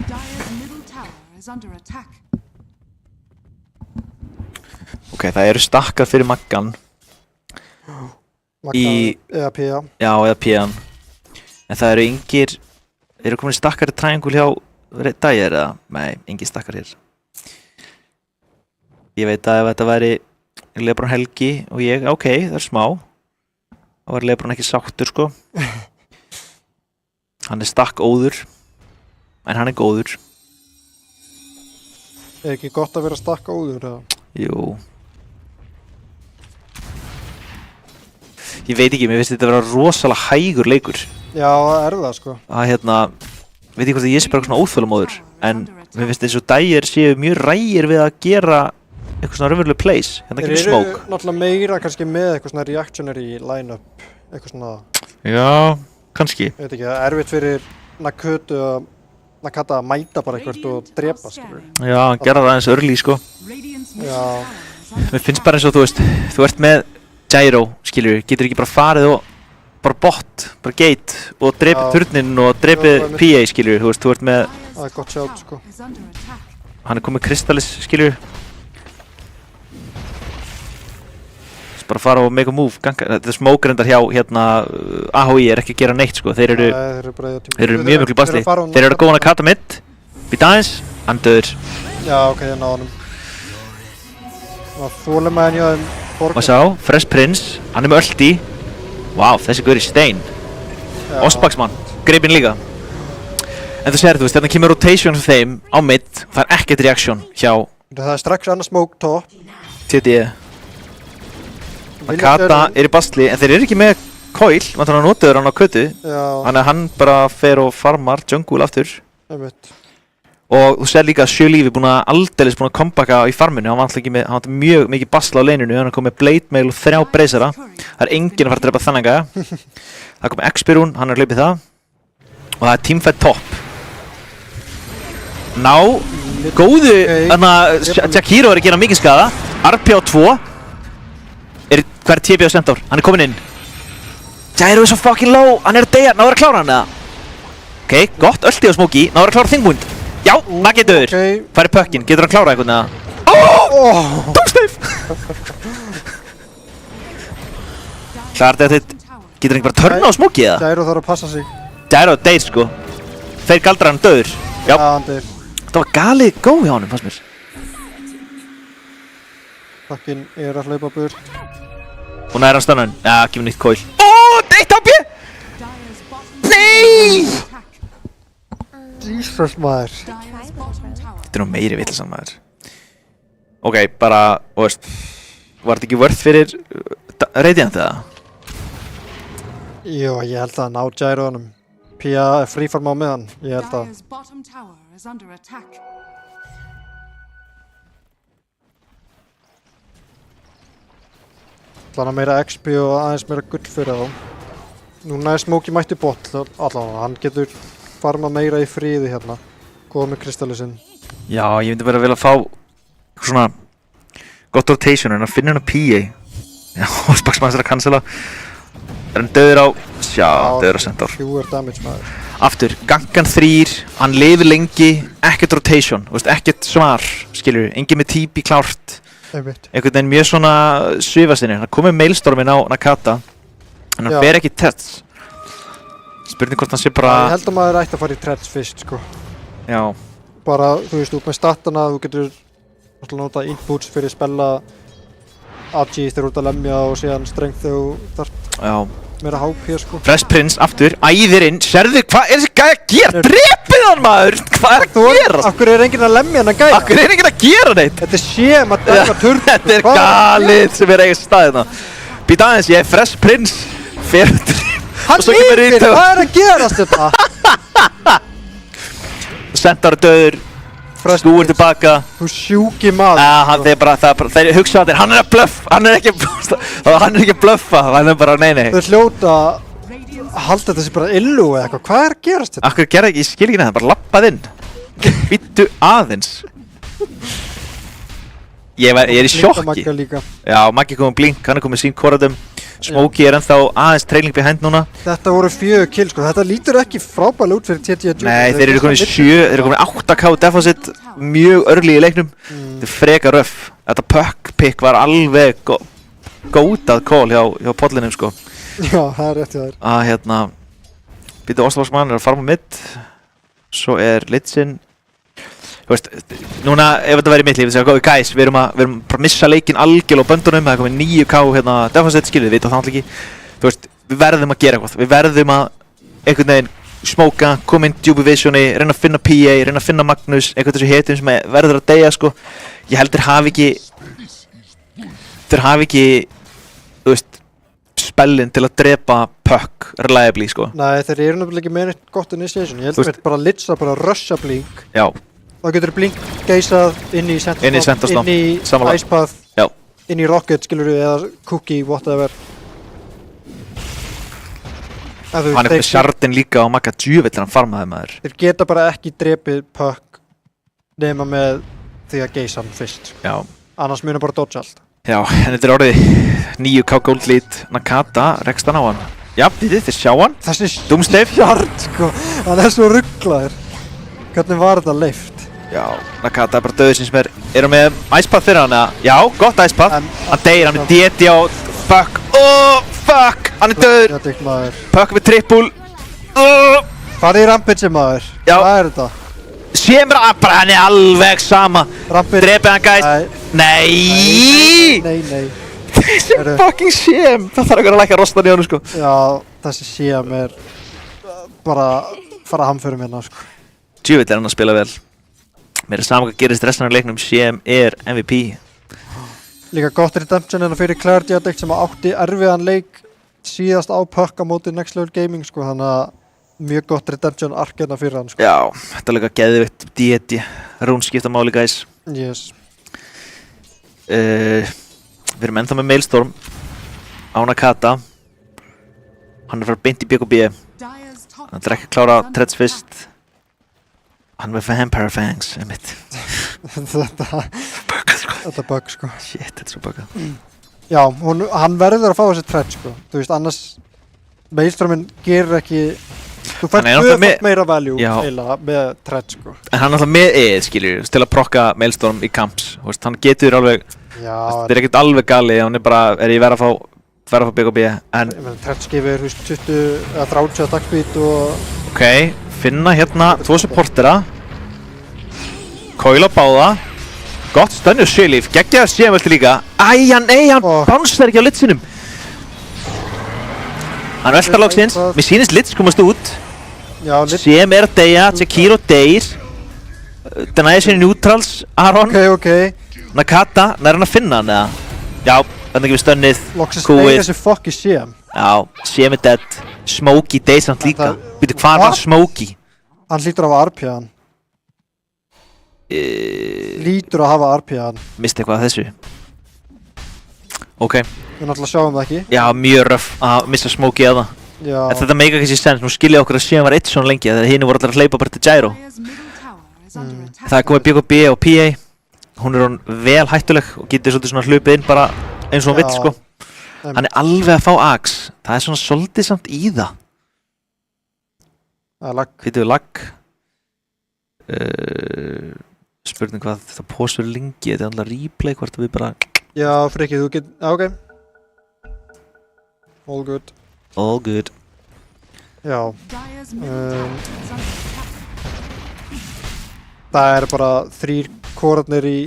Dire's middle tower is under attack. Ok, það eru stakkar fyrir Maggan. Maggan eða Pía. Já, eða Pían. En það eru engir... Eru komin stakkar í triangle hjá Dire eða? Nei, engin stakkar hér. Ég veit að ef þetta væri LeBron Helgi og ég, ok, það er smá. Þá var LeBron ekki sáttur, sko. Hann er stakk óður. En hann er góður. Er ekki gott að vera stakk óður, eða? Jú. Ég veit ekki, mér finnst þetta að vera rosalega hægur leikur. Já, það er það, sko. Að veit ekki hvort að ég sé bara svona óþolamóður. En mér finnst eins og Dire séu mjög rægir við að gera eitthvað svona raunveruleg plays. Hérna kemur smoke. Þeir eru náttúrulega meira kannski með eitthvað svona reactionary line-up. Eitthvað svona... Já, kannski. Ég veit ekki, það er erfitt fyrir Nakata að mæta bara eitthvað og drepa, skilur. Já, hann gerði það aðeins early, sko. Já. Mér finnst bara eins og þú ert með gyro, skilur, getur ekki bara farið og bara bot, bara gate og drepið turninn og drepið PA, skilur, þú ert með... Það er gott sjátt, sko. Hann er komið Crystallis, skilur. Bara fara og make a move, þetta er smoke reyndar hjá AHI er ekki að gera neitt, sko, þeir eru mjög miklu basli. Þeir eru góðan að kata mitt, býta aðeins, hann döður. Já, ok, ég náði honum. Það þólum að henni á þeim borgar. Maður sá, Fresh Prince, hann er með ulti. Vá, þessi guður í stein. Ospaksmann, greipinn líka. En þú sér, þarna kemur rotation fyrir þeim á mid, það er ekkert reaction hjá... Það er strax annað smoke top. TD. Nakata er í basli, en þeir eru ekki með coil, maður þannig að notaður hann á kötu. Þannig að hann bara fer og farmar jungle aftur. Og þú sér líka að Sjölífi búinn að aldeilis búinn að comebacka í farminu, hann var alltaf ekki með, hann var mjög mikið basla á leininu, hann kom með blade mail og 3 breysara. Það er enginn að fara að drepa þannig gæja. Það kom X-Birun, hann er hlaupið það. Og það er teamfight top. Ná, góðu, Jakiro er að gera mikið skaða. RP á 2. Hvað er TB á Centaur? Hann er komin inn. Gyro er svo fucking low, hann er að deyja, náður að klára hann eða? Ok, gott, ulti á Smokey, náður að klára Thingwound. Já, það getur. Hvað er puckinn? Getur hann klárað eitthvað eða? Doomstave! Klarði þetta, getur hann ekki bara törna á Smokey eða? Gyro þarf að passa sig. Gyro deyr sko. Þeir galdrar hann döður. Já, hann deyr. Þetta var galið góð hjá honum, fannst mér. Puckinn er að hlaupa burt. Og næra hann stannan. Já, gefur nýtt coil. Eitt HP! Nei! Jesus maður. Þetta er nú meiri vitleysan maður. Ok, bara, þú veist, var þetta ekki worth fyrir Radiant eða? Jú, ég held að ná Gyro honum. Pía er freefarm á meðan, ég held að. Þannig að meira XP og aðeins meira gull fyrir þá. Núna er Smokey mætti bot allavega, hann getur farma meira í friði hérna. Góða með Crystallisinn. Já, ég myndi bara vilja fá eitthvað svona gott rotation en að finna hann á PA. Já, Spaxmann er að cancela. Er hann döður á... Já, döður á Centaur. Pure damage maður. Aftur, gangan 3, hann lifir lengi, ekkert rotation, ekkert svar, skilur, engin með TP klárt. Einhvern veginn mjög svona svifastinn, hann kom með mailstormin á Nakata en hann fer ekki í threats. Spurning hvort hann sé bara... Ég held að maður ætti að fara í threats fyrst, sko. Já. Bara, þú veist, út með statana, þú getur nota inputs fyrir spella AG þegar þú ert að lemja og síðan strength þegar þú þarf meira HP, sko. Fresh Prince aftur, æðir inn, sérðu hvað er þessi gæja að gera? Drepið hann maður! Hvað er að gera? Akkur er enginn að lemja hann að gæja? Akkur er enginn að gera neitt? Þetta er shame að dæma turn. Þetta er galið sem er eigin staðina. Býta aðeins, ég er Fresh Prince. Fyrir hann yfir, hvað er að gerast þetta? Centaur döður. Snúir tilbaka. Þú sjúki maður. Þeir hugsa að hann er að bluffa. Hann er ekki að bluffa. Hann er bara nei. Þau hljóta að halda þetta sér bara illu eða eitthvað. Hvað er að gerast þetta? Akkur gerði ekki, ég skil ekki neitt, það bara lappað inn. Býttu aðeins. Ég er í sjokki. Magga líka. Já, Maggi komið blink, hann komið sín korðum. Smokey ennþá aðeins trailing behind núna. Þetta voru 4 kill sko, þetta lítur ekki frábælega út fyrir TTG. Nei, þeir eru komin 7, þeir eru komin 8k deficit mjög early í leiknum. Þetta frekar röff. Þetta puck pick var alveg gótað call hjá pollinum sko. Já, það rétt hjá þér. Að býta Oslofarsmann að farma mitt. Svo Litzinn. Þú veist, núna ef þetta væri mitt líf, þess að guys, við erum bara að missa leikinn algjörlega á böndunum, það er komið 9k deficit, skilur, við veitum það alltaf ekki. Þú veist, við verðum að gera eitthvað, við verðum að einhvern veginn smóka, koma inn djúpi visioni, reyna að finna PA, reyna að finna Magnus, einhvern þessu hetum sem verður að deyja sko. Ég held þeir hafi ekki, þú veist, spellin til að drepa puck reliably sko. Nei, þeir eru náttúrulega ekki með neitt gott initiation, ég held að bara litsa, bara rusha blink. Já. Þá getur blink geysað inn í Centerstorm, inn í Ice Path, inn í Rocket, skilur við, eða Cookie, whatever. Hann er með shardin líka á Magga djúvill hann farmaði maður. Þeir geta bara ekki drepið puck nema með því að geysa hann fyrst. Já. Annars munum bara dodge allt. Já, en þetta er orðið 9k gold lead. Nakata rekst hann á hann. Já, þið sjá hann. Þessi Doomstave. Shard, sko. Hann er svo rugglaður. Hvernig var þetta leift? Já, Nakata er bara döður sem eru með Ice Path fyrir hann, eða? Já, gott Ice Path. Hann deyr, hann er DD á fuck. Fuck, hann er döður. Puck með triple. Farið í Rampage maður. Já. Hvað er þetta? Sér bara, hann er alveg sama. Rampage. Drepið hann, guys. Nei. Þessi fucking Shem. Það þarf ekki að lækka rostan í honum, sko. Já, þessi Shem er bara fara hamförum hérna, sko. Djúvill er hann að spila vel. Mér er saman hvað gerist restan af leiknum, Shem er MVP. Líka gott redemption en fyrir Clarity Addict sem átti erfiðan leik síðast á puck á móti Next Level Gaming sko, þannig að mjög gott redemption arc hérna fyrir hann sko. Já, þetta er líka geðvitt DD, rúnskipta máli guys. Yes. Við erum ennþá með Maelstrom á Nakata. Hann er að fara beint í BKB. Hann er ekki að klára Threads fyrst. Hann er með Vampire Fangs, einmitt. Þetta bug sko. Shit, þetta er svo bugað. Já, hann verður að fá þessi Thread sko. Þú veist, annars Maelstrominn gerir ekki. Þú fær tvöfalt meira value eiginlega með Thread sko. En hann er alltaf með skiljur, til að prokka Maelstrom í camps. Hann getur alveg, þetta er ekkert alveg gali, hann er bara, ég verð að fá BKB, en Thread skifir, 20 eða 30 attack speed og ok, finna hérna 2 supportera. Coil á báða. Gott stönnu Sjöleif, geggjaður Sjömelti líka. Hann bánsar ekki á Litsinum. Hann veltar loksins, mér sýnist Lits komast út. Sjem er að deyja, Jakiro deyr. Denies henni neutrals, Aron. Ok. Nakata, nær hann að finna hann eða? Já, þannig ekki við stönnið. Loksins deyr þessi fokki Sjem. Já, Sjem er dead. Smokey deyr samt líka. Býtu, hvað var Smokey? Hann hlýtur að hafa RP-an. Lítur að hafa RP-an. Misti eitthvað af þessu. Ok. Við náttúrulega sjáum það ekki. Já, mjög röff að missa Smokey að það. Já. En þetta meika ekki sér sens. Nú skilja okkur að Shem var eitt svona lengi þegar hinn voru allir að hleypa bara til Gyro. Það er komið BKB og PA. Hún er vel hættuleg og getur svolítið svona hlupið inn bara eins og hún vill sko. Hann er alveg að fá Axe. Það er svona svolítið samt í það. Það er lag. Hittuðu lag. Spurning hvað þetta pósur lengi, þetta er alltaf replay hvort við bara... Já, Frikki, þú get... Já, ok. All good. All good. Já. Það er bara 3 kórarnir í...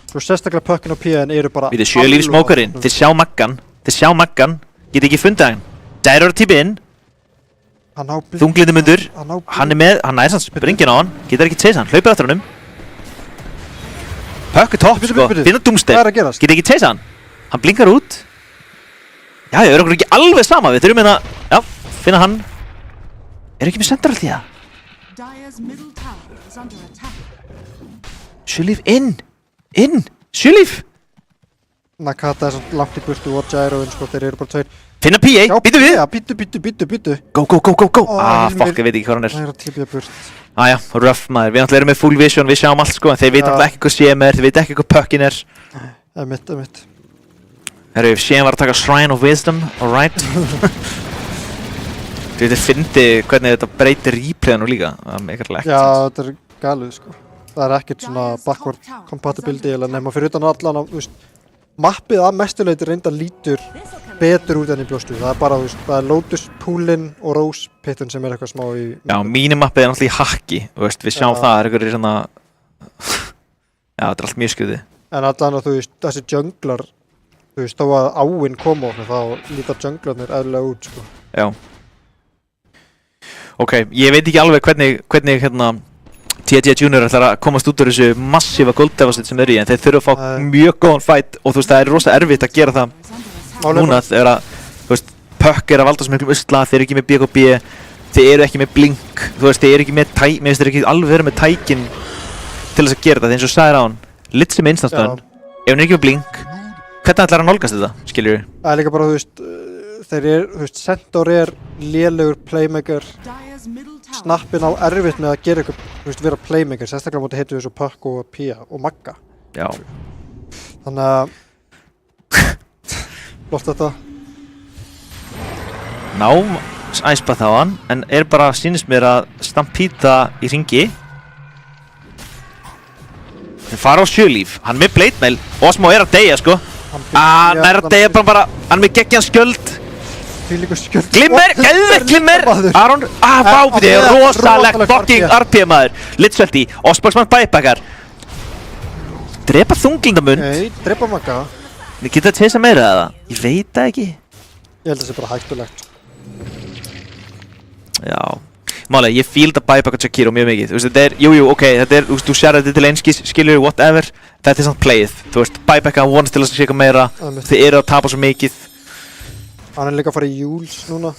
Svo sérstaklega puckin og PN eru bara... Við erum Sjölíf smókarinn, þið sjá Maggan, get ekki fundið hann. Gyro er að típa inn. Þunglindi mundur, hann er með, hann næsans springin á hann, getur ekki chase hann, hlaupir aftur hannum. Puck er topp sko, finna Doomstave, getur ekki chase hann. Hann blinkar út. Já, ég okkur ekki alveg sama, við þurfum hérna, já, finna hann. Ekki með central því það? Sjölíf, inn, Sjölíf. Nakata er svona langt í burtu og Gyroinn sko, þeir eru bara 2. Finna PA, býtu við! Já, býtu. Go! Fuck, ég veit ekki hvað hann er. Það er að típja burt. Rough maður, við náttúrulega erum með full vision, við sjáum allt sko, en þeir veit náttúrulega ekki hvað CM er, þeir veit ekki hvað puckin er. Einmitt. Herru, síðan var að taka Shrine of Wisdom, alright. Þú veit, fyndi hvernig þetta breytir replayinu líka. Það er mega legt. Já, þetta er galið, sko. Það er ekkert svona backward compatibility eða nema fyrir utan allan að, þú veist, mappið að mestuleiti reynda lítur betur út enn í bjóstu. Það er bara, þú veist, það er Lotus Poolin og Rose Pitin sem er eitthvað smá í... Já, mínimappið er náttúrulega í hacki, þú veist, við sjáum það, einhverjir svona... Já, þetta er allt mjög skuði. En allan að, þú veist, þessi junglar, þú veist, þó að áinn koma okkur, þá líta junglarnir eðlilega út, sko. Já. Ok, ég veit ekki alveg hvernig hérna TT Junior ætlar að komast út úr þessu massífa gold deficit sem þeir eru í, en þeir þurfa að fá mjög góðan fight og þú veist, það er rosa erfitt að gera það núna þegar að, þú veist, Puck er að valda svo miklum usla, þeir eru ekki með BKB, þeir eru ekki með blink, þú veist, þeir eru ekki með mér finnst þeir ekki alveg vera með tækin til þess að gera þetta, eins og sagðir á hann, Litz með instanstöðun, ef hann er ekki með blink, hvernig ætlar að nálgast þetta, skiljur? Það er líka bara, þú veist, Centaur er lélegur playmaker, snappin á erfitt með að gera eitthvað, þú veist, vera playmaker, sérstaklega mútið heitu þessu Puck og Pia og Magga. Já. Þannig að, flott þetta. Ná, æspath á hann, en er bara, sýnist mér að stampíta í ringi. Þeir fara á 7 líf, hann með blade mail, Osmo er að deyja, sko. Hann er að deyja bara, hann með geggjan skjöld. Glimmer, geðveikt Glimmer! Aron, vá, þetta er rosalegt fucking RP maður. Litzelti, Osborgsmann bæpakkar. Drepa þunglindamund. Nei, drepa Magga. Við getum að tesa meira eða? Ég veit það ekki. Ég held að það sé bara hættulegt. Já. Málega, ég fíl þetta bæpakka Jakiro mjög mikið. Þú veist, þetta er, ok, þetta er, þú sér þetta til einskis, skilur, whatever. Þetta er samt playið. Þú veist, bæpakka vonast til að sé eitthvað meira. Þið eru að tapa svo mikið. Hann er líka að fara í Jules núna.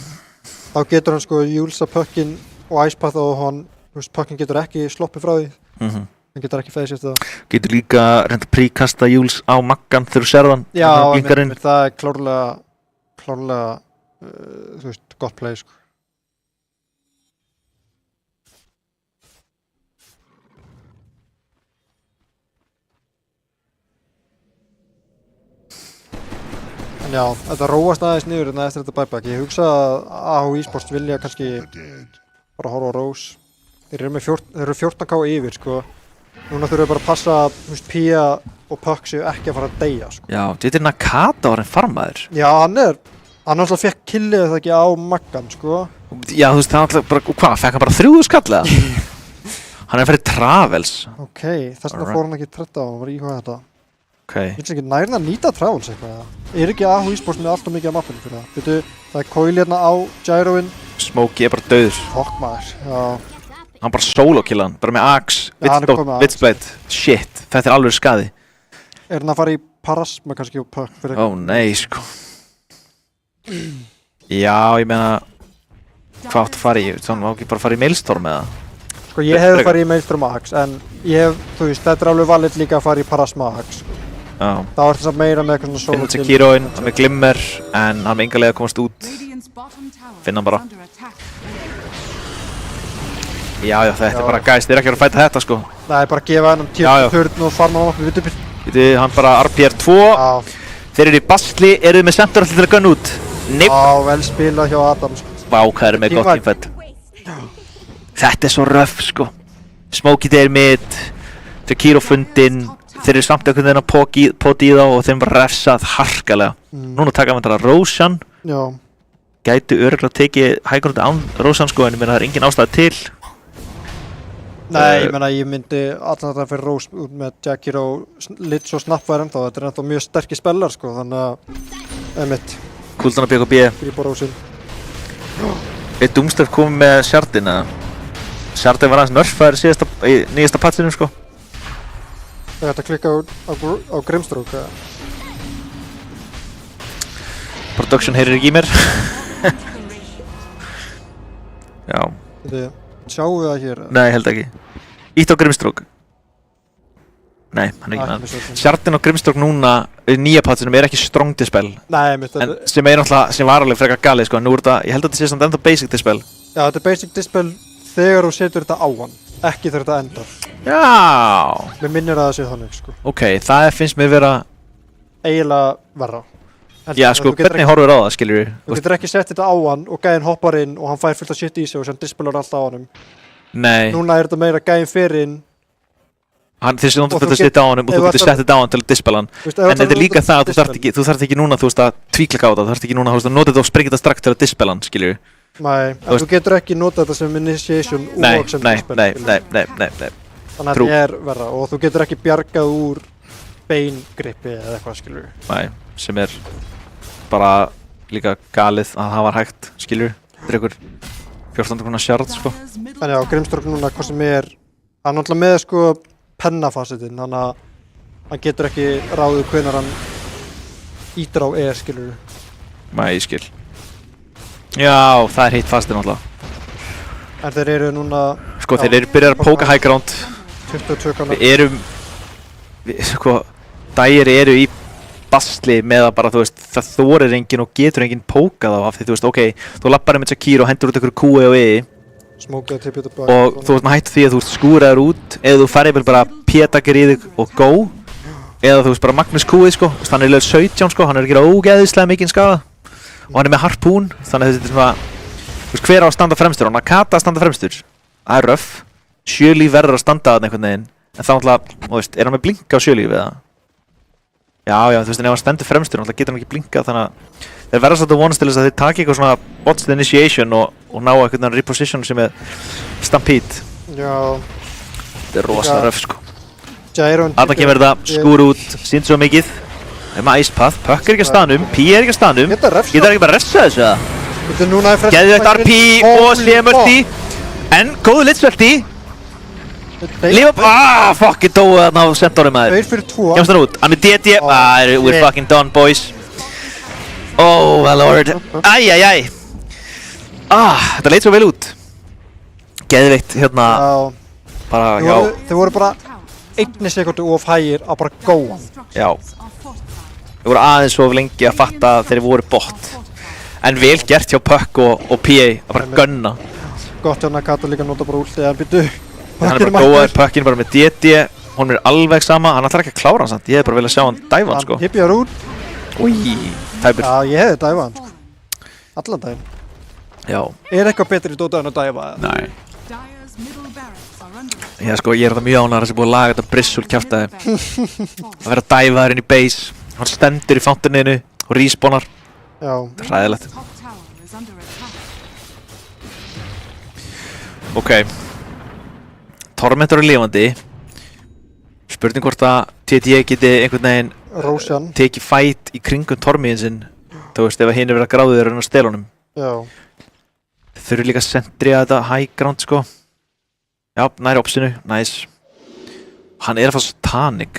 Þá getur hann sko Julesa Puckin og Icepath og hann, þú veist, Puckin getur ekki sloppið frá því. Hann getur ekki feðið sér það. Getur líka reynda príkasta Jules á Maggan þegar þú serð hann. Já, það er klárlega, þú veist, gott play, sko. En já, þetta róast aðeins niður eftir þetta buyback. Ég hugsa að AH Esports vilja kannski bara horfa á Rose. Þeir eru 14k yfir, sko. Núna þurfum við bara að passa að, þú veist, Pia og Puck séu ekki að fara að deyja, sko. Já, þetta Nakata var hann farmaður. Já, hann alltaf fekk killið það ekki á Maggan, sko. Já, þú veist, hann alltaf bara, hvað, fekk hann bara 3.000 skall eða? Hann er að fara í Travels. Ok, þess vegna fór hann ekki tretta á, hann var íhugað þetta. Ok. Ég veist ekki, nærinn að nýta Travels eitthvað. Er ekki AH Esports með alltaf mikið af mappinu fyrir það? Veitu, það er coil hérna á Gyroin. Smokey er bara dauður. Fokk maður, já. Hann bara solo-killa hann, bara með Axe, Witsblade. Shit, þetta er alveg skaði. Er hann að fara í Parasma kannski og Puck fyrir eitthvað? Ó nei, sko. Já, ég meina, hvað áttu að fara í? Þannig má ekki bara fara í Maelstrom eða? Sko, ég hef farið í Maelstrom Axe, en ég hef, þú veist, þetta er alveg valið líka að fara í Parasma Axe. Já. Það var þess að meira með eitthvað svona solo kill. Jakiroinn með Glimmer, en hann með enga leið að komast út. Finna hann bara. Já, þetta er bara gæst, þeir eru ekki að fæta þetta, sko. Nei, bara gefa hann turn og farma hann okkur vitupir. Vitið, hann bara RPR2. Já. Þeir eru í basli, eru þið með Centaur allir til að gunna út? Nipp. Já, vel spilað hjá Adam, sko. Vá, hvað eru með gott teamfight. Þetta er svo röff, sko. Smokey þeir mitt, Jakiro fundinn, þeir eru samt einhvern veginn að poti í þá og þeim var refsað harkalega. Núna taka við þetta Roshan. Já. Gætu örugglega tekið hæggrundu án Roshan, sko, en ég meina það er engin ástæða til. Nei, ég meina ég myndi allan þetta fyrir Rose út með Jakiro, Litz og Snappværi ennþá. Þetta er ennþá mjög sterkir spellar, sko, þannig að einmitt. Kuldan að BKB. Grípa Roseinn. Er Doomster komið með Shardin eða? Shardin var aðeins nerfaður í nýjasta patchinum, sko. Það hægt að klikka á Grimstroke, eða? Production heyrir ekki í mér. Já. Sjáum við það hér? Nei, held ekki. Ítt á Grimstroke. Nei, hann er ekki með hann. Shardin og Grimstroke núna í nýja patchinum er ekki strong dispel. Nei, mitt. En sem er náttúrulega, sem var alveg frekar galið, sko. Nú er þetta, ég held að þetta sé samt enda basic dispel. Já, þetta er basic dispel þegar þú setur þetta á hann, ekki þegar þetta endar. Já. Mér minnir að það sé þannig, sko. Ok, það finnst mér vera eiginlega verra. Já, sko, hvernig horfur á það, skilur við? Þú getur ekki sett þetta á hann og gæðin hoppar inn og hann fær fullt af shit í sig og sem dispelar alltaf á honum. Nei. Núna þetta meira gæðin fyrir inn. Þeir sem þú getur sett á honum og þú getur sett þetta á hann til að dispela hann. En þetta er líka það að þú þarft ekki núna, þú veist, að tvíklika á það. Þú þarft ekki núna, þú veist, að nota þetta og sprengja þetta strax til að dispela hann, skilur við? Nei, þú getur ekki nota þetta sem initiation og sem dispel. Nei. Þannig að þetta verra og þú getur ekki bjargað úr beingrippi eða eitthvað, skilur við. Nei, sem bara líka galið að það var hægt, skilur við. Þetta er ykkur 14 konar shard, sko. En já, Grimstorg núna, hvað sem hann náttúrulega með, sko, pennafasetinn, þannig að hann getur ekki ráðið hvenær hann ítir á skilur við. Nei, ég skil. Já, það er heitt fastinn náttúrulega. En þeir eru núna... Sko, þeir eru byrjað að póka high ground. 22 kannar. Sko, Dire eru í basli með að bara, þú veist, það þorir enginn og getur enginn pókað á af því, þú veist, ok, þú lappar með Shakir og hendur út ykkur QE og Smókið til Pétur Bak. Og þú veist, maður hættu því að þú veist skúraður út eða þú færið bara P-dagger í þig og go eða þú veist bara Magnus QE, sko, hann er level 17, sko, hann er að gera ógeðislega mikinn skaða og hann er með harpún, þannig að þetta er svona, þú veist, hver á að standa fremstur, hann að Kata að standa fremstur, það er röff, 7 líf verður að standa að einhvern veginn, en þá náttúrulega, þú veist, hann með blinka á 7 líf eða? Já, þú veist, en ef hann stendur fremstur, náttúrulega getur hann ekki blinkað, þannig að þeir verða svolítið vonast til þess að þeir taki eitthvað svona botched initiation og ná eitthvað reposition sem Stampede. Já. Þetta er rosa röff, sko. Þarna kemur þetta, skúr út, sínt svo mikið. Það er með Ice Path, Puck er ekki að staðnum, P er ekki að staðnum. Getur ekki bara refsa þessu, eða? Geðveikt RP og CM-ulti, en góðu litsvelti. Líf upp, fucking dói þarna á Centauri maður. 2 fyrir 2. Kemst hann út, hann með DD, we're fucking done boys. Oh my lord, æjæjæj. Þetta leit svo vel út. Geðveikt, hérna, bara, já. Þeir voru bara 1 sekundu of hægir að bara góa. Já. Þeir voru aðeins of lengi að fatta að þeir voru bot. En vel gert hjá Puck og PA að bara gunna. Gott hjá Nakata líka nota bara últið að byttu. Hann er bara góður, Puckin bara með DD, hún er alveg sama, hann ætlar ekki að klára hann samt, ég hef bara viljað sjá hann dæfa hann, sko. Hann hippjar út. Úi, tæpur. Já, ég hefði dæfa hann, sko. Allan daginn. Já. Er eitthvað betur í Dota en að dæfa? Nei. Já, sko, ég er það mjög ánægður sem búið að laga þetta Brissul kjaftaði. Að vera dæfaður inn í base, hann stendur í fountaininu og respawnar. Já. Þetta er hræðilegt. Ok. Tormentor er lifandi. Spurning hvort að TTE geti einhvern veginn tekið fight í kringum Tormiðin sinn. Þú veist, ef að hinn er verið að gráðið þeirra að stela honum. Já. Þeir þurfi líka að sendriða þetta high ground, sko. Já, næri opsinu, nice. Hann er að fá Tonic.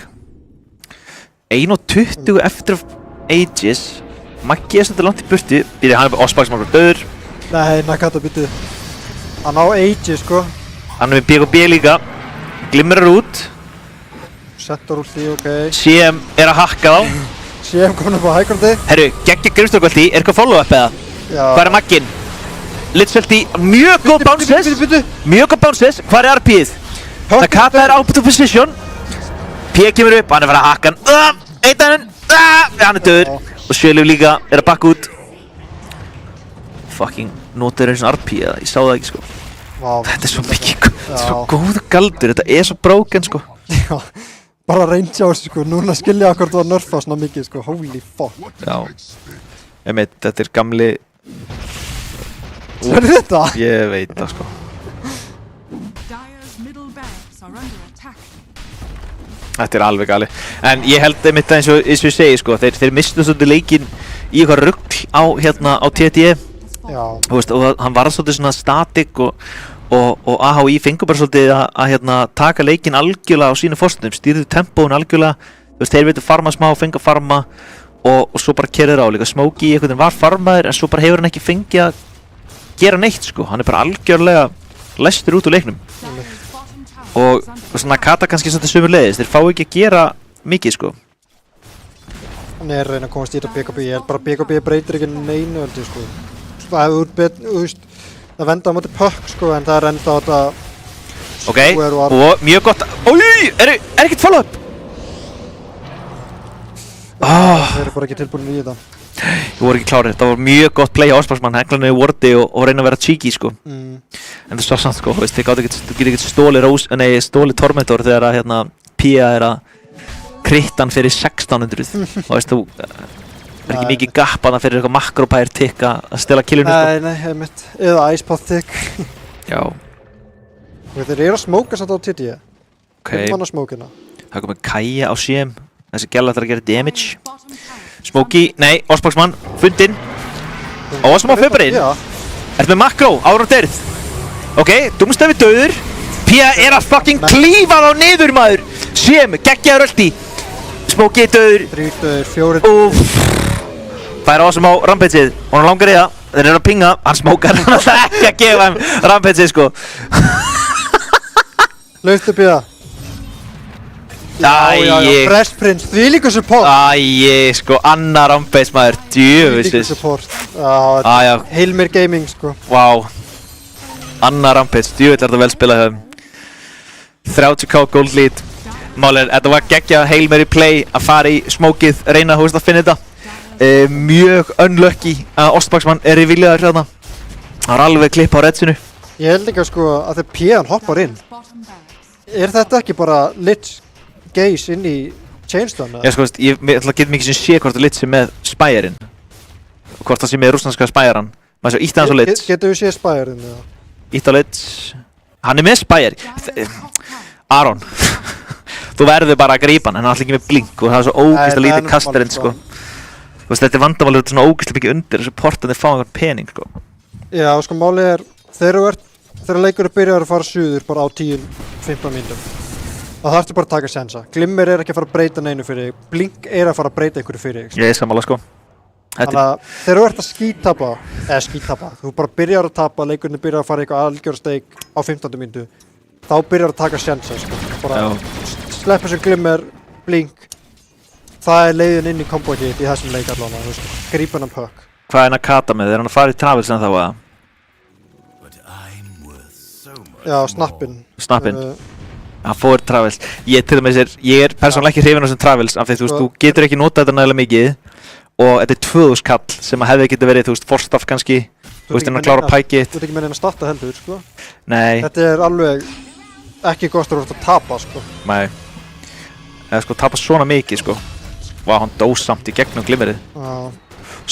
1:20 eftir Aegis. Maggi er svolítið langt í burti. Hann er bara Ospax margur döður. Nei, Nakata byttu. Hann á Aegis, sko. Hann er með BKB líka, glimrar út. Settar últi, ok. CM er að hakka þá. CM komin upp á hæggrandi. Herru, geggja Grimstorgveldi, er eitthvað follow-up eða? Já. Hvað er Magginn? Litsveldi, mjög góð bounces. Mjög góð bounces, hvað er RP-ið? Nakata er out of position. P kemur upp, hann er að fara að hakka hann. Eitaninn, hann er döður. Og Sjölif líka er að bakka út. Fucking, notaður eins og RP eða, ég sá það ekki, sko. Wow. Þetta er svo mikið, þetta er svo góð galdur, þetta er svo broken, sko. Já, bara reyndi á þessu, sko, núna skilja hvort það var nerfa svona mikið, sko, holy fuck. Já, ég veit, þetta er gamli... Sverðu þetta? Ég veit það, sko. Þetta er alveg gali. En ég held einmitt eins og ég segi, sko, þeir mistu svolítið leikinn í eitthvað rugl á, hérna, á TTE. Já. Þú veist, og hann var svolítið svona static og AHI fengur bara svolítið að hérna, taka leikinn algjörlega á sínu forsendum, stýrðu tempóinu algjörlega, þú veist, þeir veitu farma smá, fengi að farma og svo bara kerður á líka. Smokey einhvern veginn var farmaður en svo bara hefur hann ekki fengið að gera neitt, sko, hann er bara algjörlega læstur út úr leiknum. Og svona Kata kannski svolítið sömuleiðis, þeir fá ekki að gera mikið, sko. Hann er að reyna að komast í þetta BKB, ég held bara BKB breytir ekki neinu, held ég, sko. Það hefur það venda á móti Puck, sko, en það er enda á þetta... Ok, og mjög gott... Úi, er ekkert follow-up? Þeir eru bara ekki tilbúinir í þetta. Ég voru ekki klárir, það var mjög gott play á Ospaksmann, hengla niður Wardi og reyna að vera cheeky sko. En það svo samt sko, veist, þú getur ekki stólið Tormentor þegar að hérna Pia er að kritta hann fyrir 1600 og veist þú, ekki mikið gap að það fyrir eitthvað makropær tikk að stela killinu sko. Nei, einmitt, eða Icepath tikk. Já. Þeir eru að smóka samt á TD. Hvernig mann að smókina? Það komið Kaja á CM, þessi gæla ætlar að gera damage. Smokey, nei, Ospaksmann, fundinn. Og sem á febrin. Ertu með makro, ára á derð. Ok, Doomstefi döður. Pia er að fucking klífa þá niður maður. CM, geggjaður ölti. Smokey döður. 3 döður, 4 Færa á sem á rampageið, hún langar í það, þeir eru að pinga, hann smókar hann alltaf ekki að gefa þeim rampageið sko. Laustu Pia. Fresh Prince, því líka support. Sko, Anna rampage maður, djöfisins. Því líka support. Heilmir Gaming sko. Vá. Anna rampage, djöfill er þetta vel spilað hjá þeim. 30k gold lead. Málega, þetta var geggja Heilmir í play að fara í smókið, reyna að finna þetta. Mjög unlucky að Ospaksmann er í viljaður hérna. Það var alveg klipp á redsinu. Ég held líka sko að þegar Pian hoppar inn. Er þetta ekki bara Lich Gaze inn í Chainstone? Já sko, ég get mikið sem sé hvort að Lich er með Spyreinn. Og hvort það sé með rússneska Spyreinn. Maður sé ítti hans á Lich. Getur við séð Spyreinn eða? Ítti á Lich. Hann er með Spyreinn. Aron. Þú verður bara að grípa hann, en hann er alltaf ekki með blink og það er svo ógeðslega lítið kastarinn sko. Þú veist, þetta er vandamálið svona ógeðslega mikið undir þessu portandi fá einhvern pening sko. Já, sko málið er þegar leikurinn byrjar að fara suður bara á 10-15 mínútum. Það þarftu bara að taka sensa. Glimmer er ekki að fara að breyta neinu fyrir þig. Blink er að fara að breyta einhverju fyrir þig. Ég er sammála sko. Þannig að þegar þú ert að skíttapa, þú bara byrjar að tapa, leikurinn byrjar að fara eitthvað algjörsteik á 15 mínútu, þá byrjar að taka sensa sko. Bara sleppa þessu Glimmer, Blink. Það er leiðin inn í combo-kit í þessum leik allavega, þú veist, grípa hann puck. Hvað er hann að kata með? Er hann að fara í Travels en þá eða? Já, snappinn. Snappinn? Hann fór Travels. Ég er persónulega ekki hrifinn á þessum Travels af því þú getur ekki notað þetta nægilega mikið og þetta er 2000 kall sem að hefði getið verið, þú veist, forstaff kannski, þú veist, hann að klára pækið. Þú ert ekki með neina starta heldur, sko. Nei. Þetta er alveg ekki gott að tapa, sko. Nei. Eða sko, tapa svona mikið, sko. Vá, hann dó samt í gegnum Glimmerið.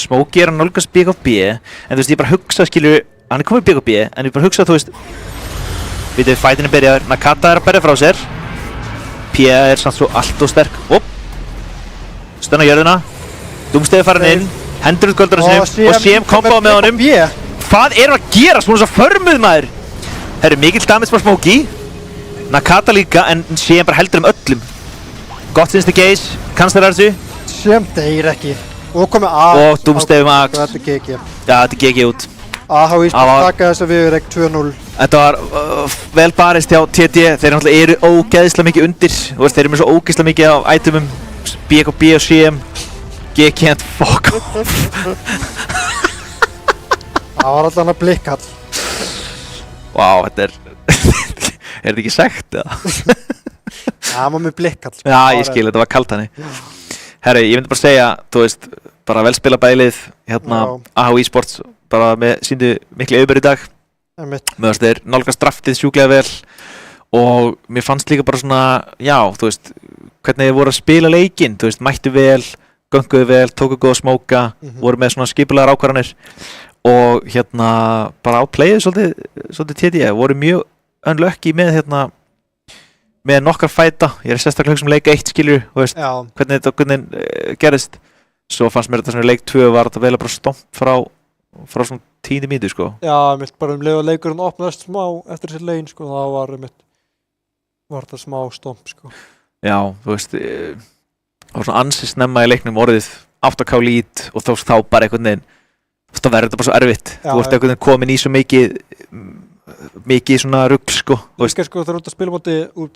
Smokey er að nálgast BKB, en þú veist, ég bara hugsa, skilju, hann er komið BKB, en ég bara hugsa, þú veist, við fætinu byrjaður, Nakata er að berja frá sér, Pia er samt svo allt og sterk, stönn á jörðina, Doomstefi farin inn, hendur út göldurinn sinum og CM komboða með honum. Hvað er að gera? Svona svo förmuð maður. Það eru mikill damage frá Smokey, Nakata líka, en CM bara heldur öllum. Gott sinns til Gaze, kannst þér þessu? CM deyr ekki. Og komið að. Og Doomstefi max. Þetta er GG. Já, þetta er GG út. AHI taka þess að við erum 2-0. Þetta var vel barist hjá TD, þeir náttúrulega eru ógeðslega mikið undir. Þú veist, þeir eru með svo ógeðslega mikið af itemum. BKB og CM. GG and fuck off. Það var alltaf hann að blikkall. Vá, þetta er þetta ekki sagt eða? Það var með blikkall. Já, ég skil, þetta var kalt hannig. Herri, ég myndi bara segja, þú veist, bara vel spila bælið, hérna, AHI Sports, bara með síndu miklu auðbör í dag. Mér finnst þeir nálgast draftið sjúklega vel og mér fannst líka bara svona, já, þú veist, hvernig þeir voru að spila leikinn, þú veist, mættu vel, gönguðu vel, tóku góð að smóka, voru með svona skipulaðar ákvarðanir og hérna, bara á playið svolítið TD, voru mjög unlucky með hérna, með nokkar fæta, ég er sérstaklega hugsa um leik 1 skilur, þú veist, hvernig þetta gerðist, svo fannst mér þetta svona leik 2 var þetta vel að bara stomp frá svona 10 mínútur sko. Já, mitt bara leið að leikurinn opnaðist smá eftir þessi legin sko, það var þetta smá stomp sko. Já, þú veist, það var svona ansi snemma í leiknum orðið 8k lead og þá bara einhvern veginn, þá verður þetta bara svo erfitt, þú ert einhvern veginn komin í svo mikið svona rugl sko. Líka sko þegar þú ert að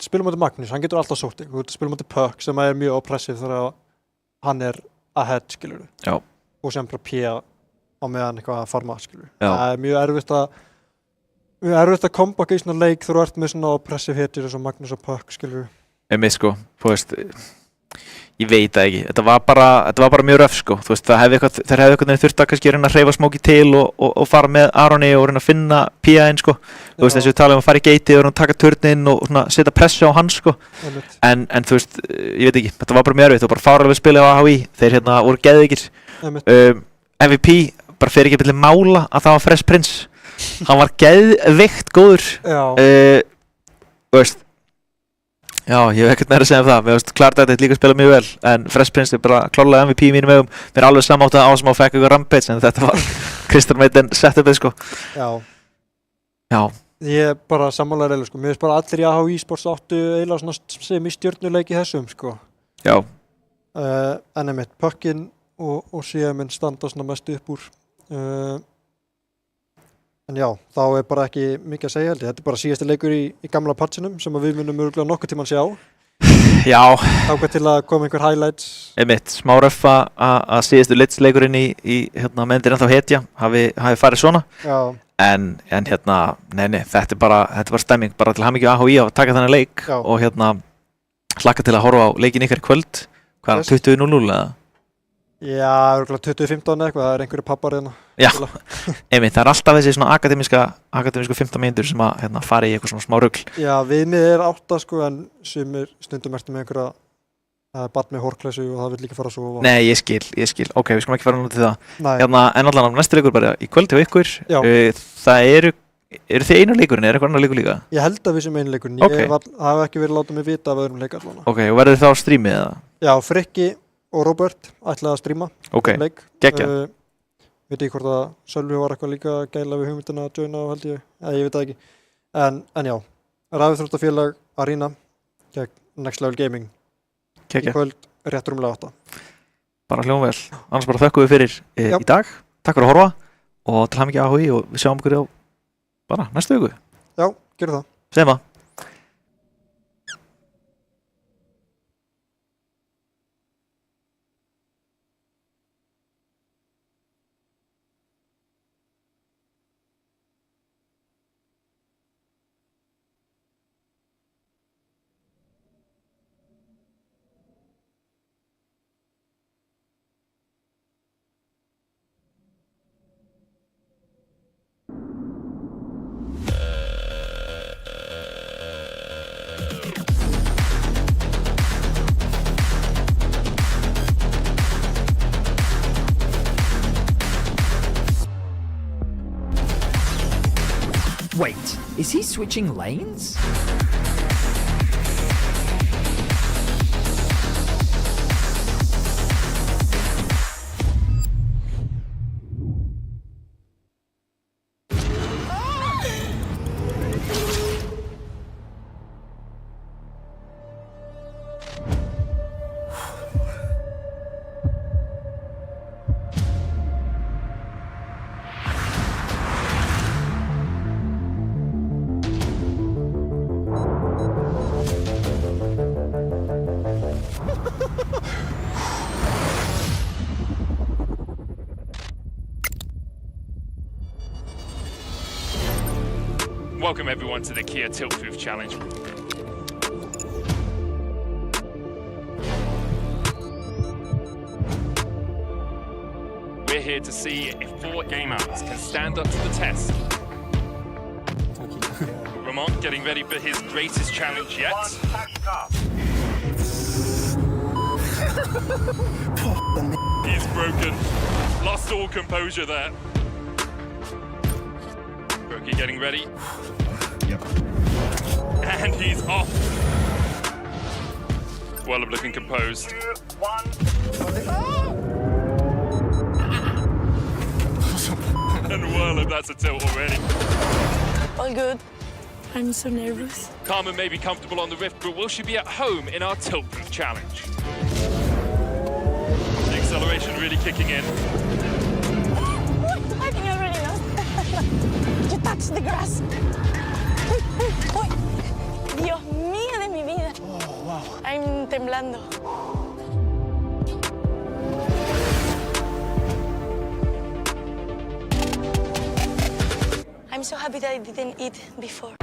spila móti Magnús, hann getur alltaf sótt þig, þú ert að spila móti Puck sem er mjög oppressive þegar hann er ahead skilur. Já. Og sem bara Pia á meðan eitthvað að farma skilur. Það er mjög erfitt að comeback í svona leik þegar þú ert með svona oppressive hitir eins og Magnús og Puck skilur. Einmitt sko, þú veist, Ég veit það ekki, þetta var bara mjög röf sko, þú veist, þeir hefði eitthvað þurft að kannski reyna að hreyfa smóki til og fara með Aroni og reyna að finna P.A.N. sko, þú veist, eins og við tala að fara í geiti og taka turnin og svona setja pressu á hann sko, en þú veist, ég veit ekki, þetta var bara mjög erfitt og bara fáralegu spilið á AHI, þeir hérna voru geðveikir, MVP, bara fer ekki að byrja mála að það var Fresh Prince, hann var geðveikt góður, þú veist. Já, ég hef ekkert meira að segja það, mér finnst klart að þetta líka spila mjög vel, en Fresh Prince bara klárlega MVP í mínum augum, mér er alveg samátt að Ásmá fekk eitthvað Rampage, en þetta var Kristján Meiten setupið sko. Já. Ég bara sammálaður eiginlega sko, mér finnst bara allir í AHI Sports áttu eiginlega svona semi-stjörnuleik í þessum sko. Já. En einmitt, Puckin og CM standa svona mest upp úr. En já, þá er bara ekki mikið að segja held ég. Þetta er bara síðasti leikur í gamla patchinum sem við munum örugglega nokkuð tímann sjá. Já. Þangað til að koma einhver highlights. Einmitt, smá röff að síðastu leikurinn í meðindir ennþá hetja hafi farið svona. Já. En hérna, nei, þetta er bara stemming, bara til hamingju AHI að taka þennan leik. Já. Og hérna hlakka til að horfa á leikinn ykkar í kvöld. Hvað er 20:00 eða? Já, örugglega 20:15 eitthvað, það er einhverju pappar hérna. Já, einmitt, það er alltaf þessi svona akademísku 15 mínútur sem að hérna, fara í eitthvað svona smá rugl. Já, viðmið er 8 sko, en sumir stundum ertu með einhverja barn með hórklæsu og það vil líka fara að sofa. Nei, ég skil, ok, við skulum ekki fara núna til það. Hérna, en allan næstu leikur bara í kvöld hjá ykkur. Það eru þið einu leikurinn, er eitthvað annar leikur líka? Ég held að við sem einu leikurinn, ég hef ekki verið látað mig vita af öðrum leik allavega. Ok, og verður þið þá á strímið eða? Já, Frikki og Robert ætlaði að stríma leik. Geggjað. Veit ekki hvort að Sölvi var eitthvað líka gæla við hugmyndina að joina held ég veit það ekki. En já, Rafíþróttafélag Arena gegn Next Level Gaming. Í kvöld rétt rúmlega 8. Bara hljóðum vel. Annars bara þökkum við fyrir í dag. Takk fyrir að horfa og til hamingju AHI og við sjáum ykkur á bara næstu viku. Já, gerum það. Segjum það. Wait, is he switching lanes? Welcome everyone to the Kia Tiltproof Challenge. We're here to see if 4 gamers can stand up to the test. Ramon getting ready for his greatest challenge yet. He's broken. Lost all composure there. Brokey getting ready. Yep. And he's off. Well, looking composed. 2, 1. And Whirlup, that's a tilt already. All good. I'm so nervous. Carmen may be comfortable on the rift, but will she be at home in our Tiltproof Challenge? The acceleration really kicking in. I think I already know. You touched the grass. Uy. Dios mío de mi vida. Oh, wow. I'm temblando. I'm so happy that I didn't eat before.